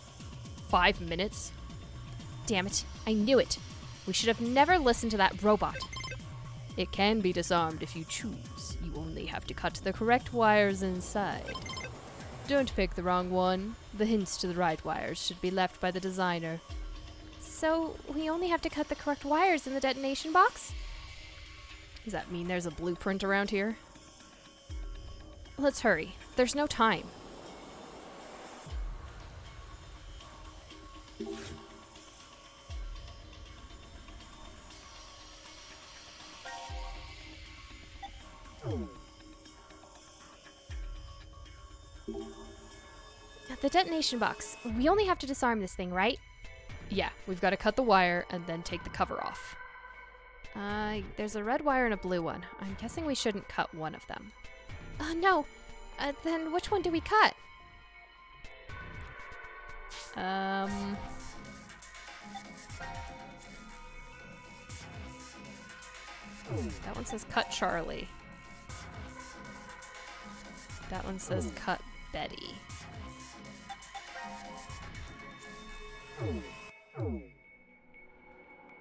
5 minutes? Damn it, I knew it. We should have never listened to that robot. It can be disarmed if you choose. You only have to cut the correct wires inside. Don't pick the wrong one. The hints to the right wires should be left by the designer. So, we only have to cut the correct wires in the detonation box? Does that mean there's a blueprint around here? Let's hurry. There's no time. The detonation box. We only have to disarm this thing, right? Yeah, we've got to cut the wire and then take the cover off. There's a red wire and a blue one. I'm guessing we shouldn't cut one of them. No. Then which one do we cut? That one says cut Charlie. That one says cut Betty.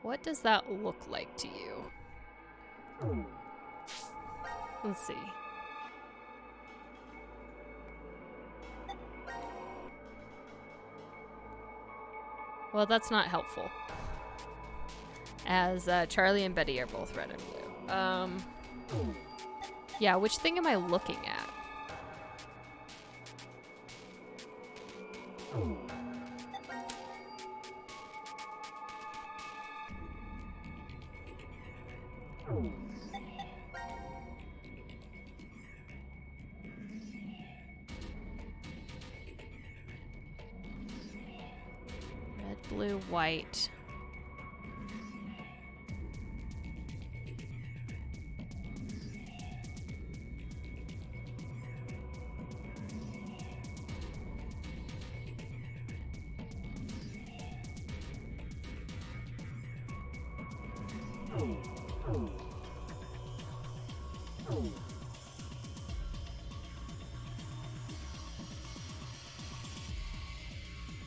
What does that look like to you? Let's see. Well, that's not helpful. As Charlie and Betty are both red and blue. Yeah, which thing am I looking at? Red, blue, white.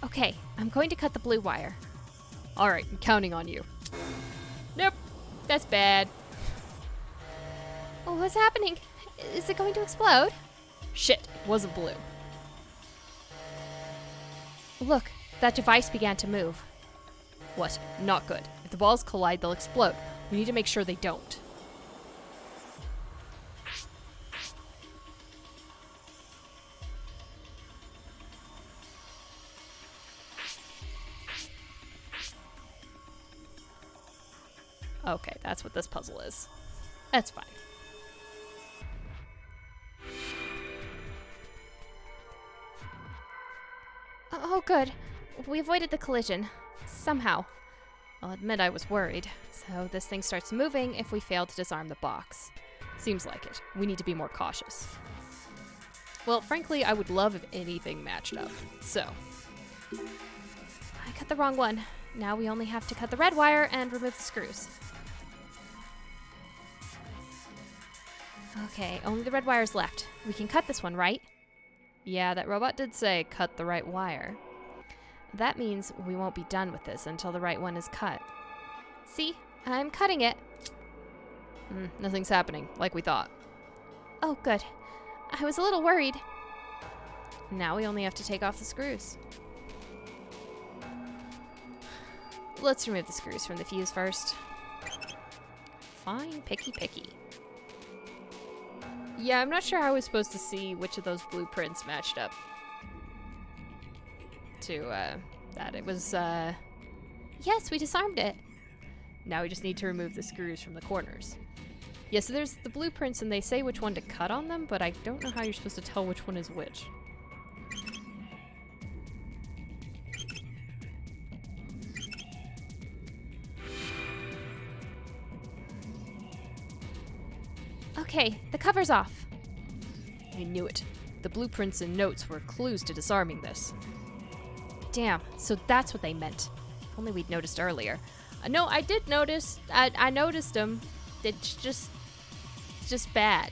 Okay, I'm going to cut the blue wire. Alright, I'm counting on you. Nope, that's bad. Oh, what's happening? Is it going to explode? Shit, it wasn't blue. Look, that device began to move. What? Not good. If the balls collide, they'll explode. We need to make sure they don't. Okay, that's what this puzzle is. That's fine. Oh, good. We avoided the collision. Somehow. I'll admit I was worried. So this thing starts moving if we fail to disarm the box. Seems like it. We need to be more cautious. Well, frankly, I would love if anything matched up. So. I cut the wrong one. Now we only have to cut the red wire and remove the screws. Okay, only the red wire's left. We can cut this one, right? Yeah, that robot did say cut the right wire. That means we won't be done with this until the right one is cut. See? I'm cutting it. Nothing's happening, like we thought. Oh, good. I was a little worried. Now we only have to take off the screws. Let's remove the screws from the fuse first. Fine, picky. Yeah, I'm not sure how I was supposed to see which of those blueprints matched up to that. It was Yes, we disarmed it. now we just need to remove the screws from the corners. Yeah, so there's the blueprints and they say which one to cut on them, but I don't know how you're supposed to tell which one is which. Okay, the cover's off. I knew it. The blueprints and notes were clues to disarming this. Damn, so that's what they meant. If only we'd noticed earlier. No, I did notice. I noticed them. It's just bad.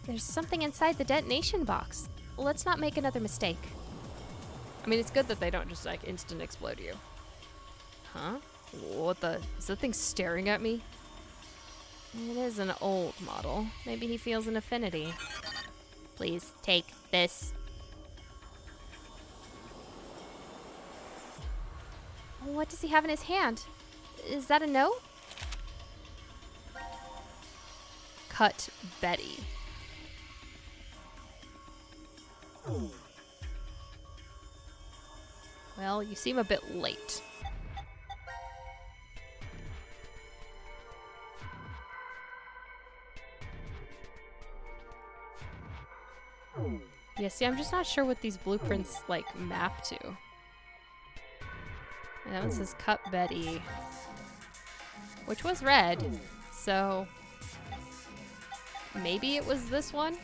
There's something inside the detonation box. Let's not make another mistake. I mean, it's good that they don't just like instant explode you. Huh? What the? Is that thing staring at me? It is an old model. Maybe he feels an affinity. Please, take this. What does he have in his hand? Is that a note? Cut Betty. Well, you seem a bit late. Yeah, see, I'm just not sure what these blueprints, like, map to. And that one says Cut Betty. Which was red, so... maybe it was this one?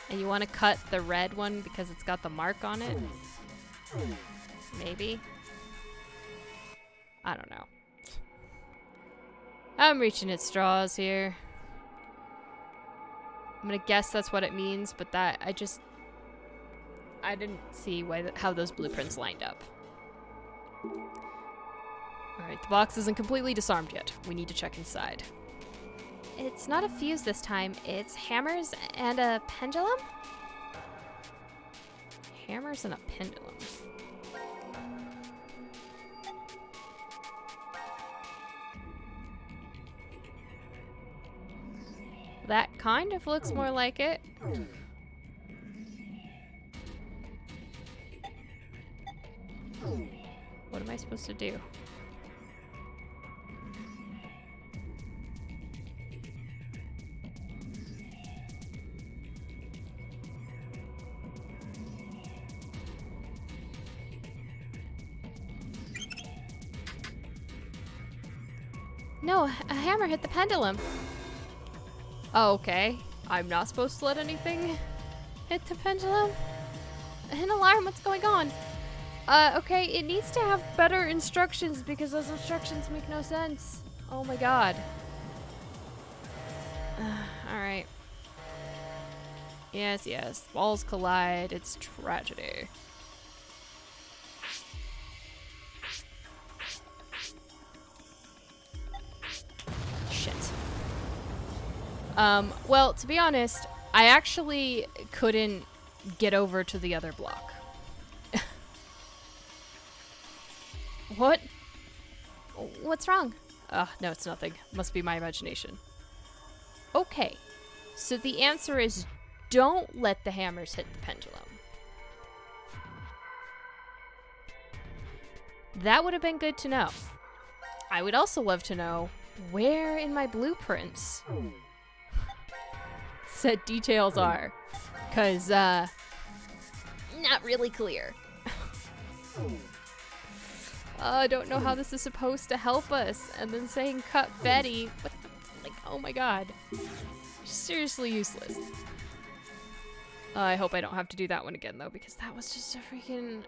And you want to cut the red one because it's got the mark on it? Maybe? I don't know. I'm reaching at straws here. I'm gonna guess that's what it means, but that I didn't see how those blueprints lined up. Alright, the box isn't completely disarmed yet. We need to check inside. It's not a fuse this time. It's hammers and a pendulum? Hammers and a pendulum. That kind of looks more like it. What am I supposed to do? No, a hammer hit the pendulum. Oh, okay. I'm not supposed to let anything hit the pendulum? An alarm, what's going on? Okay, it needs to have better instructions because those instructions make no sense. Oh my god. Alright. Yes, yes. Balls collide. It's tragedy. Shit. Well, to be honest, I actually couldn't get over to the other block. What? What's wrong? No, it's nothing. Must be my imagination. Okay. So the answer is don't let the hammers hit the pendulum. That would have been good to know. I would also love to know where in my blueprints said details are. 'Cause, not really clear. I don't know how this is supposed to help us. And then saying cut Betty. What the, like, oh my god. Seriously useless. I hope I don't have to do that one again, though, because that was just a freaking...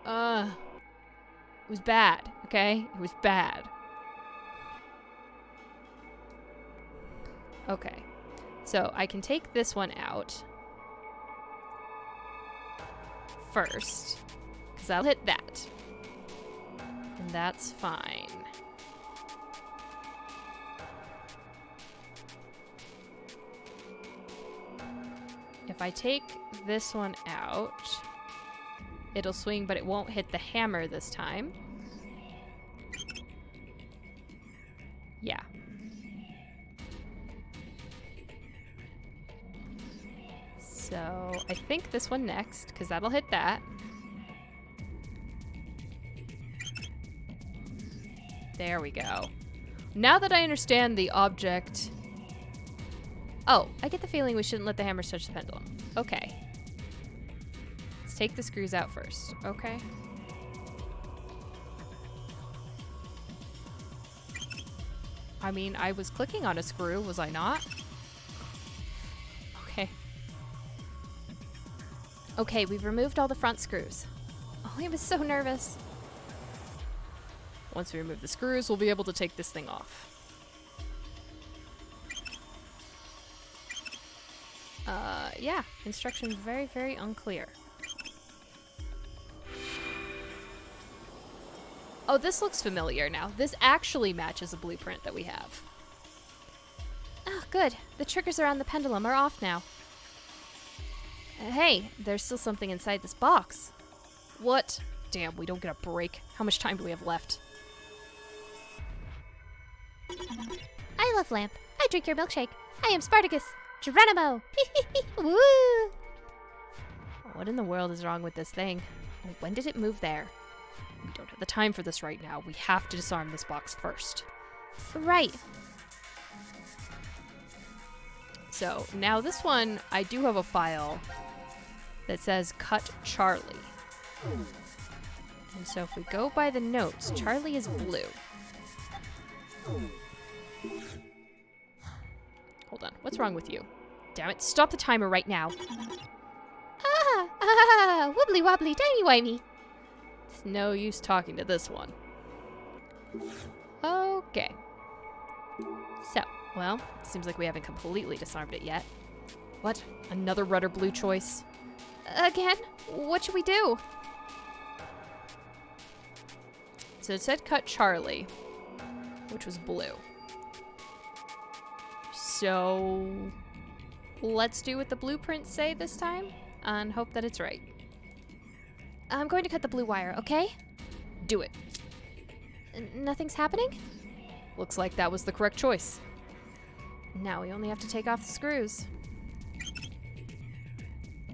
It was bad, okay? It was bad. Okay. So, I can take this one out first, because I'll hit that. And that's fine. If I take this one out, it'll swing, but it won't hit the hammer this time. Yeah. So I think this one next, because that'll hit that. There we go. Now that I understand the object... Oh, I get the feeling we shouldn't let the hammers touch the pendulum. Okay. Let's take the screws out first, okay? I mean, I was clicking on a screw, was I not? Okay. Okay, we've removed all the front screws. Oh, I was so nervous. Once we remove the screws, we'll be able to take this thing off. Yeah, instructions very, very unclear. Oh, this looks familiar now. This actually matches a blueprint that we have. Oh, good. The triggers around the pendulum are off now. Hey, there's still something inside this box. What? Damn, we don't get a break. How much time do we have left? I love lamp. I drink your milkshake. I am Spartacus. Geronimo. Woo! What in the world is wrong with this thing? When did it move there? We don't have the time for this right now. We have to disarm this box first. Right. So, now this one, I do have a file that says cut Charlie. And so if we go by the notes, Charlie is blue. Hold on, what's wrong with you? Damn it, stop the timer right now. Wobbly wobbly, tiny wimey. It's no use talking to this one. Okay. So, well, seems like we haven't completely disarmed it yet. What? Another red or blue choice? Again? What should we do? So it said cut Charlie, which was blue. So let's do what the blueprints say this time and hope that it's right. I'm going to cut the blue wire, okay? Do it. Nothing's happening? Looks like that was the correct choice. Now we only have to take off the screws.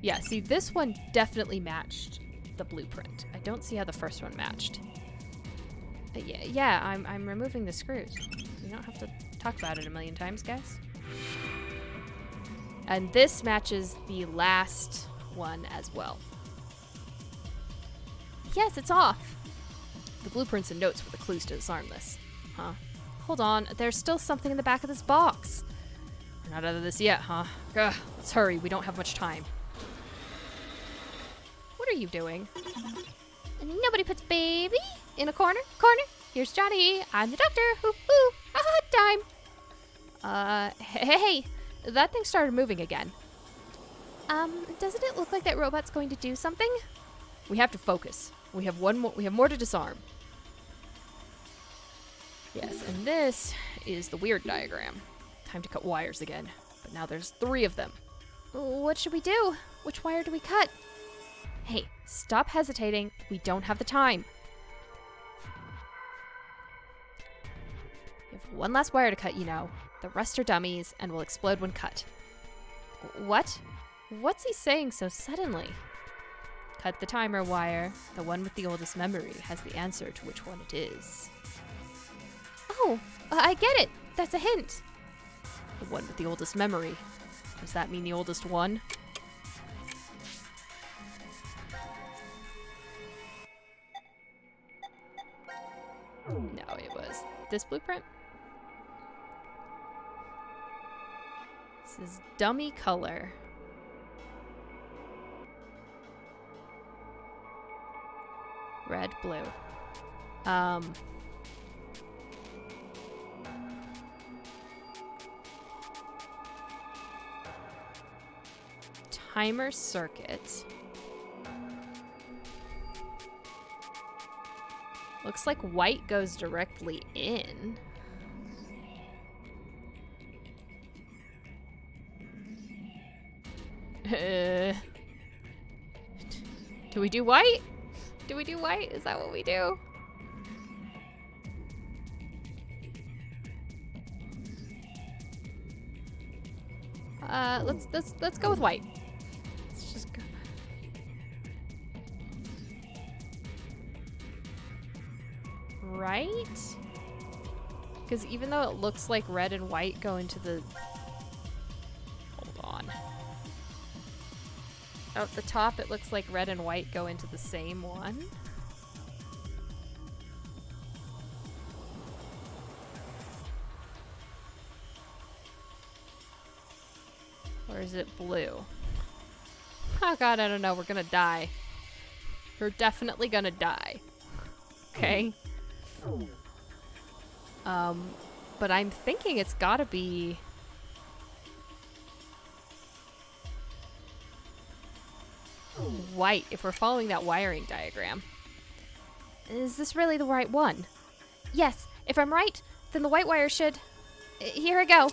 Yeah, see, this one definitely matched the blueprint. I don't see how the first one matched. Yeah, I'm removing the screws. We don't have to talk about it a million times, guys. And this matches the last one as well. Yes, it's off! The blueprints and notes were the clues to disarm this. Huh? Hold on, there's still something in the back of this box. We're not out of this yet, huh? Ugh, let's hurry, we don't have much time. What are you doing? Nobody puts baby in a corner. Here's Johnny. I'm the doctor. Hoo hoo. Time. Hey, that thing started moving again. Doesn't it look like that robot's going to do something? We have to focus. We have more to disarm. Yes, and this is the weird diagram. Time to cut wires again. But now there's 3 of them. What should we do? Which wire do we cut? Hey, stop hesitating. We don't have the time. You have one last wire to cut, you know. The rest are dummies and will explode when cut. What? What's he saying so suddenly? Cut the timer wire. The one with the oldest memory has the answer to which one it is. Oh, I get it. That's a hint. The one with the oldest memory. Does that mean the oldest one? No, it was this blueprint. This is dummy color. Red, blue. Timer circuit. Looks like white goes directly in. Do we do white? Do we do white? Is that what we do? Let's go with white. Let's just go. Right? Because even though it looks like red and white go into the... Hold on. Oh, at the top it looks like red and white go into the same one. Or is it blue? Oh god, I don't know. We're gonna die. We're definitely gonna die. Okay? But I'm thinking it's gotta be... white, if we're following that wiring diagram. Is this really the right one? Yes, if I'm right, then the white wire should... Here I go.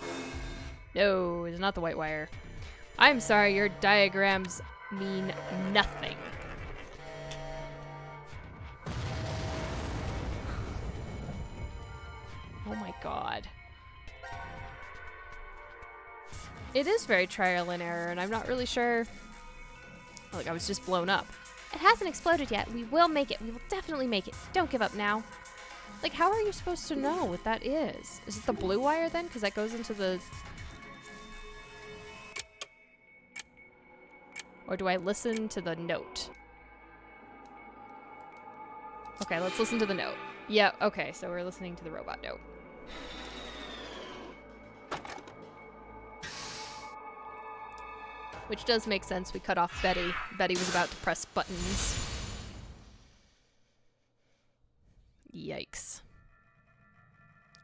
No, it's not the white wire. I'm sorry, your diagrams mean nothing. Oh my god. It is very trial and error, and I'm not really sure... Like, I was just blown up. It hasn't exploded yet. We will make it. We will definitely make it. Don't give up now. Like, how are you supposed to know what that is? Is it the blue wire then? Because that goes into the... Or do I listen to the note? Okay, let's listen to the note. Yeah, okay, so we're listening to the robot note. Which does make sense. We cut off Betty. Betty was about to press buttons. Yikes.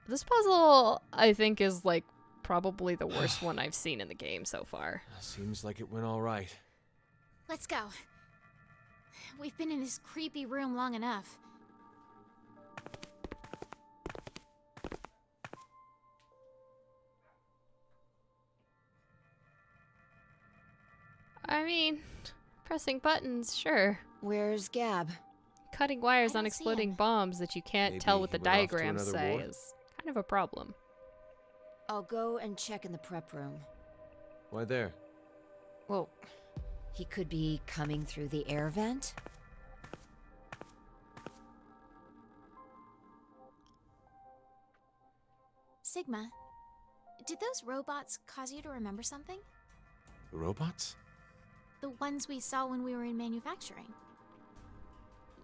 This puzzle, I think, is like probably the worst one I've seen in the game so far. Seems like it went all right. Let's go. We've been in this creepy room long enough. I mean, pressing buttons, sure. Where's Gab? Cutting wires I on don't see exploding him. bombs that you can't Maybe tell what he the went off to diagrams another say war? is kind of a problem. I'll go and check in the prep room. Why there? Well, he could be coming through the air vent. Sigma, did those robots cause you to remember something? Robots? The ones we saw when we were in manufacturing.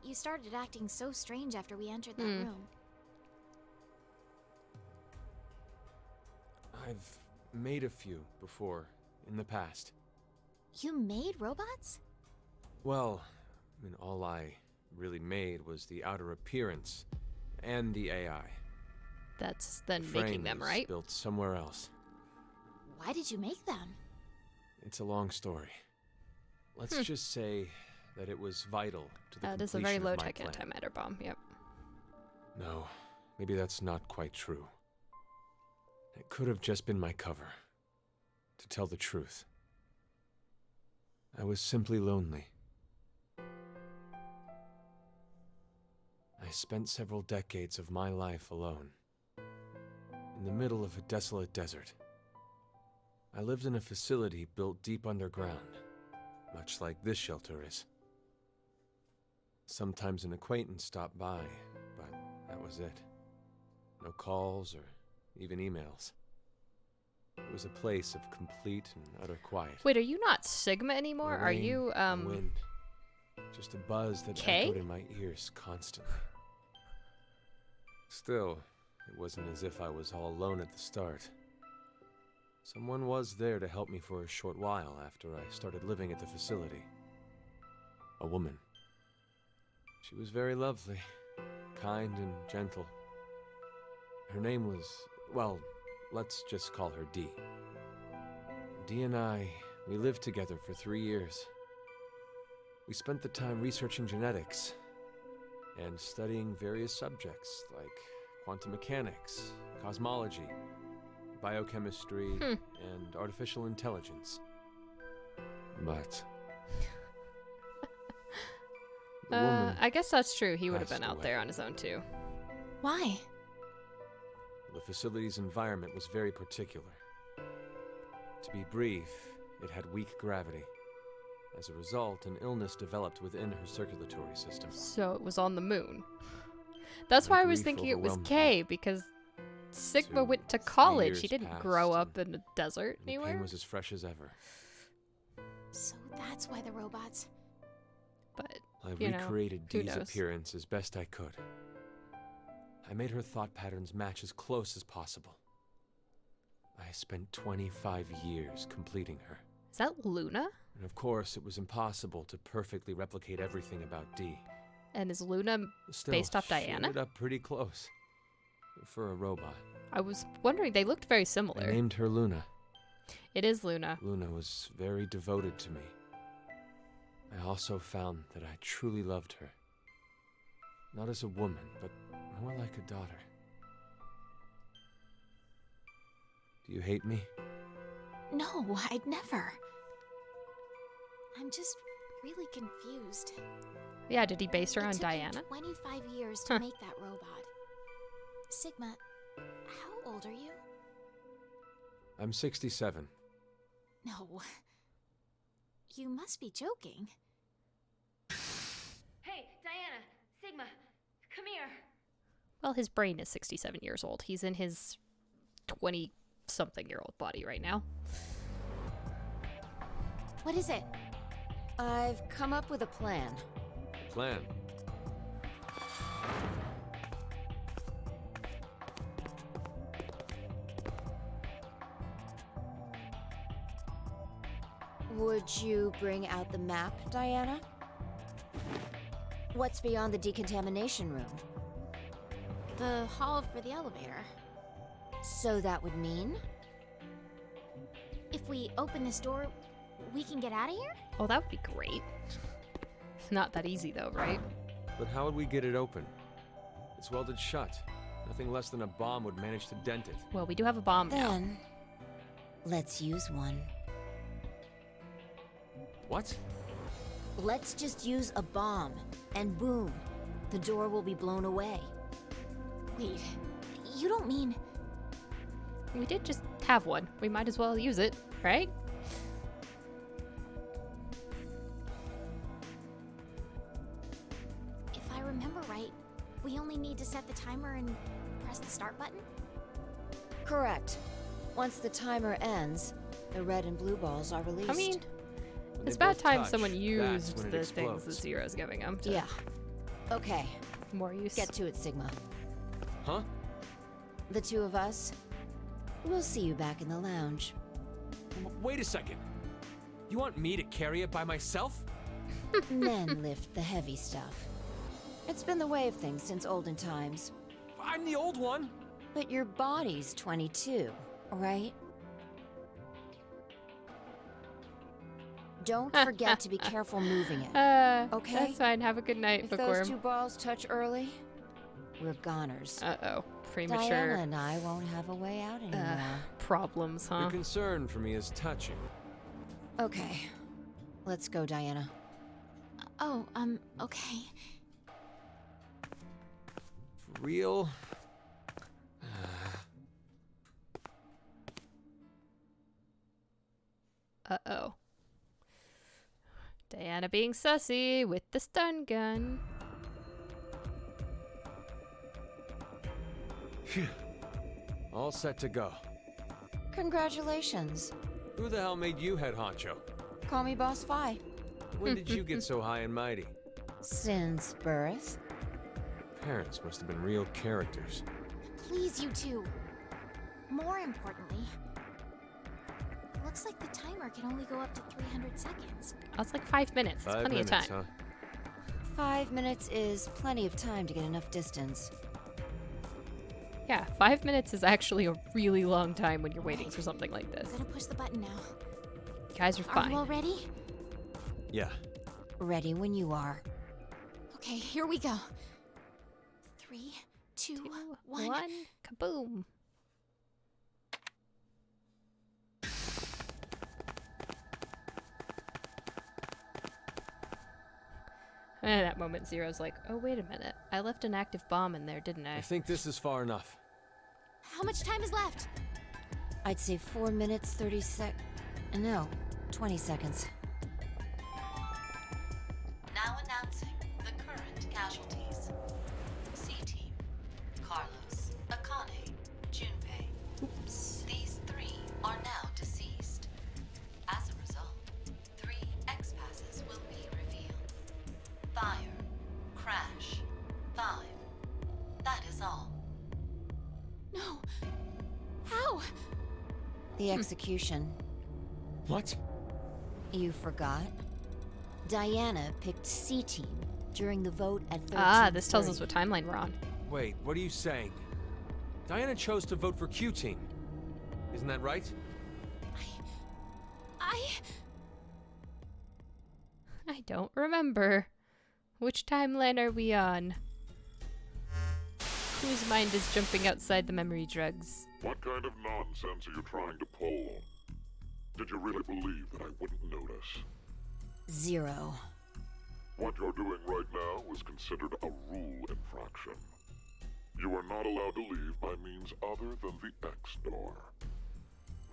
You started acting so strange after we entered that room. I've made a few before, in the past. You made robots? Well, I mean, all I really made was the outer appearance and the AI. That's then The making them, frame was right? built somewhere else. Why did you make them? It's a long story. Let's just say that it was vital to the That is a completion very of my low-tech plan. antimatter bomb, yep. No, maybe that's not quite true. It could have just been my cover. To tell the truth. I was simply lonely. I spent several decades of my life alone. In the middle of a desolate desert. I lived in a facility built deep underground, much like this shelter is. Sometimes an acquaintance stopped by, but that was it. No calls or even emails. It was a place of complete and utter quiet. Wait, are you not Sigma anymore? The Are rain, you, the wind, just a buzz that Kay? echoed in my ears constantly. Still, it wasn't as if I was all alone at the start. Someone was there to help me for a short while after I started living at the facility. A woman. She was very lovely, kind and gentle. Her name was, well, let's just call her Dee. Dee and I, we lived together for 3 years. We spent the time researching genetics and studying various subjects like quantum mechanics, cosmology, biochemistry, and artificial intelligence. But the woman I guess that's true. He would have passed been out away. there on his own too. Why? The facility's environment was very particular. To be brief, it had weak gravity. As a result, an illness developed within her circulatory system. So it was on the moon. That's My why I was grief thinking it was overwhelmed me. Kay, because Sigma 2, went to 3 college. years He didn't passed, grow and up in a desert the pain anywhere. was as fresh as ever. So that's why the robots. But, I you know, recreated who Dee's knows? appearance as best I could. I made her thought patterns match as close as possible. I spent 25 years completing her. Is that Luna? And of course, it was impossible to perfectly replicate everything about Dee. And is Luna Still, based off she Diana? ended up pretty close. For a robot. I was wondering, they looked very I similar. named her Luna. It is Luna. Luna was very devoted to me. I also found that I truly loved her. Not as a woman, but more like a daughter. Do you hate me? No, I'd never. I'm just really confused. Yeah, did he base her It on took you Diana? 25 years to make that robot. Sigma, how old are you? I'm 67. No. You must be joking. Hey, Diana, Sigma, come here. Well, his brain is 67 years old. He's in his 20-something-year-old body right now. What is it? I've come up with a plan. Plan. Would you bring out the map, Diana? What's beyond the decontamination room? The hall for the elevator. So that would mean? If we open this door, we can get out of here? Oh, that would be great. It's not that easy, though, right? But how would we get it open? It's welded shut. Nothing less than a bomb would manage to dent it. Well, we do have a bomb now. Then, let's use one. What? Let's just use a bomb, and boom, the door will be blown away. Wait, you don't mean... We did just have one. We might as well use it, right? If I remember right, we only need to set the timer and press the start button? Correct. Once the timer ends, the red and blue balls are released. I mean, When it's they about both time touch, someone that's used when it the things explodes. that Zero's giving them. To yeah. Okay, More use. get to it, Sigma. Huh? The two of us, we'll see you back in the lounge. Wait a second. You want me to carry it by myself? Men lift the heavy stuff. It's been the way of things since olden times. I'm the old one. But your body's 22, right? Don't forget to be careful moving it. Okay? That's fine. Have a good night, If Bookworm. those two balls touch early, we're goners. Uh-oh. Premature Diana and I won't have a way out anymore. problems, huh? Your concern for me is touching. Okay. Let's go, Diana. Oh, okay. For real? Uh-oh. Diana being sussy with the stun gun. Phew. All set to go. Congratulations. Who the hell made you head honcho? Call me Boss Fi. When did you get so high and mighty? Since birth. Parents must have been real characters. Please, you two. More importantly, looks like the timer can only go up to 300 seconds. That's like 5 minutes. That's 5 plenty minutes, of time. huh? 5 minutes is plenty of time to get enough distance. Yeah, 5 minutes is actually a really long time when you're waiting for something like this. I'm gonna push the button now. You guys are Are fine. you all ready? Yeah. Ready when you are. Okay, here we go. 3, 2, 1. Kaboom. And at that moment, Zero's like, oh, wait a minute. I left an active bomb in there, didn't I? I think this is far enough. How much time is left? I'd say 4 minutes, 30 No, 20 seconds. Now announcing the current casualties. C-Team, Carlos, Akane, Junpei. Oops. These 3 are now deceased. As a result, 3 X-passes will be revealed. Fire, crash, 5. That is all. No. How? The execution. What? You forgot? Diana picked C-Team during the vote at 13:30. Ah, this tells us what timeline we're on. Wait, what are you saying? Diana chose to vote for Q-Team. Isn't that right? I don't remember. Which timeline are we on? Whose mind is jumping outside the memory drugs? What kind of nonsense are you trying to pull? Did you really believe that I wouldn't notice? 0. What you're doing right now is considered a rule infraction. You are not allowed to leave by means other than the X door.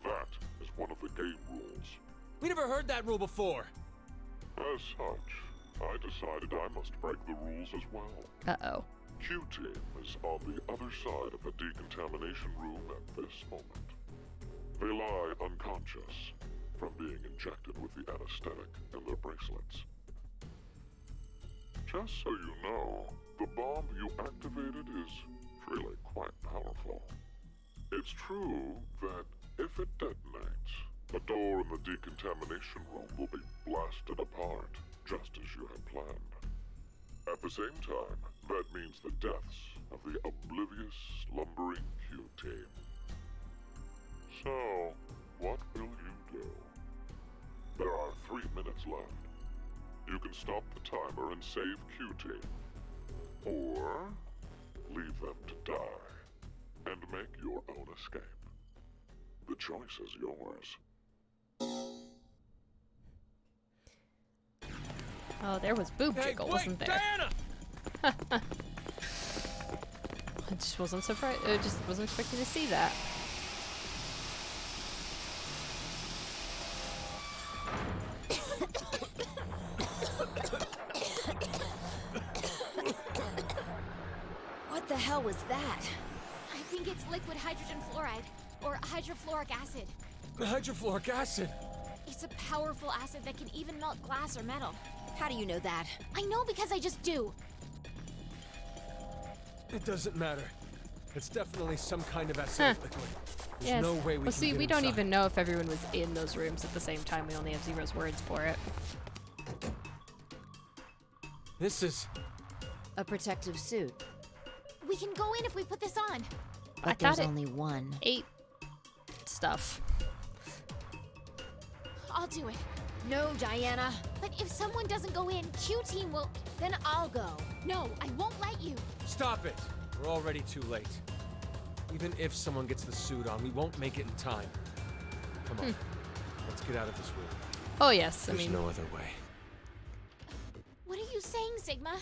That is one of the game rules. We never heard that rule before. As such, I decided I must break the rules as well. Uh-oh. Q-Team is on the other side of the decontamination room at this moment. They lie unconscious from being injected with the anesthetic in their bracelets. Just so you know, the bomb you activated is really quite powerful. It's true that if it detonates, the door in the decontamination room will be blasted apart, just as you had planned. At the same time, that means the deaths of the oblivious, slumbering Q-Team. So, what will you do? There are 3 minutes left. You can stop the timer and save Q-Team. Or, leave them to die, and make your own escape. The choice is yours. Oh, there was boob jiggle, wasn't there? Diana! I just wasn't surprised. I just wasn't expecting to see that. hell was that? I think it's liquid hydrogen fluoride, or hydrofluoric acid. Hydrofluoric acid! It's a powerful acid that can even melt glass or metal. How do you know that? I know because I just do. It doesn't matter. It's definitely some kind of acidic liquid. There's Yes. no way we Well, can see, get we don't inside. even know if everyone was in those rooms at the same time. We only have Zero's words for it. This is... A protective suit. We can go in if we put this on. But I there's thought it only one. ate stuff. I'll do it. No, Diana. But if someone doesn't go in, Q-Team will... Then I'll go. No, I won't let you. Stop it! We're already too late. Even if someone gets the suit on, we won't make it in time. Come on. Let's get out of this room. Oh, yes. There's I mean, no other way. What are you saying, Sigma?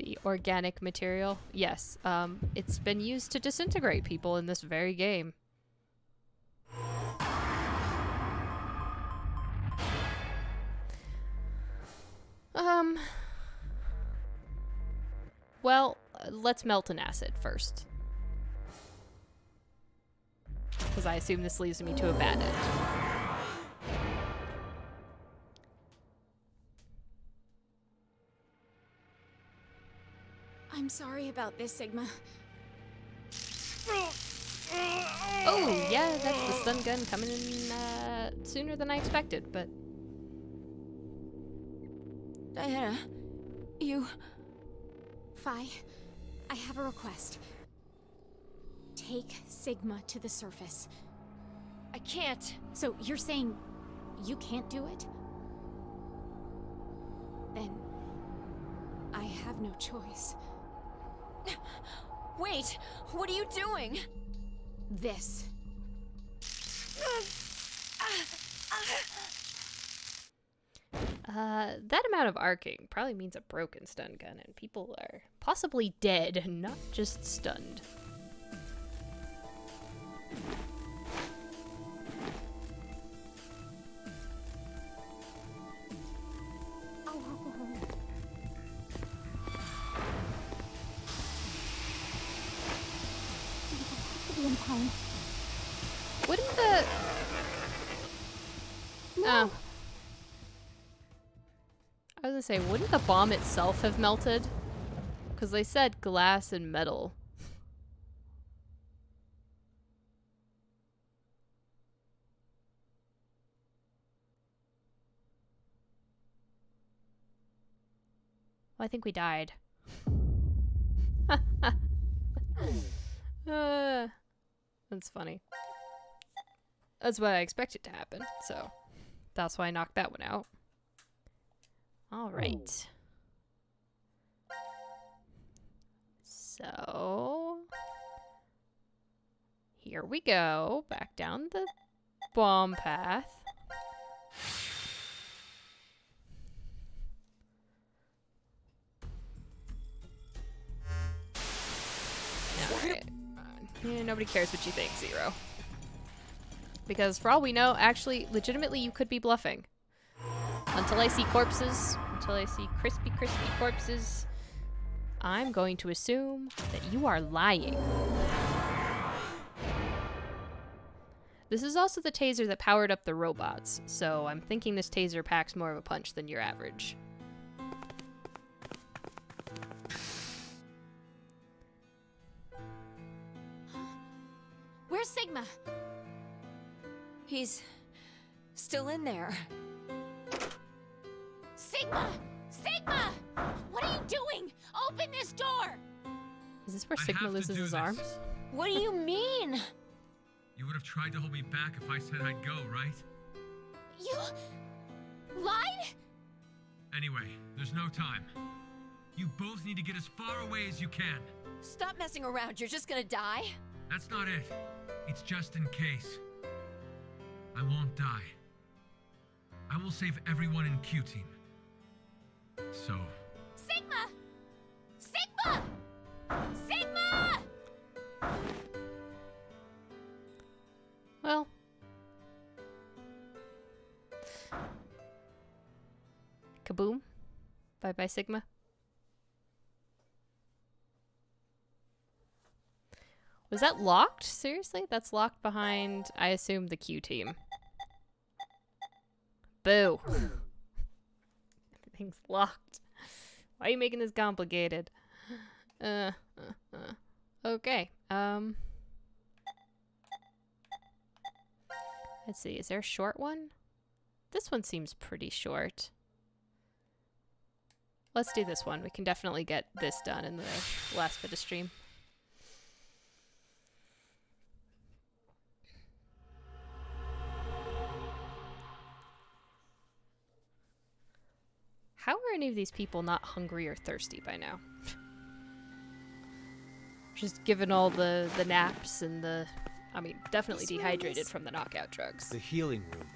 the organic material. Yes. It's been used to disintegrate people in this very game. Well, let's melt an acid first. Because I assume this leads me to a bad end. I'm sorry about this, Sigma. Oh, yeah, that's the stun gun coming in sooner than I expected, but... Diana, you... Fi, I have a request. Take Sigma to the surface. I can't. So you're saying you can't do it? Then I have no choice. Wait, what are you doing? This. That amount of arcing probably means a broken stun gun, and people are possibly dead, not just stunned. Wouldn't the... No. Oh. I was gonna say, wouldn't the bomb itself have melted? Because they said glass and metal. Well, I think we died. That's funny. That's what I expected to happen, so that's why I knocked that one out. All right. So here we go, back down the bomb path. Alright. Yeah, nobody cares what you think, Zero. Because for all we know, actually, legitimately, you could be bluffing. Until I see corpses, until I see crispy corpses, I'm going to assume that you are lying. This is also the taser that powered up the robots, so I'm thinking this taser packs more of a punch than your average. Where's Sigma? He's still in there. Sigma! Sigma! What are you doing? Open this door! Is this where Sigma loses his arms? What do you mean? You would have tried to hold me back if I said I'd go, right? You... lied? Anyway, there's no time. You both need to get as far away as you can. Stop messing around. You're just gonna die? That's not it. It's just in case. I won't die. I will save everyone in Q-Team. So... Sigma! Sigma! Sigma! Well. Kaboom. Bye-bye, Sigma. Was that locked? Seriously? That's locked behind, I assume, the Q team. Boo. Everything's locked. Why are you making this complicated? Okay. Let's see. Is there a short one? This one seems pretty short. Let's do this one. We can definitely get this done in the last bit of stream. How are any of these people not hungry or thirsty by now? Just given all the naps and the... I mean, definitely dehydrated from the knockout drugs. The healing room.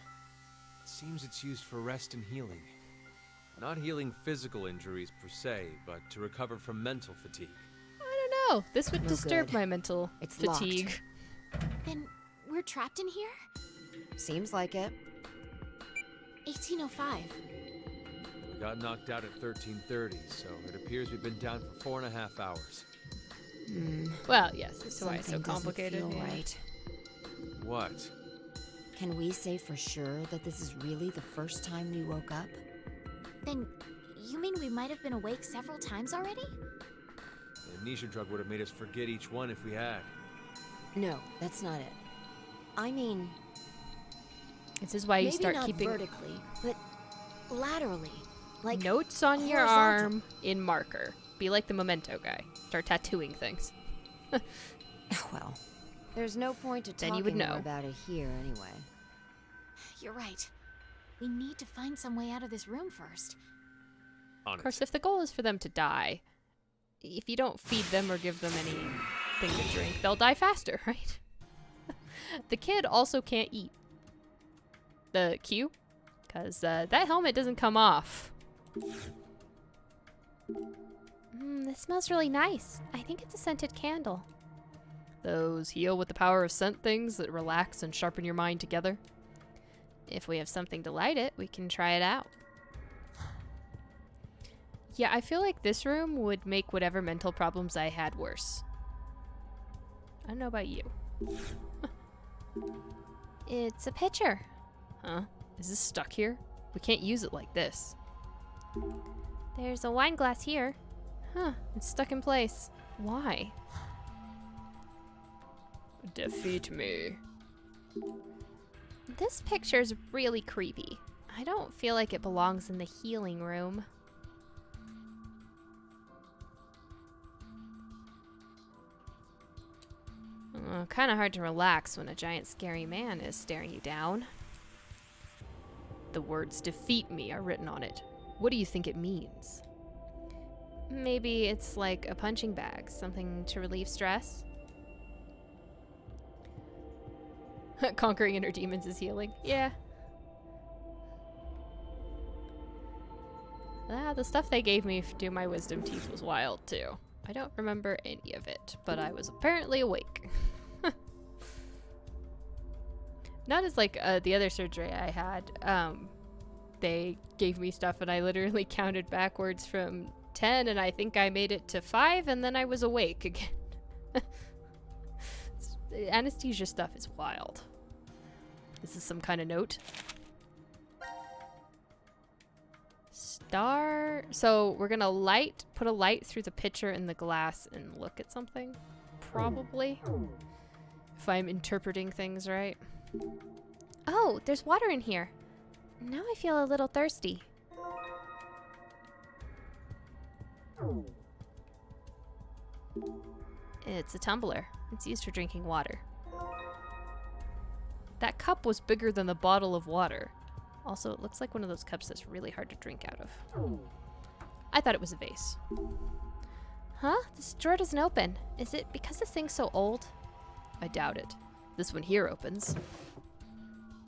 It seems it's used for rest and healing. Not healing physical injuries per se, but to recover from mental fatigue. I don't know. This would disturb my mental fatigue. Then we're trapped in here? Seems like it. 1805. We got knocked out at 13:30, so it appears we've been down for 4.5 hours. Well, yes, that's why it's so complicated. Feel right. What? Can we say for sure that this is really the first time we woke up? Then you mean we might have been awake several times already? The amnesia drug would have made us forget each one if we had. No, that's not it. I mean... This is why you maybe start not keeping... vertically, but laterally. Like notes on your horizontal. arm in marker. Be like the memento guy. Start tattooing things. Well, there's no point to Then talking you would know. more about it here anyway. You're right. We need to find some way out of this room first. Of course, if the goal is for them to die, if you don't feed them or give them anything to drink, they'll die faster, right? The kid also can't eat. The Q? Because that helmet doesn't come off. This smells really nice. I think it's a scented candle. Those heal with the power of scent things that relax and sharpen your mind together. If we have something to light it, we can try it out. Yeah, I feel like this room would make whatever mental problems I had worse. I don't know about you. It's a pitcher. Huh? Is this stuck here? We can't use it like this. There's a wine glass here. Huh, it's stuck in place. Why? Defeat me. This picture's really creepy. I don't feel like it belongs in the healing room. Kind of hard to relax when a giant scary man is staring you down. The words "defeat me" are written on it. What do you think it means? Maybe it's like a punching bag, something to relieve stress. Conquering inner demons is healing. Yeah. The stuff they gave me to do my wisdom teeth was wild too. I don't remember any of it, but I was apparently awake. Not as like the other surgery I had. They gave me stuff and I literally counted backwards from 10 and I think I made it to 5 and then I was awake again. Anesthesia stuff is wild. This is some kind of note. Star. So we're gonna put a light through the pitcher and the glass and look at something. Probably. If I'm interpreting things right. Oh, there's water in here. Now I feel a little thirsty. It's a tumbler. It's used for drinking water. That cup was bigger than the bottle of water. Also, it looks like one of those cups that's really hard to drink out of. I thought it was a vase. Huh? This drawer doesn't open. Is it because this thing's so old? I doubt it. This one here opens.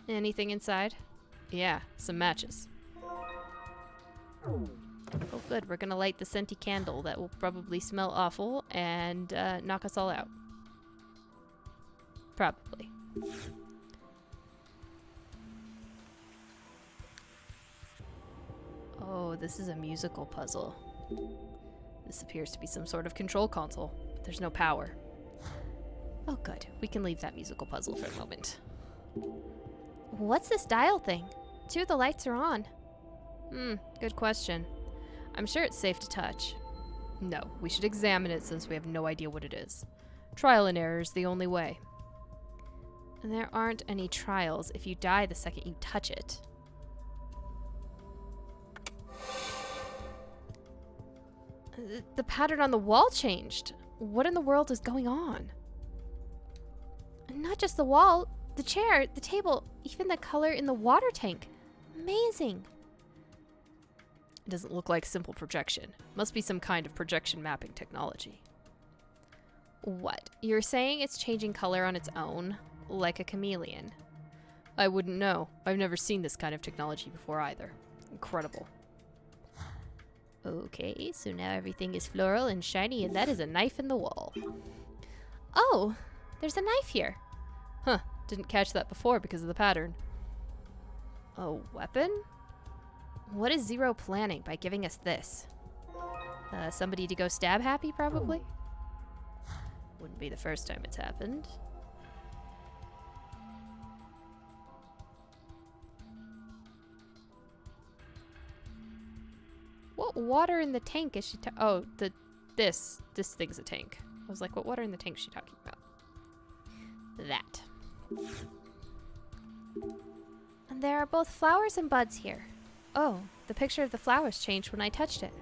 Anything inside? Yeah, some matches. Oh good, we're gonna light the scenty candle that will probably smell awful and knock us all out. Probably. Oh, this is a musical puzzle. This appears to be some sort of control console, but there's no power. Oh, good. We can leave that musical puzzle for a moment. What's this dial thing? 2 of the lights are on. Good question. I'm sure it's safe to touch. No, we should examine it since we have no idea what it is. Trial and error is the only way. There aren't any trials if you die the second you touch it. The pattern on the wall changed. What in the world is going on? Not just the wall, the chair, the table, even the color in the water tank. Amazing. It doesn't look like simple projection. Must be some kind of projection mapping technology. What? You're saying it's changing color on its own? Like a chameleon? I wouldn't know. I've never seen this kind of technology before either. Incredible. Okay, so now everything is floral and shiny, and that is a knife in the wall. Oh, there's a knife here. Huh, didn't catch that before because of the pattern. A weapon? What is Zero planning by giving us this? Somebody to go stab Happy, probably? Wouldn't be the first time it's happened. What water in the tank is she oh, this thing's a tank. I was like, what water in the tank is she talking about? That. And there are both flowers and buds here. Oh, the picture of the flowers changed when I touched it.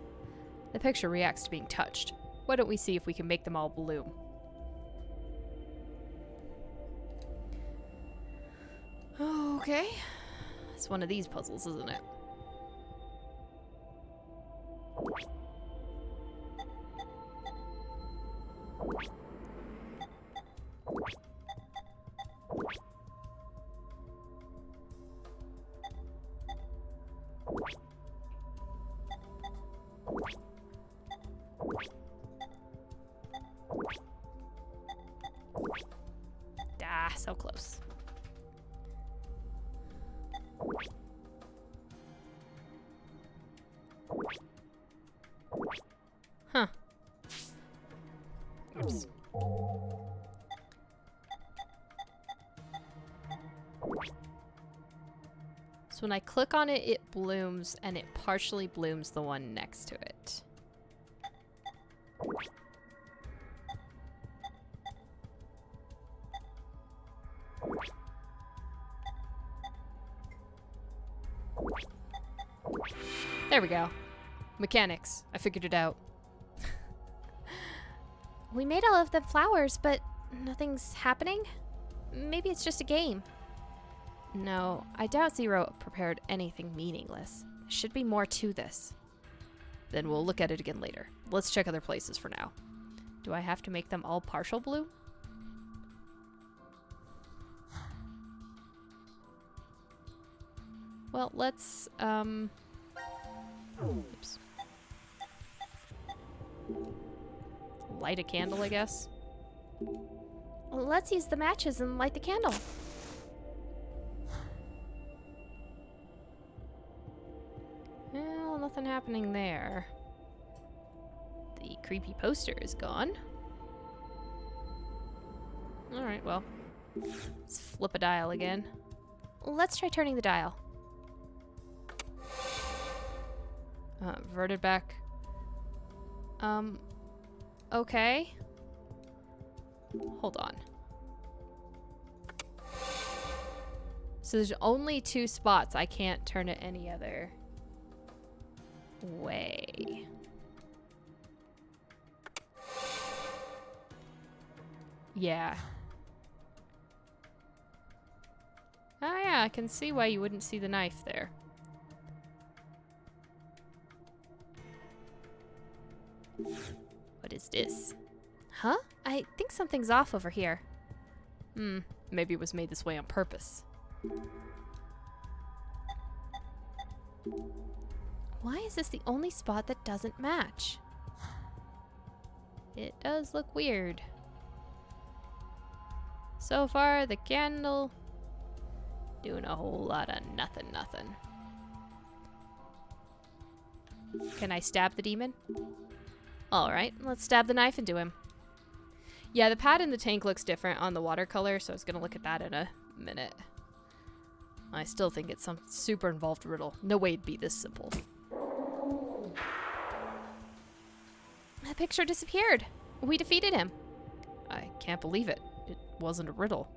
The picture reacts to being touched. Why don't we see if we can make them all bloom? Okay. It's one of these puzzles, isn't it? Ah, so close. Huh. Oops. So when I click on it, it blooms, and it partially blooms the one next to it. There we go. Mechanics. I figured it out. We made all of the flowers, but nothing's happening? Maybe it's just a game. No, I doubt Zero prepared anything meaningless. There should be more to this. Then we'll look at it again later. Let's check other places for now. Do I have to make them all partial bloom? Well, let's, oops. Light a candle, I guess. Let's use the matches and light the candle. Well, nothing happening there. The creepy poster is gone. Alright, well. Let's flip a dial again. Let's try turning the dial. Verted back. Okay. Hold on. So there's only 2 spots. I can't turn it any other way. Yeah. Oh yeah, I can see why you wouldn't see the knife there. What is this? Huh? I think something's off over here. Maybe it was made this way on purpose. Why is this the only spot that doesn't match? It does look weird. So far, the candle doing a whole lot of nothing. Can I stab the demon? Alright, let's stab the knife into him. Yeah, the pad in the tank looks different on the watercolor, so I was going to look at that in a minute. I still think it's some super involved riddle. No way it'd be this simple. The picture disappeared. We defeated him. I can't believe it. It wasn't a riddle.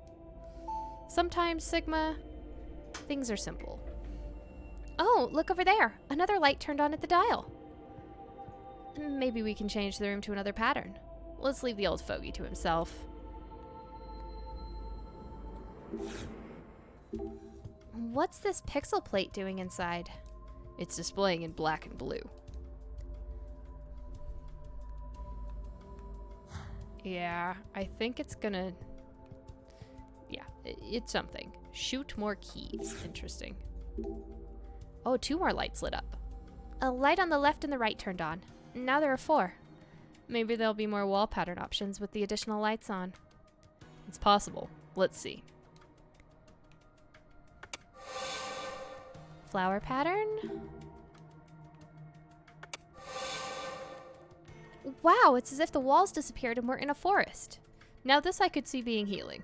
Sometimes, Sigma, things are simple. Oh, look over there. Another light turned on at the dial. Maybe we can change the room to another pattern. Let's leave the old fogey to himself. What's this pixel plate doing inside? It's displaying in black and blue. Yeah, I think it's gonna... Yeah, it's something. Shoot more keys. Interesting. Oh, 2 more lights lit up. A light on the left and the right turned on. Now there are 4. Maybe there'll be more wall pattern options with the additional lights on. It's possible. Let's see. Flower pattern? Wow, it's as if the walls disappeared and we're in a forest. Now this I could see being healing.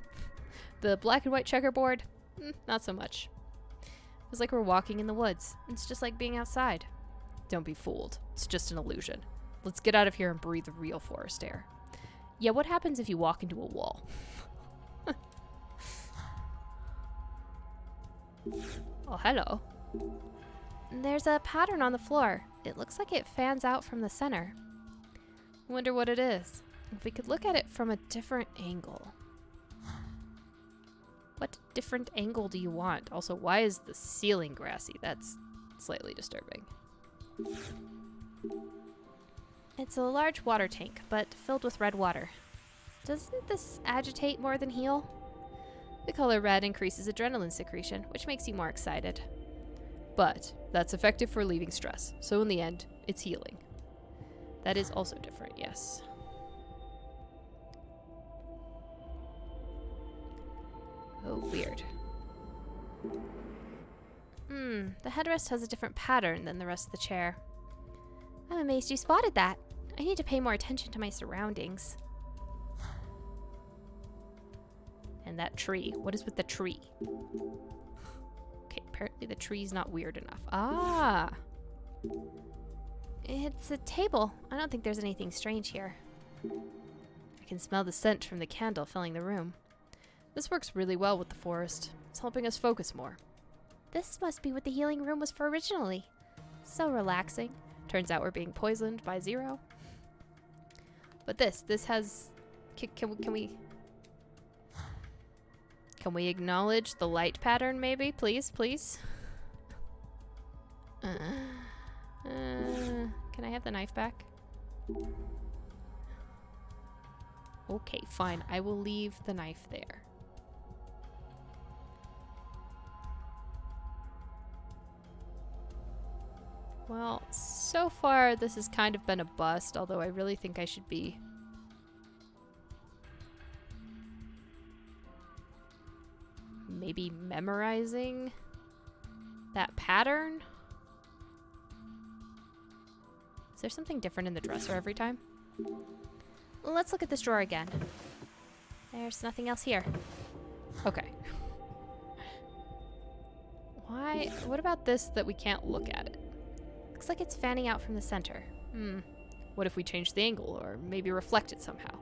The black and white checkerboard, not so much. It's like we're walking in the woods. It's just like being outside. Don't be fooled. It's just an illusion. Let's get out of here and breathe the real forest air. Yeah, what happens if you walk into a wall? Oh, hello. There's a pattern on the floor. It looks like it fans out from the center. Wonder what it is. If we could look at it from a different angle. What different angle do you want? Also, why is the ceiling grassy? That's slightly disturbing. It's a large water tank, but filled with red water. Doesn't this agitate more than heal? The color red increases adrenaline secretion, which makes you more excited. But that's effective for relieving stress, so in the end, it's healing. That is also different, yes. Oh, weird. The headrest has a different pattern than the rest of the chair. I'm amazed you spotted that. I need to pay more attention to my surroundings. And that tree. What is with the tree? Okay, apparently the tree's not weird enough. Ah! It's a table. I don't think there's anything strange here. I can smell the scent from the candle filling the room. This works really well with the forest. It's helping us focus more. This must be what the healing room was for originally. So relaxing. Turns out we're being poisoned by Zero. But this has... Can we acknowledge the light pattern, maybe? Please, please? Can I have the knife back? Okay, fine. I will leave the knife there. Well, so far this has kind of been a bust, although I really think I should be... maybe memorizing that pattern? Is there something different in the dresser every time? Let's look at this drawer again. There's nothing else here. Okay. Why? What about this that we can't look at it? Looks like it's fanning out from the center. What if we change the angle, or maybe reflect it somehow?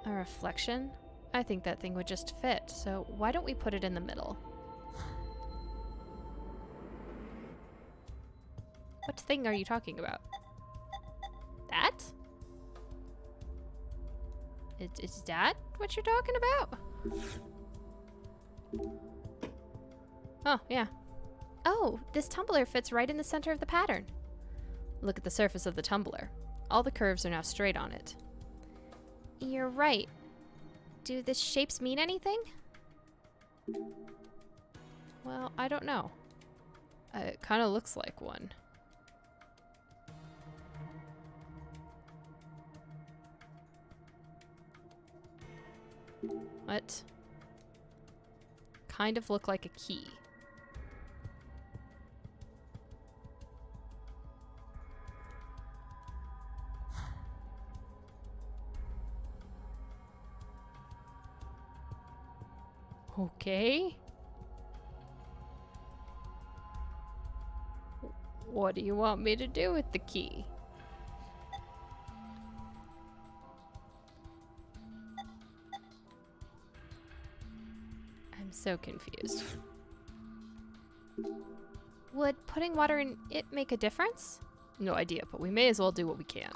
A reflection? I think that thing would just fit, so why don't we put it in the middle? What thing are you talking about? That? Is that what you're talking about? Oh, yeah. Oh, this tumbler fits right in the center of the pattern. Look at the surface of the tumbler. All the curves are now straight on it. You're right. Do the shapes mean anything? Well, I don't know. It kind of looks like one. What? Kind of look like a key. Okay. What do you want me to do with the key? I'm so confused. Would putting water in it make a difference? No idea, but we may as well do what we can.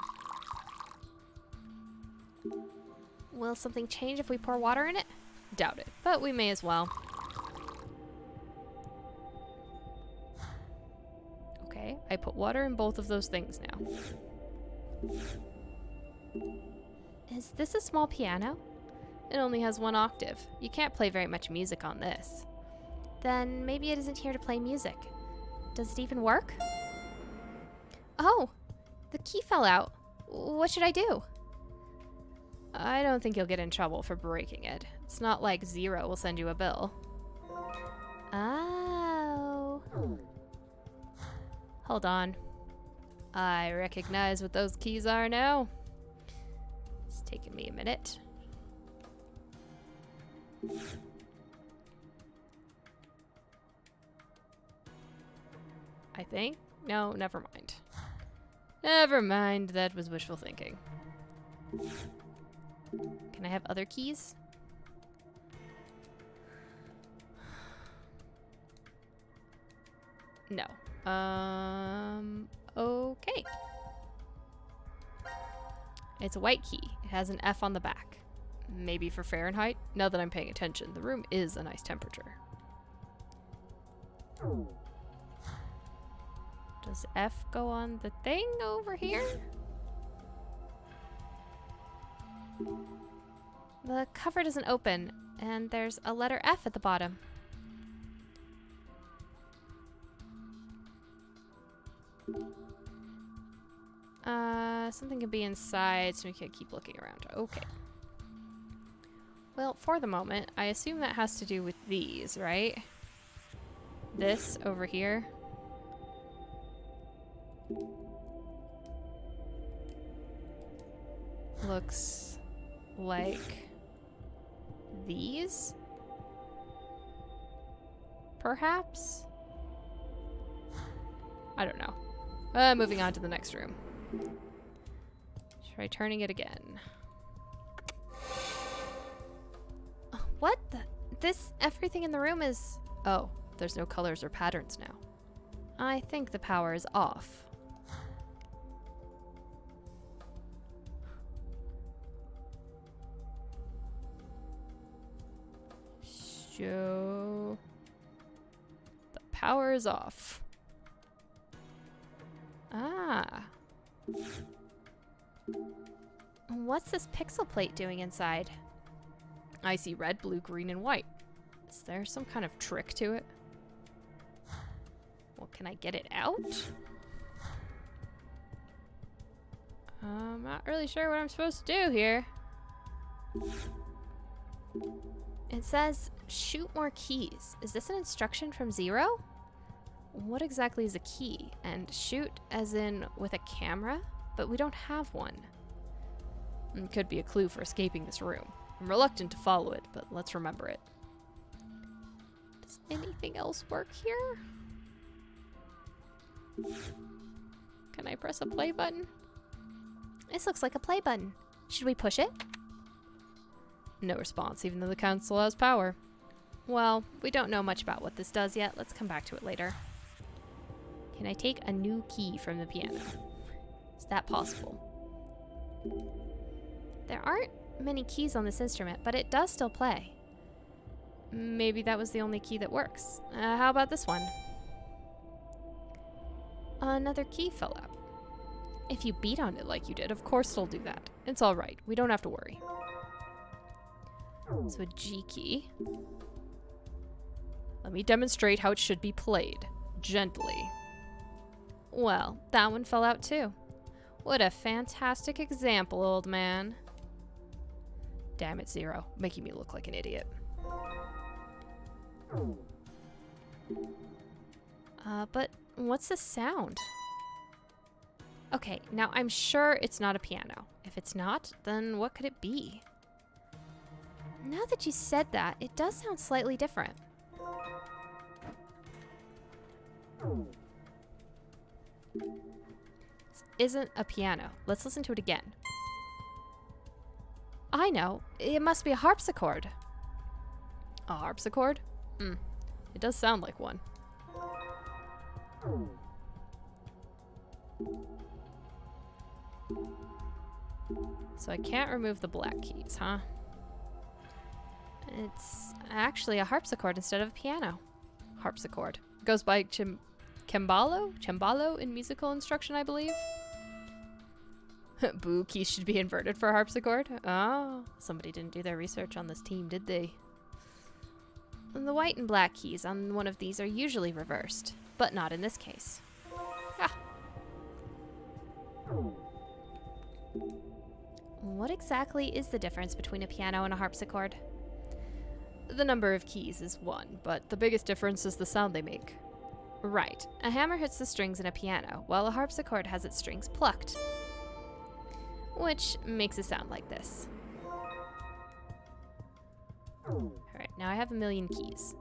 Will something change if we pour water in it? Doubt it, but we may as well. Okay, I put water in both of those things now. Is this a small piano? It only has 1 octave. You can't play very much music on this. Then maybe it isn't here to play music. Does it even work? Oh, the key fell out. What should I do? I don't think you'll get in trouble for breaking it. It's not like Zero will send you a bill. Oh. Hold on. I recognize what those keys are now. It's taken me a minute. I think. No, never mind. Never mind, that was wishful thinking. Can I have other keys? No. Okay. It's a white key. It has an F on the back. Maybe for Fahrenheit? Now that I'm paying attention, the room is a nice temperature. Does F go on the thing over here? The cover doesn't open, and there's a letter F at the bottom. Something could be inside, so we can keep looking around. Okay. Well, for the moment, I assume that has to do with these, right? This over here. Looks like these? Perhaps? I don't know. Moving on to the next room. Try turning it again. What the? Everything in the room is... Oh, there's no colors or patterns now. I think the power is off. So... the power is off. Ah. What's this pixel plate doing inside? I see red, blue, green, and white. Is there some kind of trick to it? Well, can I get it out? I'm not really sure what I'm supposed to do here. It says, shoot more keys. Is this an instruction from Zero? What exactly is a key? And shoot as in with a camera? But we don't have one. It could be a clue for escaping this room. I'm reluctant to follow it, but let's remember it. Does anything else work here? Can I press a play button? This looks like a play button. Should we push it? No response, even though the council has power. Well, we don't know much about what this does yet. Let's come back to it later. Can I take a new key from the piano? Is that possible? There aren't many keys on this instrument, but it does still play. Maybe that was the only key that works. How about this one? Another key fell out. If you beat on it like you did, of course it'll do that. It's alright. We don't have to worry. So a G key. Let me demonstrate how it should be played. Gently. Well, that one fell out too. What a fantastic example, old man. Damn it, Zero. Making me look like an idiot. But what's the sound? Okay, now I'm sure it's not a piano. If it's not, then what could it be? Now that you said that, it does sound slightly different. This isn't a piano. Let's listen to it again. I know. It must be a harpsichord. A harpsichord? It does sound like one. So I can't remove the black keys, huh? It's actually a harpsichord instead of a piano. Harpsichord. Goes by cembalo in musical instruction, I believe. Boo, keys should be inverted for a harpsichord. Oh, somebody didn't do their research on this team, did they? And the white and black keys on one of these are usually reversed, but not in this case. Ah. What exactly is the difference between a piano and a harpsichord? The number of keys is one, but the biggest difference is the sound they make. Right. A hammer hits the strings in a piano, while a harpsichord has its strings plucked. Which makes it sound like this. Alright, now I have a million keys.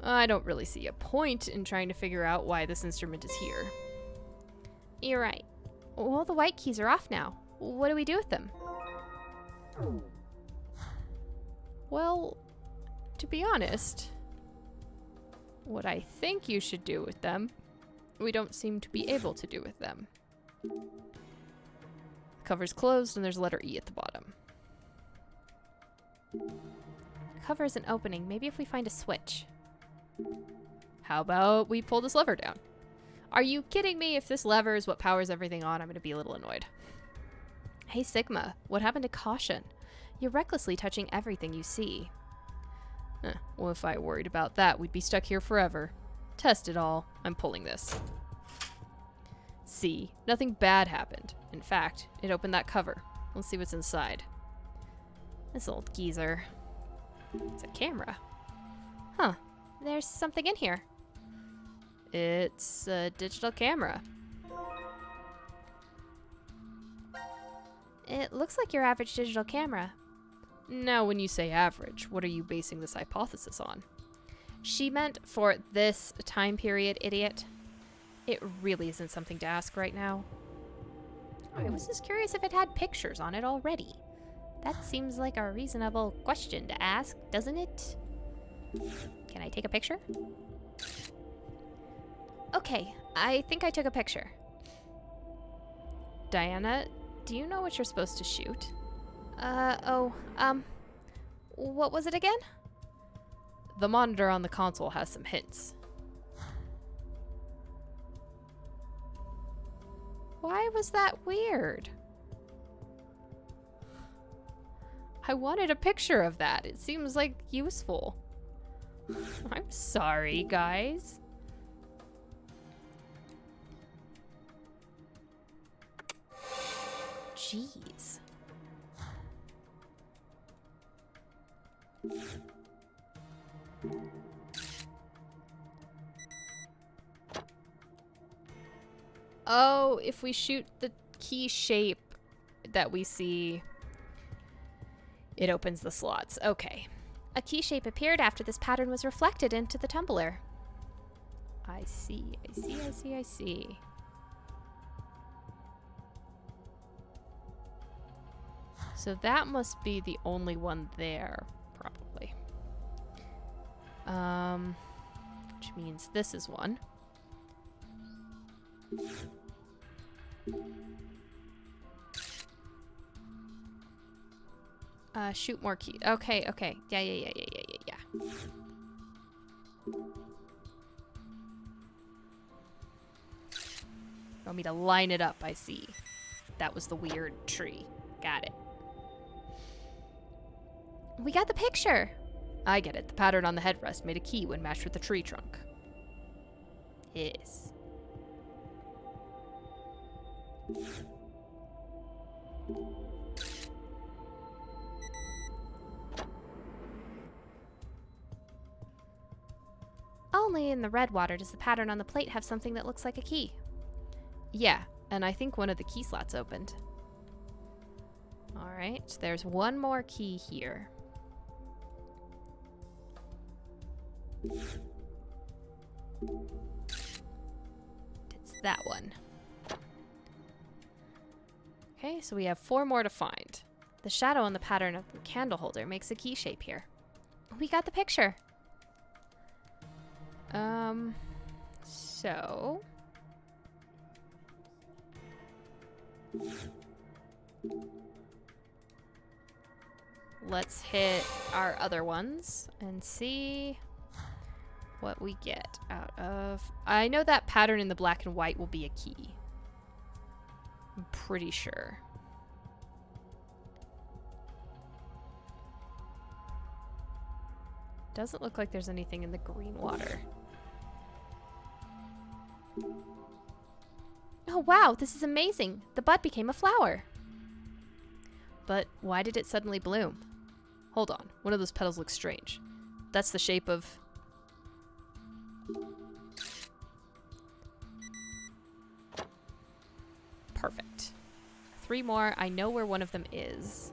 I don't really see a point in trying to figure out why this instrument is here. You're right. Well, the white keys are off now. What do we do with them? Well, to be honest, what I think you should do with them, we don't seem to be able to do with them. The cover's closed and there's a letter E at the bottom. Cover isn't opening. Maybe if we find a switch. How about we pull this lever down? Are you kidding me? If this lever is what powers everything on, I'm going to be a little annoyed. Hey, Sigma, what happened to caution? You're recklessly touching everything you see. Well, if I worried about that, we'd be stuck here forever. Test it all. I'm pulling this. See, nothing bad happened. In fact, it opened that cover. Let's see what's inside. This old geezer. It's a camera. Huh, there's something in here. It's a digital camera. It looks like your average digital camera. Now, when you say average, what are you basing this hypothesis on? She meant for this time period, idiot. It really isn't something to ask right now. I was just curious if it had pictures on it already. That seems like a reasonable question to ask, doesn't it? Can I take a picture? Okay, I think I took a picture. Diana, do you know what you're supposed to shoot? What was it again? The monitor on the console has some hints. Why was that weird? I wanted a picture of that. It seems like useful. I'm sorry, guys. Jeez. Oh, if we shoot the key shape that we see, it opens the slots. Okay. A key shape appeared after this pattern was reflected into the tumbler. I see. So that must be the only one there, probably. Which means this is one. Shoot more keys. Okay. Yeah. Want me to line it up, I see. That was the weird tree. Got it. We got the picture. I get it. The pattern on the headrest made a key when matched with the tree trunk. Yes. Only in the red water does the pattern on the plate have something that looks like a key. Yeah, and I think one of the key slots opened. Alright, there's one more key here. It's that one. Okay, so we have 4 more to find. The shadow on the pattern of the candle holder makes a key shape here. We got the picture. So... let's hit our other ones and see what we get out of... I know that pattern in the black and white will be a key. I'm pretty sure. Doesn't look like there's anything in the green water. Oh wow, this is amazing! The bud became a flower! But why did it suddenly bloom? Hold on, one of those petals looks strange. That's the shape of... Perfect. 3 more. I know where one of them is.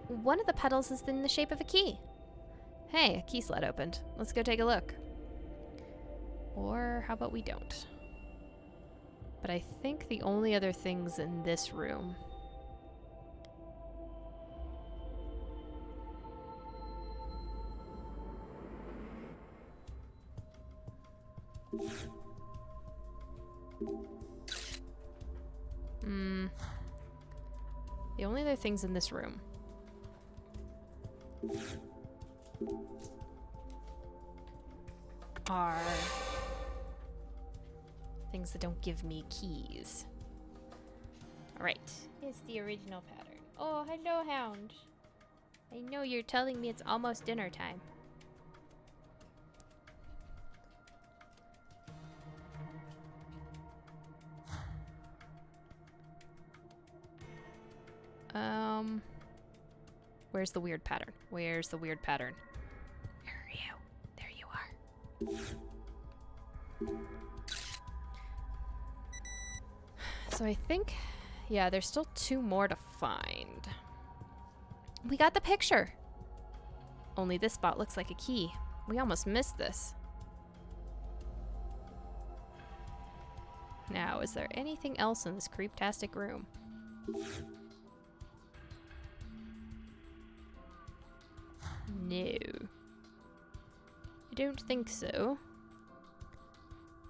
One of the petals is in the shape of a key. Hey, a key slot opened. Let's go take a look. Or how about we don't? But I think the only other things in this room... The only other things in this room are things that don't give me keys. Alright. It's the original pattern. Oh, hello, Hound. I know you're telling me it's almost dinner time. Where's the weird pattern? Where's the weird pattern? Where are you? There you are. So I think, yeah, there's still 2 more to find. We got the picture. Only this spot looks like a key. We almost missed this. Now, is there anything else in this creeptastic room? No. I don't think so.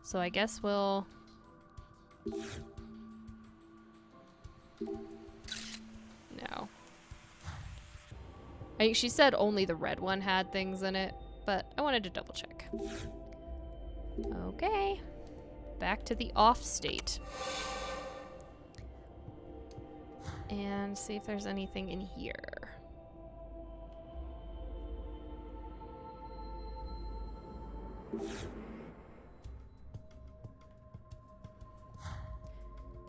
So I guess we'll... No. I think she said only the red one had things in it, but I wanted to double check. Okay. Back to the off state. And see if there's anything in here.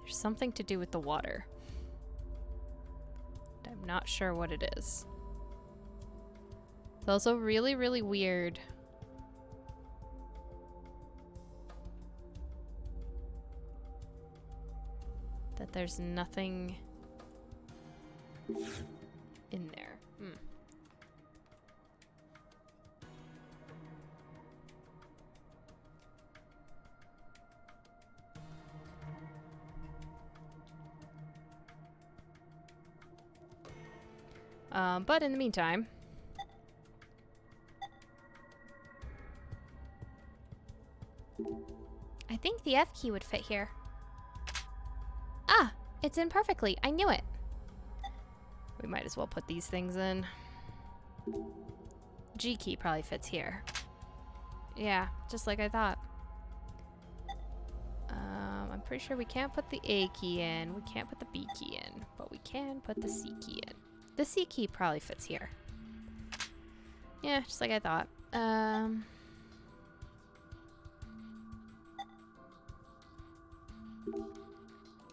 There's something to do with the water. I'm not sure what it is. It's also really, really weird. That there's nothing in there. But in the meantime, I think the F key would fit here. Ah, it's in perfectly. I knew it. We might as well put these things in. G key probably fits here. Yeah, just like I thought. I'm pretty sure we can't put the A key in. We can't put the B key in, but we can put the C key in. The C key probably fits here. Yeah, just like I thought.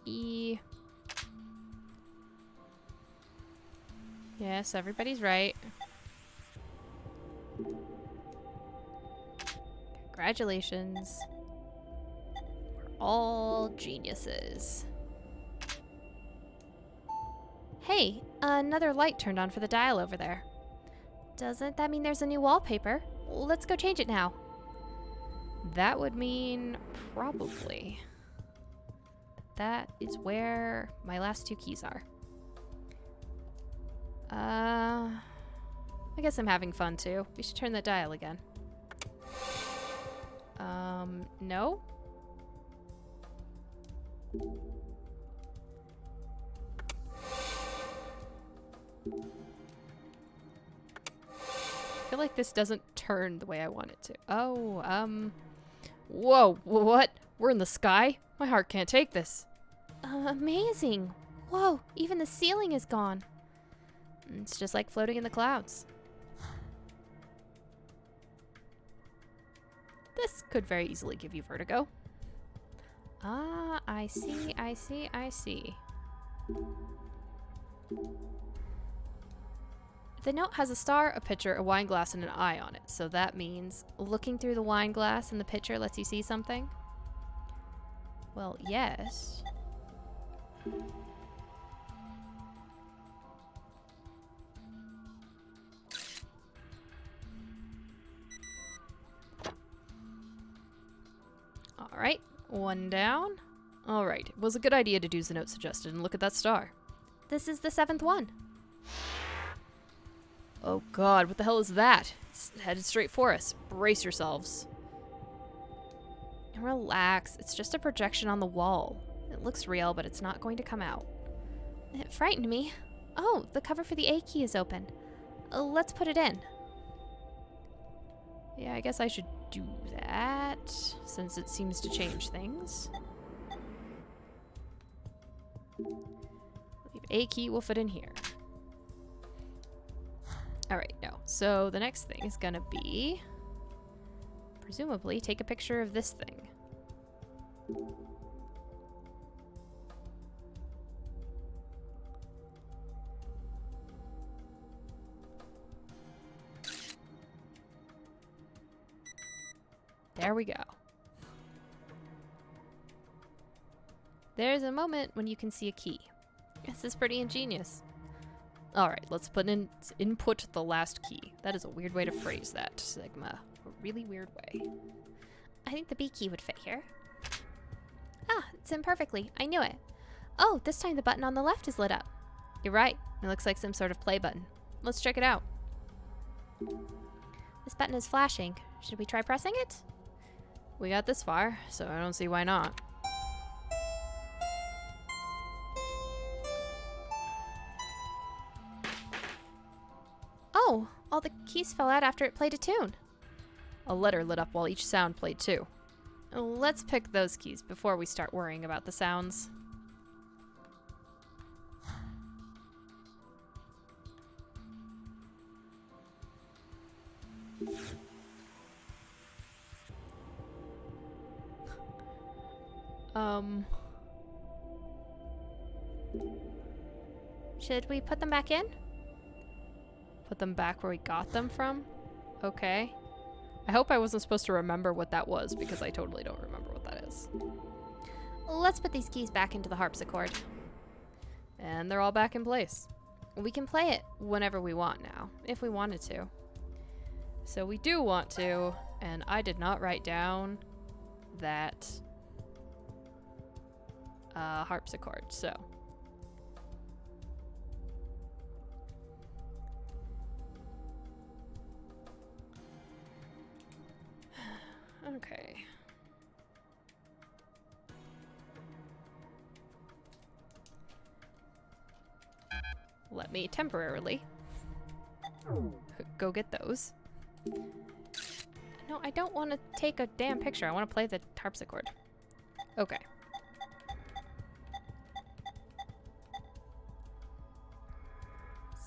E. Yes, everybody's right. Congratulations. We're all geniuses. Hey, Another light turned on for the dial over there. Doesn't that mean there's a new wallpaper? Let's go change it now. That would mean probably. That is where my last 2 keys are. I guess I'm having fun too. We should turn that dial again. No? I feel like this doesn't turn the way I want it to. Oh, whoa, what? We're in the sky? My heart can't take this. Amazing. Whoa, even the ceiling is gone. It's just like floating in the clouds. This could very easily give you vertigo. Ah, I see, I see, I see. The note has a star, a pitcher, a wine glass, and an eye on it. So that means looking through the wine glass and the pitcher lets you see something? Well, yes. Alright, 1 down. Alright, it was a good idea to do as the note suggested and look at that star. This is the 7th one. Oh god, what the hell is that? It's headed straight for us. Brace yourselves. Relax, it's just a projection on the wall. It looks real, but it's not going to come out. It frightened me. Oh, the cover for the A key is open. Let's put it in. Yeah, I guess I should do that, since it seems to change things. The A key will fit in here. Alright, no. So the next thing is gonna be, presumably, take a picture of this thing. There we go. There's a moment when you can see a key. This is pretty ingenious. Alright, let's input the last key. That is a weird way to phrase that, Sigma. A really weird way. I think the B key would fit here. Ah, it's in perfectly. I knew it. Oh, this time the button on the left is lit up. You're right. It looks like some sort of play button. Let's check it out. This button is flashing. Should we try pressing it? We got this far, so I don't see why not. Oh, all the keys fell out after it played a tune. A letter lit up while each sound played too. Let's pick those keys before we start worrying about the sounds. Should we put them back in? Put them back where we got them from? Okay. I hope I wasn't supposed to remember what that was, because I totally don't remember what that is. Let's put these keys back into the harpsichord. And they're all back in place. We can play it whenever we want now, if we wanted to. So we do want to, and I did not write down that harpsichord, so. Okay. Let me temporarily go get those. No, I don't want to take a damn picture. I want to play the harpsichord. Okay.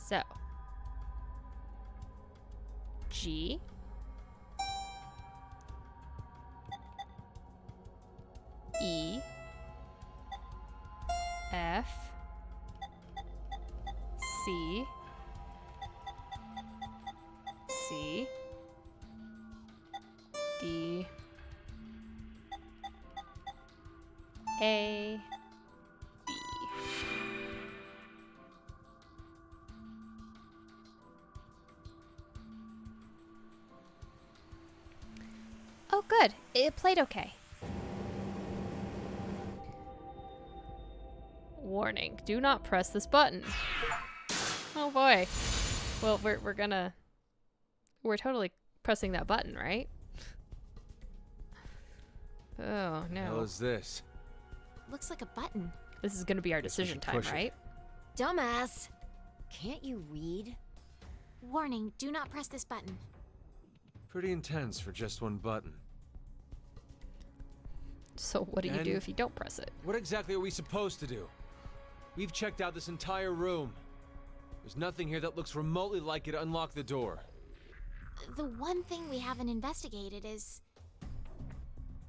So. G. E. F. C. C. D. A. B. It played okay. Warning, do not press this button. Oh boy. Well, we're totally pressing that button, right? Oh What no. is this? Looks like a button. This is gonna be our Guess we decision should time, push it. right? Dumbass! Can't you read? Warning, do not press this button. Pretty intense for just one button. So what do you do And- if you don't press it? What exactly are we supposed to do? We've checked out this entire room. There's nothing here that looks remotely like it to unlock the door. The one thing we haven't investigated is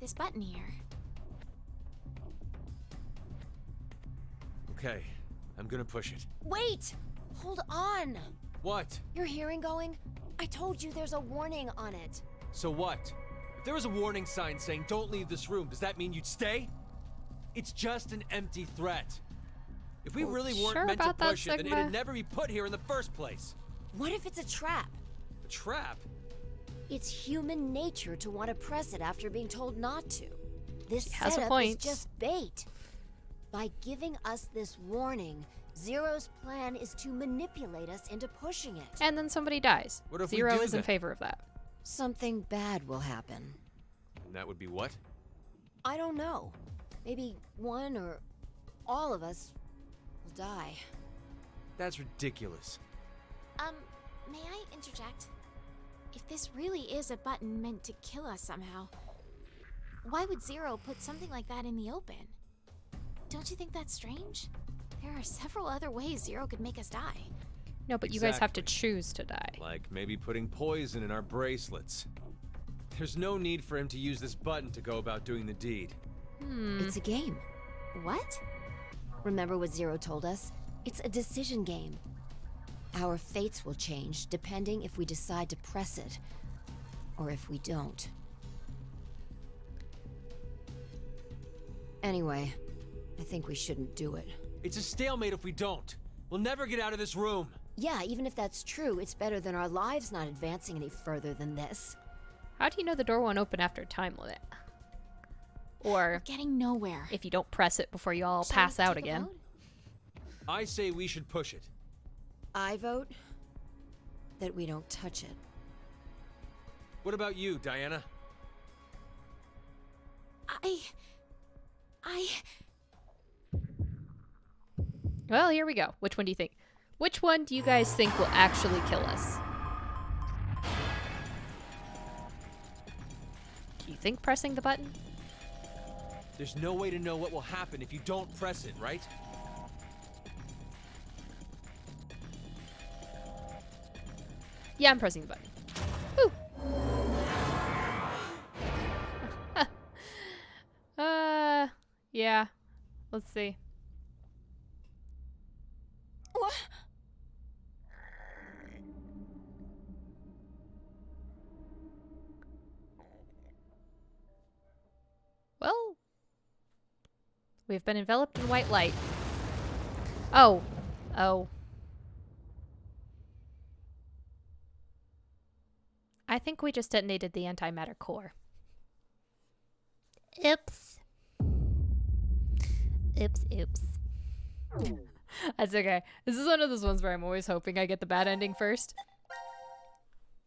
this button here. Okay, I'm gonna push it. Wait! Hold on! What? Your hearing going? I told you there's a warning on it. So what? If there was a warning sign saying don't leave this room, does that mean you'd stay? It's just an empty threat. If we really weren't sure meant to about that, push it, then Sigma? it'd never be put here in the first place. What if it's a trap? A trap? It's human nature to want to press it after being told not to. This has a setup is point. just bait. By giving us this warning, Zero's plan is to manipulate us into pushing it. And then somebody dies. What if we Zero do is in that? favor of that. Something bad will happen. And that would be what? I don't know. Maybe one or all of us will die. That's ridiculous. May I interject? If this really is a button meant to kill us somehow, why would Zero put something like that in the open? Don't you think that's strange? There are several other ways Zero could make us die. No, but you guys have to Exactly. choose to die. Like maybe putting poison in our bracelets. There's no need for him to use this button to go about doing the deed. It's a game. What? Remember what Zero told us? It's a decision game. Our fates will change depending if we decide to press it, or if we don't. Anyway, I think we shouldn't do it. It's a stalemate if we don't. We'll never get out of this room. Yeah, even if that's true, it's better than our lives not advancing any further than this. How do you know the door won't open after a time limit? Or Getting nowhere. if you don't press it before you all Shall pass we out take a again? vote? I say we should push it. I vote that we don't touch it. What about you, Diana? Well, here we go. Which one do you think? Which one do you guys think will actually kill us? Do you think pressing the button? There's no way to know what will happen if you don't press it, right? Yeah, I'm pressing the button. Woo! Yeah. Let's see. What? Well, we've been enveloped in white light. Oh. Oh. I think we just detonated the antimatter core. Oops. Oops, oops. That's okay. This is one of those ones where I'm always hoping I get the bad ending first.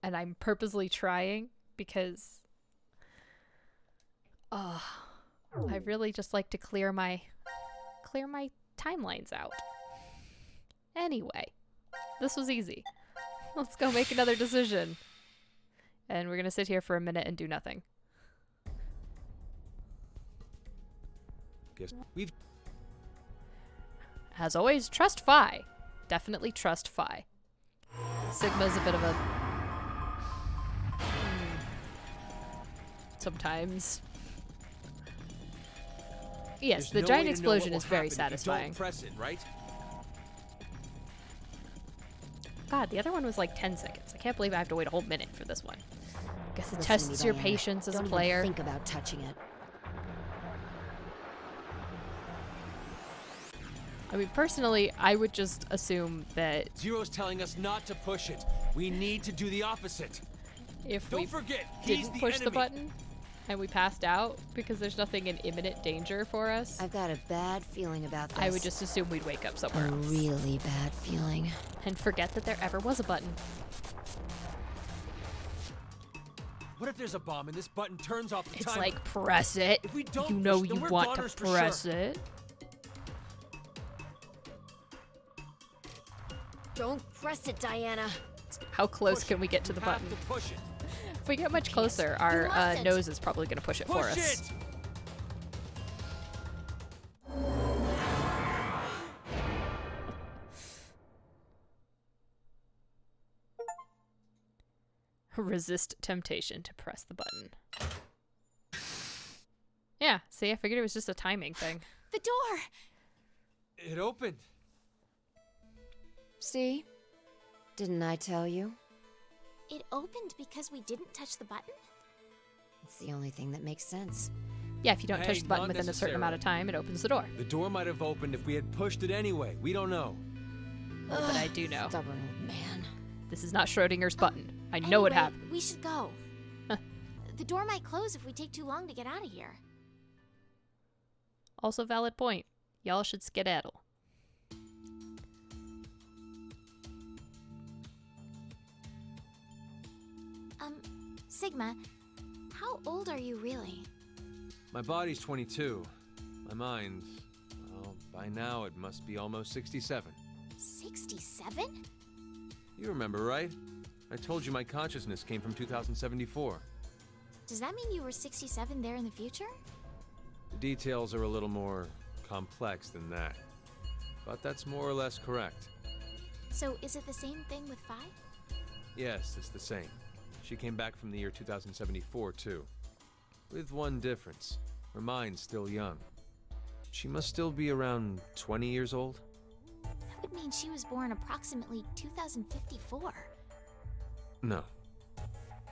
And I'm purposely trying because I really just like to clear my timelines out. Anyway, this was easy. Let's go make another decision. And we're gonna sit here for a minute and do nothing. Guess we've As always, trust Phi. Definitely trust Phi. Sigma's a bit of a... sometimes. Yes, There's the no giant way to know what explosion will is very happen if you satisfying. Don't press it, right? God, the other one was like 10 seconds. I can't believe I have to wait a whole minute for this one. Guess it Listen to tests me, your Diana. patience as Don't a even player. think about touching it. I mean, personally, I would just assume that Zero's telling us not to push it. We need to do the opposite. if Don't we forget, he's didn't the push enemy. the button, and we passed out because there's nothing in imminent danger for us, I've got a bad feeling about this. I would just assume we'd wake up somewhere a else. really bad feeling. And forget that there ever was a button. What if there's a bomb and this button turns off the It's timer? like, press it. If we don't You know push, then you we're want goners to for press sure. it. Don't press it, Diana. How close can we get to the You have button? to push it. If we get much closer, our mustn't. nose is probably going to push it for Push us. it! Resist temptation to press the button. Yeah, see, I figured it was just a timing thing. The door! It opened. See? Didn't I tell you? It opened because we didn't touch the button? It's the only thing that makes sense. Yeah, if you don't touch Hey, the button not within a certain amount of time, it opens the door. The door might have opened if we had pushed it anyway. We don't know. Oh, but I do know. Stubborn old man. This is not Schrodinger's button. I know what Anyway, happened. We should go. The door might close if we take too long to get out of here. Also valid point. Y'all should skedaddle. Sigma, how old are you really? My body's 22. My mind, well, by now it must be almost 67. 67? You remember, right? I told you my consciousness came from 2074. Does that mean you were 67 there in the future? The details are a little more complex than that. But that's more or less correct. So is it the same thing with Phi? Yes, it's the same. She came back from the year 2074, too. With one difference. Her mind's still young. She must still be around 20 years old? That would mean she was born approximately 2054. No.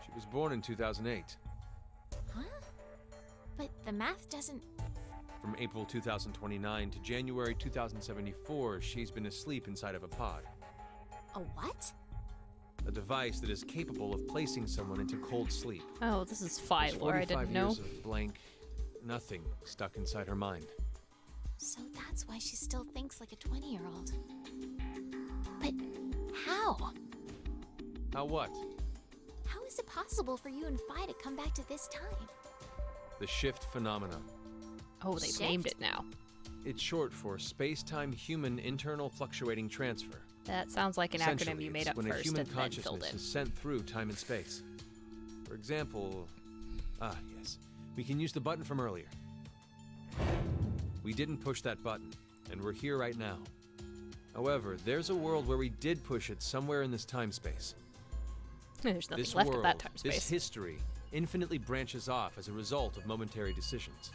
She was born in 2008. Huh? But the math doesn't... From April 2029 to January 2074, she's been asleep inside of a pod. A what? A device that is capable of placing someone into cold sleep. Oh, this is Phi There's lore. I 45 didn't know. years of blank, nothing stuck inside her mind. So that's why she still thinks like a 20-year-old. But how? How what? How is it possible for you and Phi to come back to this time? The shift phenomenon. Oh, they've named it now. It's short for space-time human internal fluctuating transfer. That sounds like an acronym Essentially, you made it's up when a first human and then filled consciousness in. is sent through time and space. For example, yes, we can use the button from earlier. We didn't push that button, and we're here right now. However, there's a world where we did push it somewhere in this time-space. There's nothing This left world, of that time this space. history, infinitely branches off as a result of momentary decisions.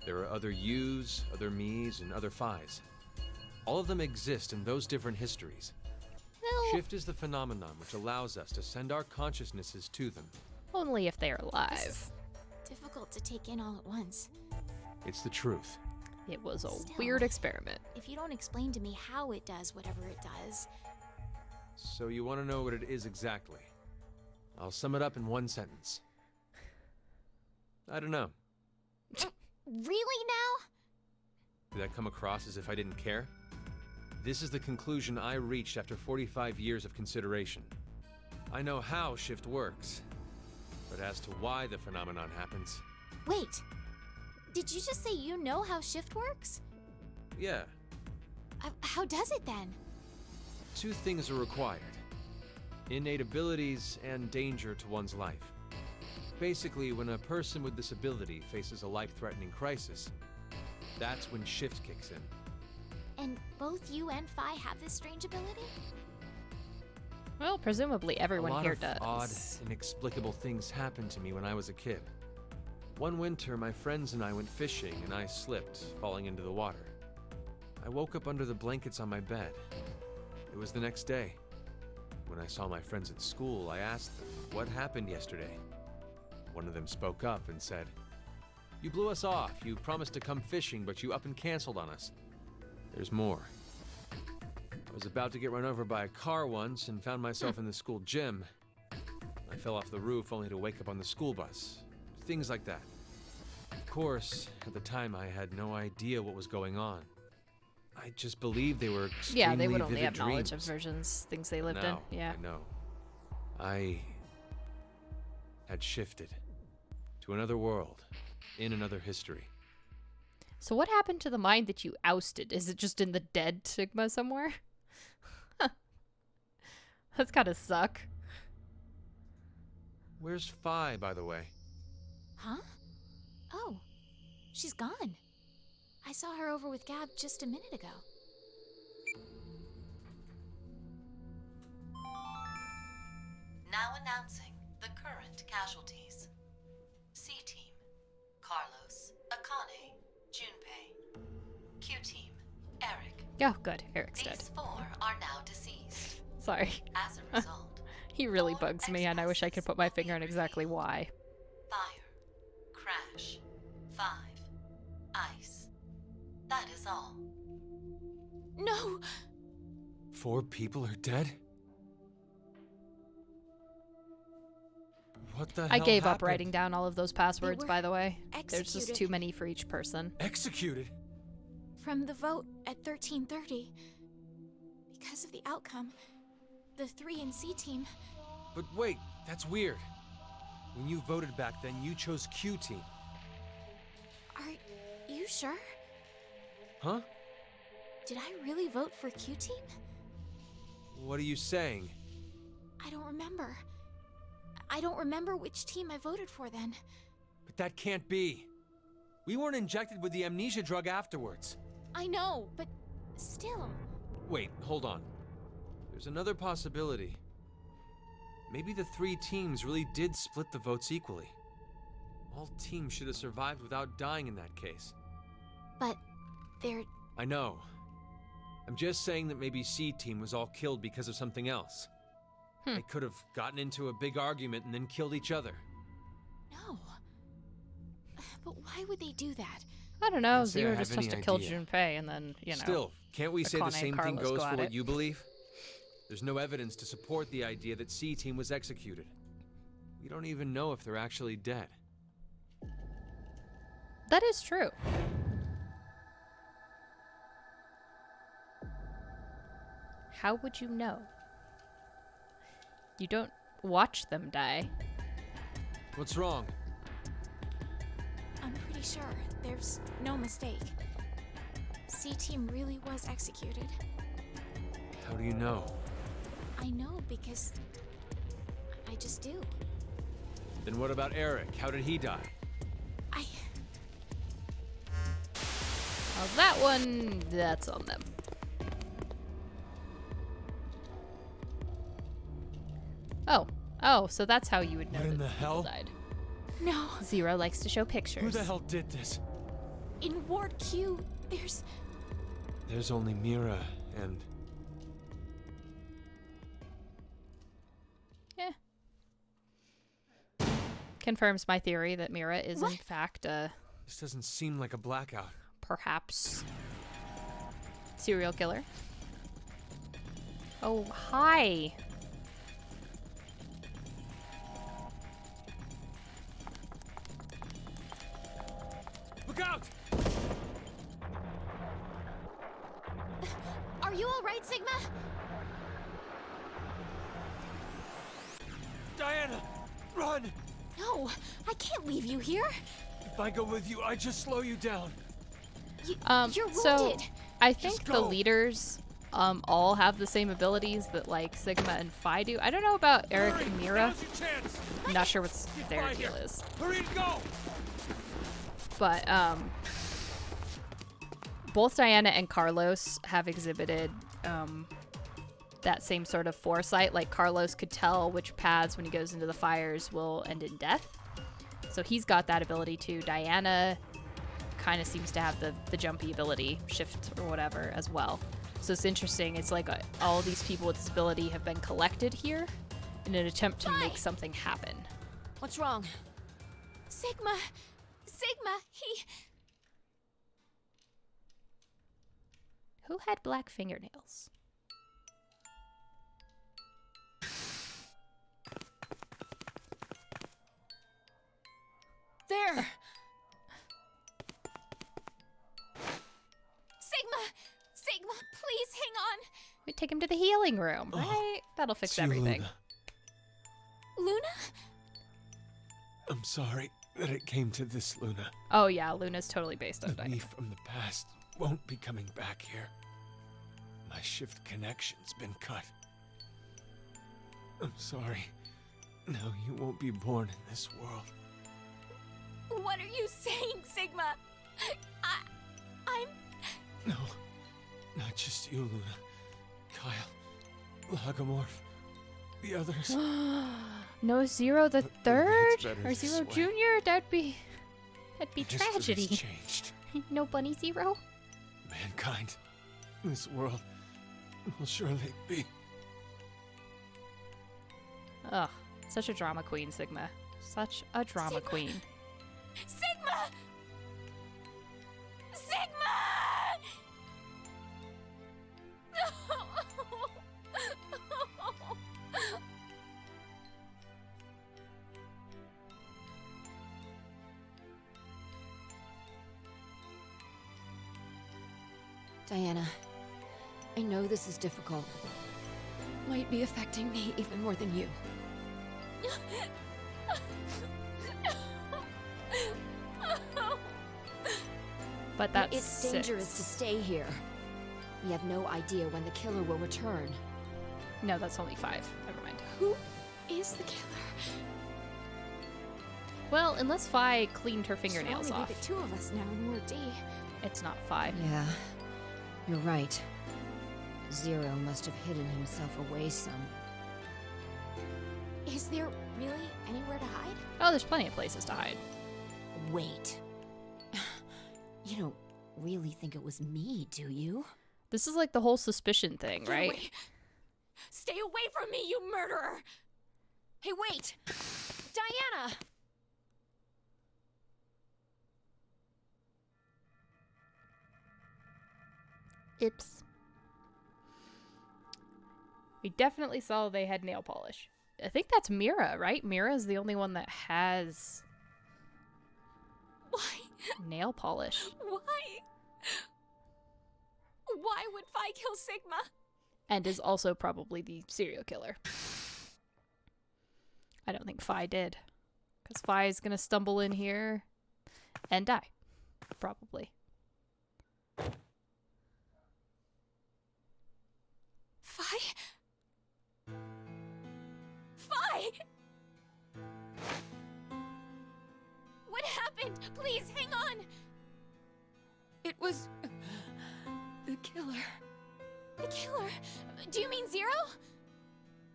There are other yous, other me's, and other phi's. All of them exist in those different histories. Well, Shift is the phenomenon which allows us to send our consciousnesses to them. only if they are This alive. is difficult to take in all at once. It's the truth. It was a Still. weird experiment. If you don't explain to me how it does whatever it does, So you want to know what it is exactly? I'll sum it up in one sentence. I don't know. really now? Did that come across as if I didn't care? This is the conclusion I reached after 45 years of consideration. I know how shift works, but as to why the phenomenon happens, Wait, did you just say you know how shift works? yeah, How does it then? two things are required. Innate abilities and danger to one's life. Basically, when a person with this ability faces a life-threatening crisis, that's when shift kicks in. And both you and Phi have this strange ability? Well, presumably everyone a lot here of does. odd, inexplicable things happened to me when I was a kid. One winter, my friends and I went fishing, and I slipped, falling into the water. I woke up under the blankets on my bed. It was the next day. When I saw my friends at school, I asked them, what happened yesterday? One of them spoke up and said, "You blew us off. You promised to come fishing, but you up and canceled on us." There's more. I was about to get run over by a car once and found myself in the school gym. I fell off the roof only to wake up on the school bus, things like that. Of course, at the time I had no idea what was going on. I just believed they were extremely Yeah, they would only vivid have knowledge of dreams. versions, things they lived Now, in. Yeah. I know. I had shifted to another world, in another history. So what happened to the mind that you ousted? Is it just in the dead Sigma somewhere? That's gotta suck. Where's Phi, by the way? Huh? Oh, she's gone. I saw her over with Gab just a minute ago. Now announcing the current casualties. C-Team, Carlos, Akane, Junpei. Q-Team, Eric. Oh, good. Eric's dead. These 4 are now deceased. Sorry. As a result, He really bugs me, and I wish I could put my finger on exactly why. fire, crash, 5, ice. That is all. No! 4 people are dead? What the hell I gave up happened? writing down all of those passwords, were by the way. There's just executed. too many for each person. Executed? From the vote at 13:30. Because of the outcome, the 3 and C team. But wait, that's weird. When you voted back then, you chose Q Team. Are you sure? Huh? Did I really vote for Q team? What are you saying? I don't remember. I don't remember which team I voted for then. But that can't be. We weren't injected with the amnesia drug afterwards. I know, but still. Wait, hold on. There's another possibility. Maybe the 3 teams really did split the votes equally. All teams should have survived without dying in that case. But they're. I know. I'm just saying that maybe C Team was all killed because of something else. They could have gotten into a big argument and then killed each other. No. But why would they do that? I don't know. Can't say I Zero have just has any to kill idea. Junpei, and then, you know. Still, can't we say the Akane and same thing Carlos goes go for at what it. you believe? There's no evidence to support the idea that C Team was executed. We don't even know if they're actually dead. That is true. How would you know? You don't watch them die. What's wrong? I'm pretty sure there's no mistake. C team really was executed. How do you know? I know because I just do. Then what about Eric? How did he die? Well, that one, that's on them. Oh, so that's how you would know What in that the people hell? died. No. Zero likes to show pictures. Who the hell did this? In Ward Q, there's. There's only Mira and... Confirms my theory that Mira is in fact a This doesn't seem like a blackout. perhaps serial killer. Oh, hi. Look out! Are you alright, Sigma? Diana! Run! No, I can't leave you here. If I go with you, I just slow you down. You're So wounded. I think the go. leaders all have the same abilities that like Sigma and Phi do. I don't know about Eric and Mira. Now's your chance. I'm not sure what their Phi deal here. is. Hurry and go! But both Diana and Carlos have exhibited that same sort of foresight. Like Carlos could tell which paths when he goes into the fires will end in death. So he's got that ability too. Diana kind of seems to have the jumpy ability, shift or whatever as well. So it's interesting. It's like all these people with this ability have been collected here in an attempt to make something happen. What's wrong? Sigma! Sigma! Who had black fingernails? There! Sigma, please hang on! We take him to the healing room, right? That'll fix It's you, everything. Luna. Luna? I'm sorry that it came to this, Luna. Oh yeah, Luna's totally based on Me Diana. from the past won't be coming back here. My shift connection's been cut. I'm sorry. Now you won't be born in this world. What are you saying, Sigma? I'm... No, not just you, Luna. Kyle, Lagomorph, the others. No Zero the But maybe Third it's better or this Zero way. Junior. That'd be History's tragedy. changed. No Bunny Zero. Mankind, this world will surely be. Ugh, such a drama queen, Sigma. Such a drama Sigma. queen. Sigma! Sigma! Diana, I know this is difficult. Might be affecting me even more than you. But that's It's dangerous to 6. stay here. We have no idea when the killer will return. No, that's only 5. Never mind. Who is the killer? Well, unless Fi cleaned her fingernails Should only off. be the 2 of us now, and we're D. It's not 5. Yeah, you're right. Zero must have hidden himself away some. Is there really anywhere to hide? Oh, there's plenty of places to hide. Wait. You don't really think it was me, do you? This is like the whole suspicion thing, Get right? away. Stay away from me, you murderer! Hey, wait! Diana! Oops. We definitely saw they had nail polish. I think that's Mira, right? Mira is the only one that has Why? nail polish. Why? Why would Fi kill Sigma? And is also probably the serial killer. I don't think Fi did. Because Fi is going to stumble in here and die. Probably. Fi? Fi! What happened? Please, hang on! It was... the killer. The killer? Do you mean Zero?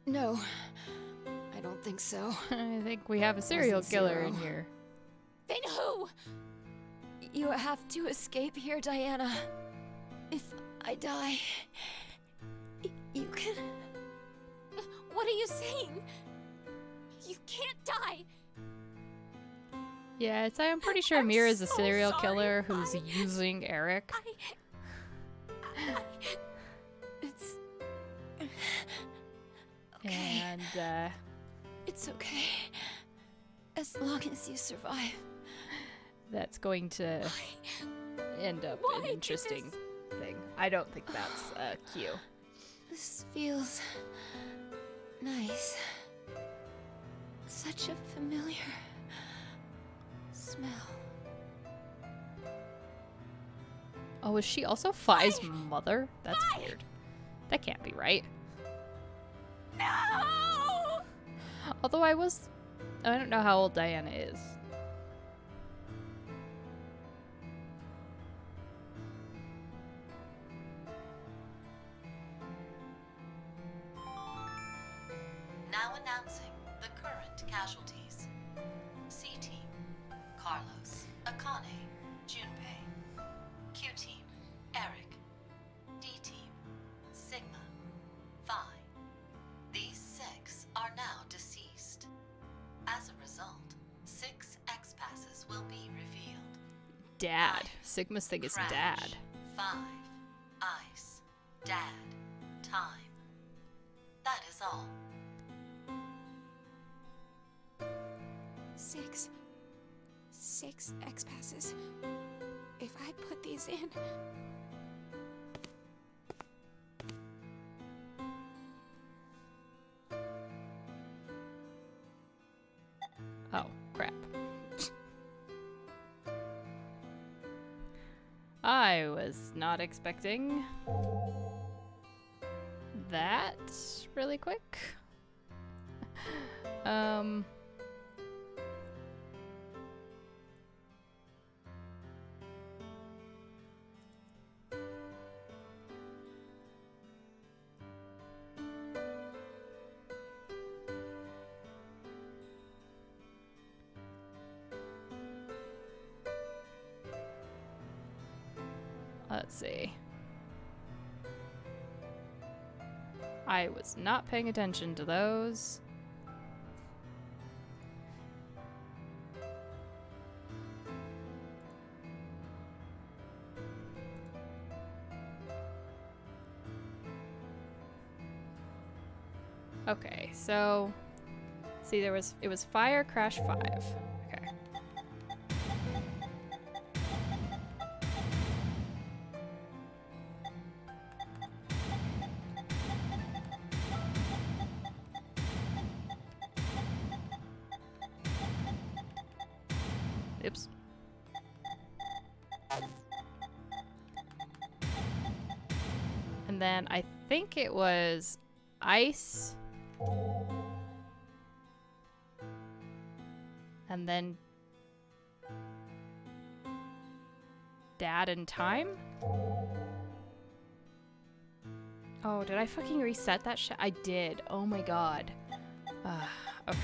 No, I don't think so. I think we have a serial Wasn't killer Zero. in here. Then who? You have to escape here, Diana. If I die, you can... What are you saying? You can't die! Yeah, I'm pretty sure I'm Mira's a so serial sorry, killer who's Fi. using Eric. It's... okay. And, It's okay. As long as you survive. that's going to end up Why an did interesting thing. I don't think that's a cue. This feels... nice. Such a familiar... smell. Oh, is she also Fi's mother? That's weird. That can't be right. No! Although I don't know how old Diana is. Now announcing the current casualties. C-Team, Carlos, Akane, Junpei. Q-Team, Eric. D-Team, Sigma, Phi. These 6 are now deceased. As a result, 6 X-Passes will be revealed. Dad. Sigma's thing is Crash, dad. 5, Ice, Dad, Time. That is all. 6, 6 X passes. If I put these in... Oh, crap. I was not expecting that really quick. Let's see. I was not paying attention to those. Okay, so see it was Fire Crash 5. Okay. Oops. And then I think it was Ice. And then Dad and Time? Oh, did I fucking reset that shit? I did. Oh my god. Okay.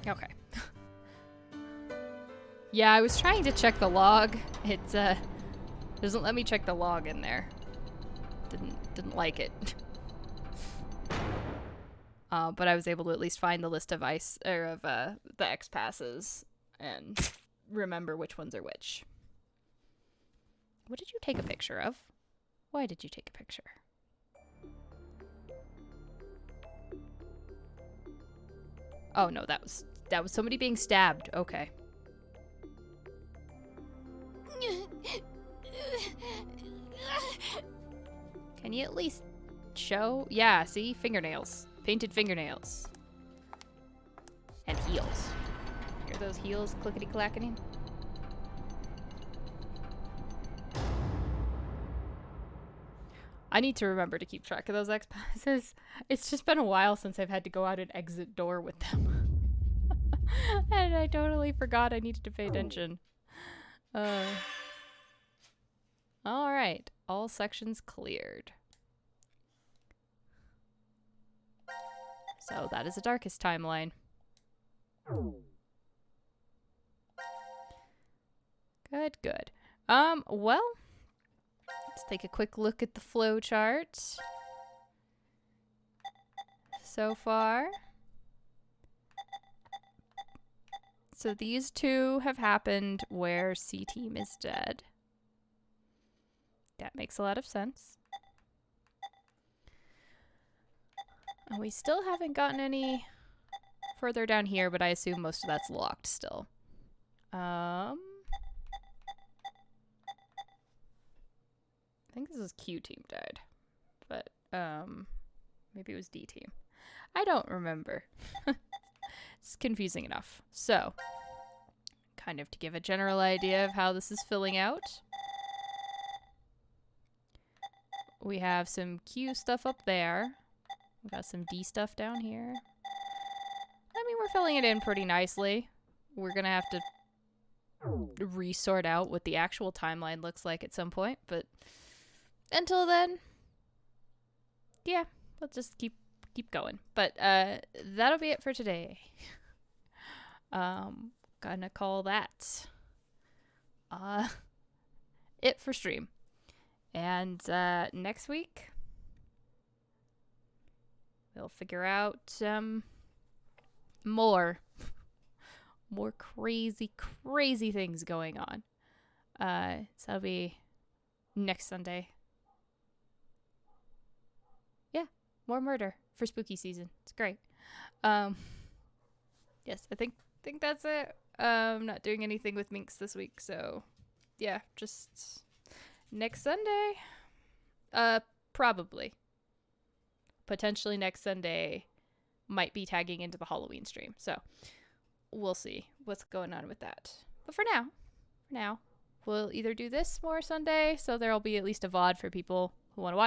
Okay. Yeah, I was trying to check the log. It doesn't let me check the log in there. Didn't like it. But I was able to at least find the list of the X passes and remember which ones are which. What did you take a picture of? Why did you take a picture? Oh no, that was somebody being stabbed. Okay. Can you at least show? Yeah, see? Fingernails. Painted fingernails. And heels. Hear those heels clickety-clacketing? I need to remember to keep track of those X passes. It's just been a while since I've had to go out an exit door with them. And I totally forgot I needed to pay attention. Alright. All sections cleared. So that is the darkest timeline. Good, good. Well, let's take a quick look at the flow chart. So far. So these two have happened where C-Team is dead. That makes a lot of sense. And we still haven't gotten any further down here, but I assume most of that's locked still. I think this is Q-Team died. But, maybe it was D-Team. I don't remember. It's confusing enough. So, kind of to give a general idea of how this is filling out. We have some Q stuff up there. We got some D stuff down here. I mean, we're filling it in pretty nicely. We're gonna have to resort out what the actual timeline looks like at some point, but until then, yeah, let's just keep gonna call that it for stream. And next week we'll figure out more crazy things going on. So that'll be next Sunday. Yeah, more murder for spooky season. It's great. Yes, I think that's it. I'm not doing anything with Minx this week, so yeah, just next Sunday. Probably. Potentially next Sunday might be tagging into the Halloween stream. So we'll see what's going on with that. But for now, we'll either do this more Sunday, so there'll be at least a VOD for people who want to watch